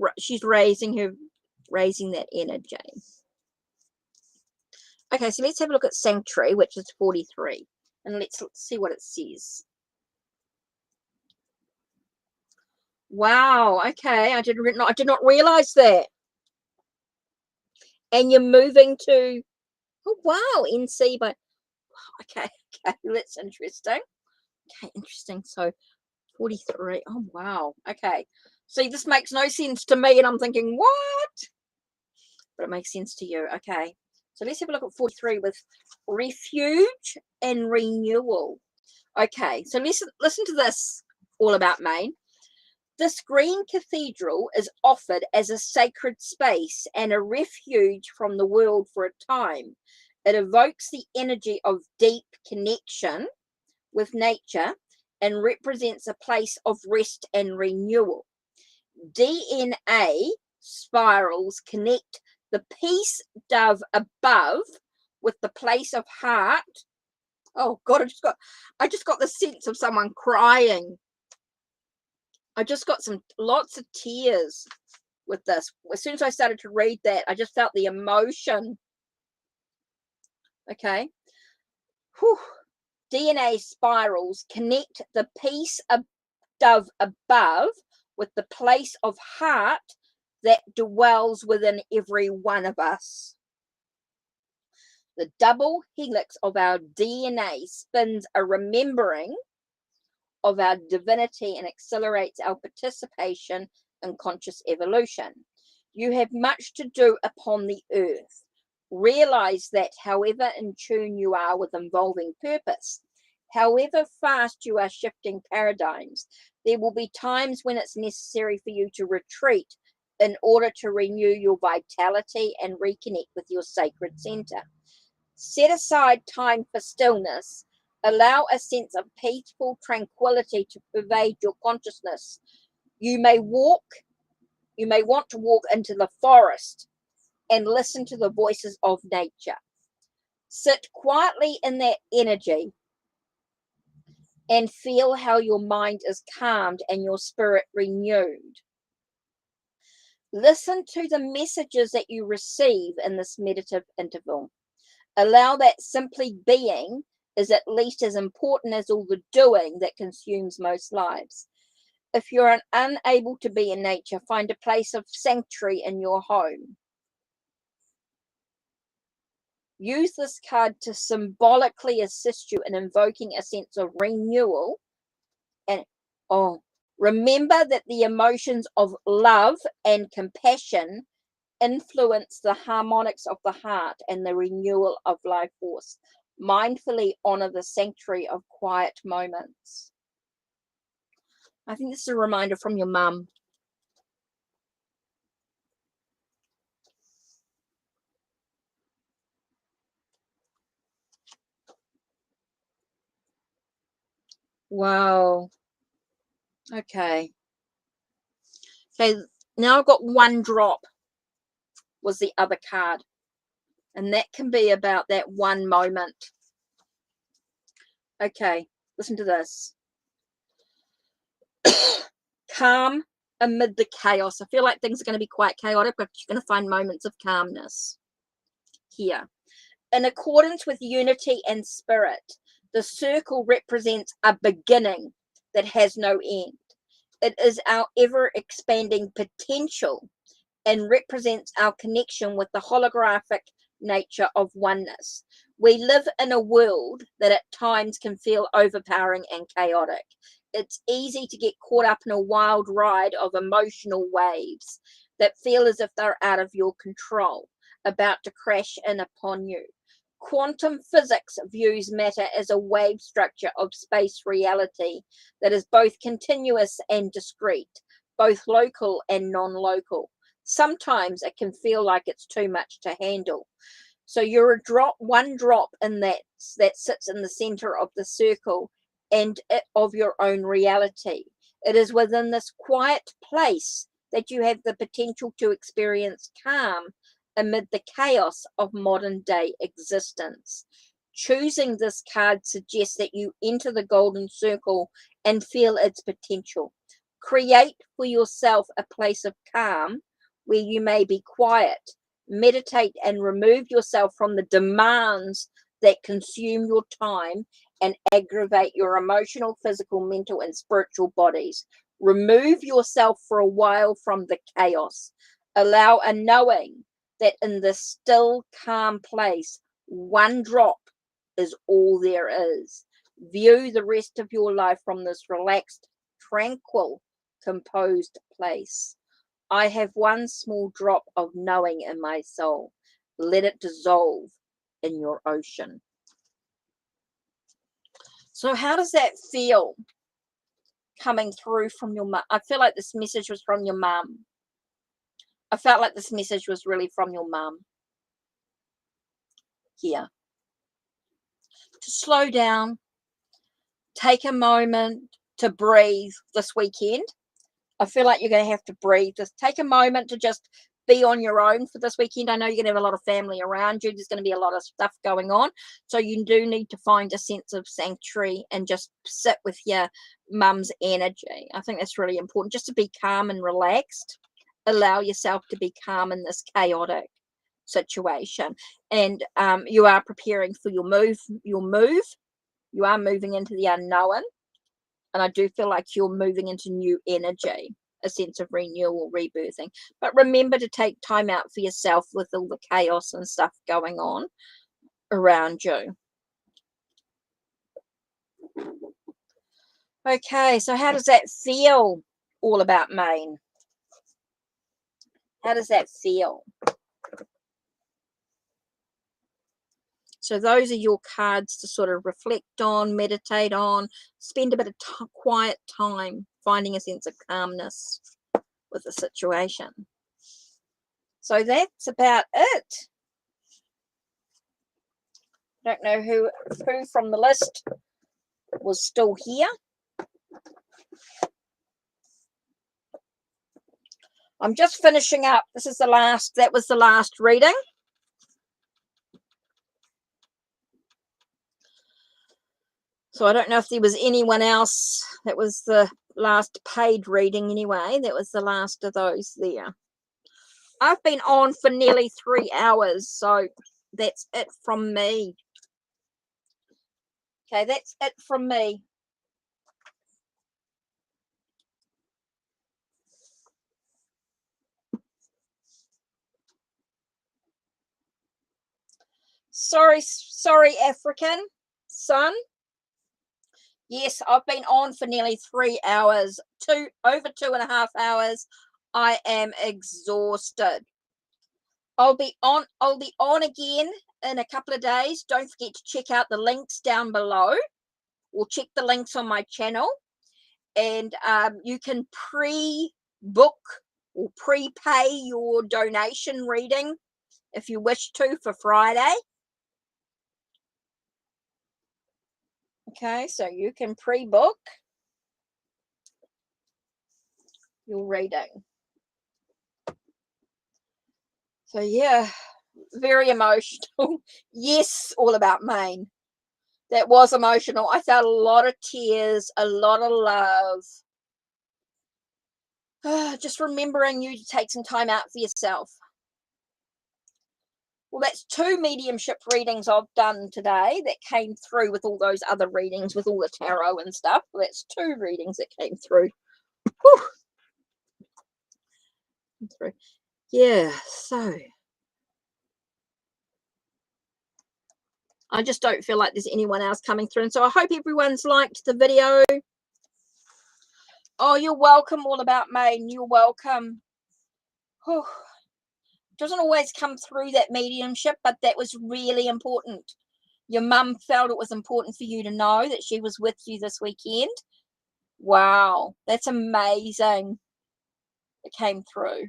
S1: raising that energy. Okay, so let's have a look at sanctuary, which is 43, and let's see what it says. Wow. Okay, I did not realize that. And you're moving to, oh wow, NC, but okay, that's interesting. Okay, interesting. So 43. Oh wow. Okay. See, this makes no sense to me, and I'm thinking, what? But it makes sense to you. Okay. So let's have a look at 43 with refuge and renewal. Okay, so listen to this all about Maine. This green cathedral is offered as a sacred space and a refuge from the world for a time. It evokes the energy of deep connection with nature and represents a place of rest and renewal. DNA spirals connect the peace dove above with the place of heart. Oh God, I just got the sense of someone crying. I just got lots of tears with this. As soon as I started to read that, I just felt the emotion. Okay. Whew. DNA spirals connect the peace dove above with the place of heart that dwells within every one of us. The double helix of our DNA spins a remembering of our divinity and accelerates our participation in conscious evolution. You have much to do upon the earth. Realize that however in tune you are with involving purpose, however fast you are shifting paradigms, there will be times when it's necessary for you to retreat in order to renew your vitality and reconnect with your sacred center. Set aside time for stillness. Allow a sense of peaceful tranquility to pervade your consciousness. You may want to walk into the forest and listen to the voices of nature. Sit quietly in that energy and feel how your mind is calmed and your spirit renewed. Listen to the messages that you receive in this meditative interval. Allow that simply being is at least as important as all the doing that consumes most lives. If you're unable to be in nature, find a place of sanctuary in your home. Use this card to symbolically assist you in invoking a sense of renewal. And remember that the emotions of love and compassion influence the harmonics of the heart and the renewal of life force. Mindfully honor the sanctuary of quiet moments. I think this is a reminder from your mum. Wow. Okay. Okay, now I've got one drop was the other card. And that can be about that one moment. Okay, listen to this. Calm amid the chaos. I feel like things are going to be quite chaotic, but you're going to find moments of calmness here. In accordance with unity and spirit, the circle represents a beginning that has no end. It is our ever-expanding potential and represents our connection with the holographic nature of oneness. We live in a world that at times can feel overpowering and chaotic. It's easy to get caught up in a wild ride of emotional waves that feel as if they're out of your control, about to crash in upon you. Quantum physics views matter as a wave structure of space reality that is both continuous and discrete, both local and non-local. Sometimes it can feel like it's too much to handle. So you're one drop in that sits in the center of the circle and of your own reality. It is within this quiet place that you have the potential to experience calm amid the chaos of modern day existence. Choosing this card suggests that you enter the golden circle and feel its potential. Create for yourself a place of calm where you may be quiet, meditate, and remove yourself from the demands that consume your time and aggravate your emotional, physical, mental, and spiritual bodies. Remove yourself for a while from the chaos. Allow a knowing that in this still, calm place, one drop is all there is. View the rest of your life from this relaxed, tranquil, composed place. I have one small drop of knowing in my soul. Let it dissolve in your ocean. So how does that feel coming through from your mum? I feel like this message was from your mum. I felt like this message was really from your mum here. To slow down, take a moment to breathe this weekend. I feel like you're going to have to breathe. Just take a moment to just be on your own for this weekend. I know you're going to have a lot of family around you. There's going to be a lot of stuff going on. So you do need to find a sense of sanctuary and just sit with your mum's energy. I think that's really important, just to be calm and relaxed. Allow yourself to be calm in this chaotic situation. And you are preparing for your move. You are moving into the unknown. And I do feel like you're moving into new energy, a sense of renewal, rebirthing. But remember to take time out for yourself with all the chaos and stuff going on around you. Okay, so how does that feel all about Maine? How does that feel? So those are your cards to sort of reflect on, meditate on, spend a bit of quiet time finding a sense of calmness with the situation. So that's about it. Don't know who from the list was still here. I'm just finishing up. This is the last, that was the last reading. So I don't know if there was anyone else. That was the last paid reading anyway. That was the last of those there. I've been on for nearly 3 hours, so that's it from me. Okay, that's it from me. Sorry, African son. Yes, I've been on for nearly 3 hours, over 2.5 hours. I am exhausted. I'll be on again in a couple of days. Don't forget to check out the links down below. We'll check the links on my channel, and you can pre-book or prepay your donation reading if you wish to for Friday. Okay, so you can pre-book your reading. So yeah, very emotional. Yes, all about Maine. That was emotional. I felt a lot of tears, a lot of love. Just remembering you to take some time out for yourself. Well, that's 2 mediumship readings I've done today that came through with all those other readings, with all the tarot and stuff. Well, that's 2 readings that came through. Whew. Yeah, so I just don't feel like there's anyone else coming through. And so I hope everyone's liked the video. Oh, you're welcome, all about Maine. You're welcome. Whew. Doesn't always come through, that mediumship, but that was really important. Your mum felt it was important for you to know that she was with you this weekend. Wow, that's amazing. It came through.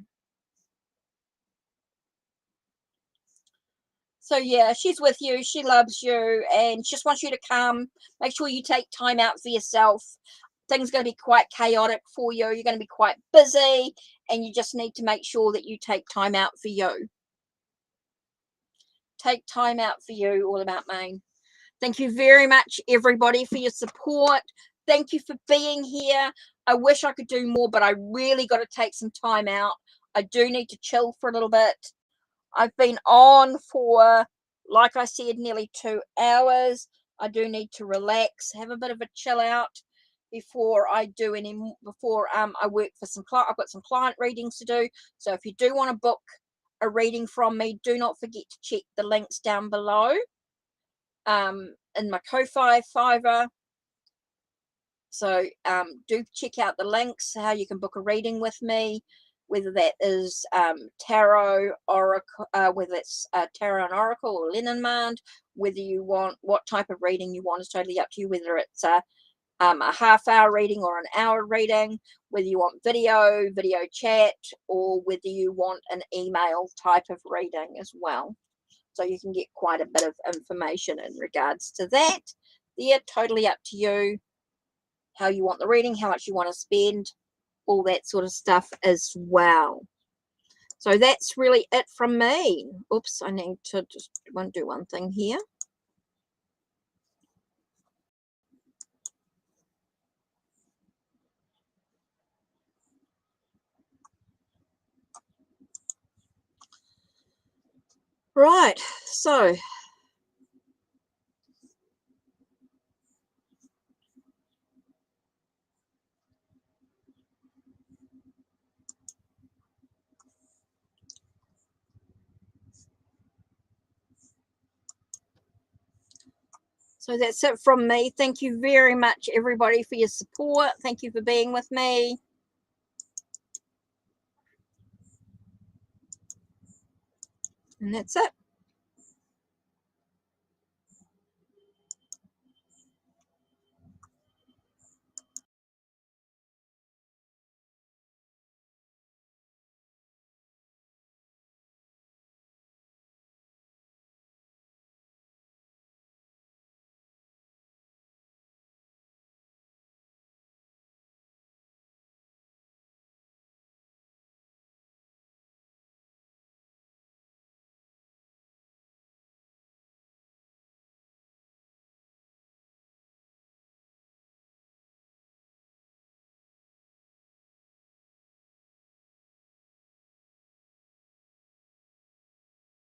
S1: So yeah, she's with you, she loves you, and she just wants you to come. Make sure you take time out for yourself. Things are going to be quite chaotic for you. You're going to be quite busy, and you just need to make sure that you take time out for you. Take time out for you, all about Maine. Thank you very much, everybody, for your support. Thank you for being here. I wish I could do more, but I really got to take some time out. I do need to chill for a little bit. I've been on for, like I said, nearly 2 hours. I do need to relax, have a bit of a chill out before I do I work for some client. I've got some client readings to do. So if you do want to book a reading from me, do not forget to check the links down below in my Ko-Fi Fiverr. So do check out the links, how you can book a reading with me, whether that is tarot, oracle, whether it's tarot and oracle or Lenormand, whether you want, what type of reading you want is totally up to you, whether it's a half-hour reading or an hour reading, whether you want video chat, or whether you want an email type of reading as well. So you can get quite a bit of information in regards to that. They're totally up to you, how you want the reading, how much you want to spend, all that sort of stuff as well. So that's really it from me. Oops, I need to just do one thing here. Right, so that's it from me. Thank you very much, everybody, for your support. Thank you for being with me. And that's it.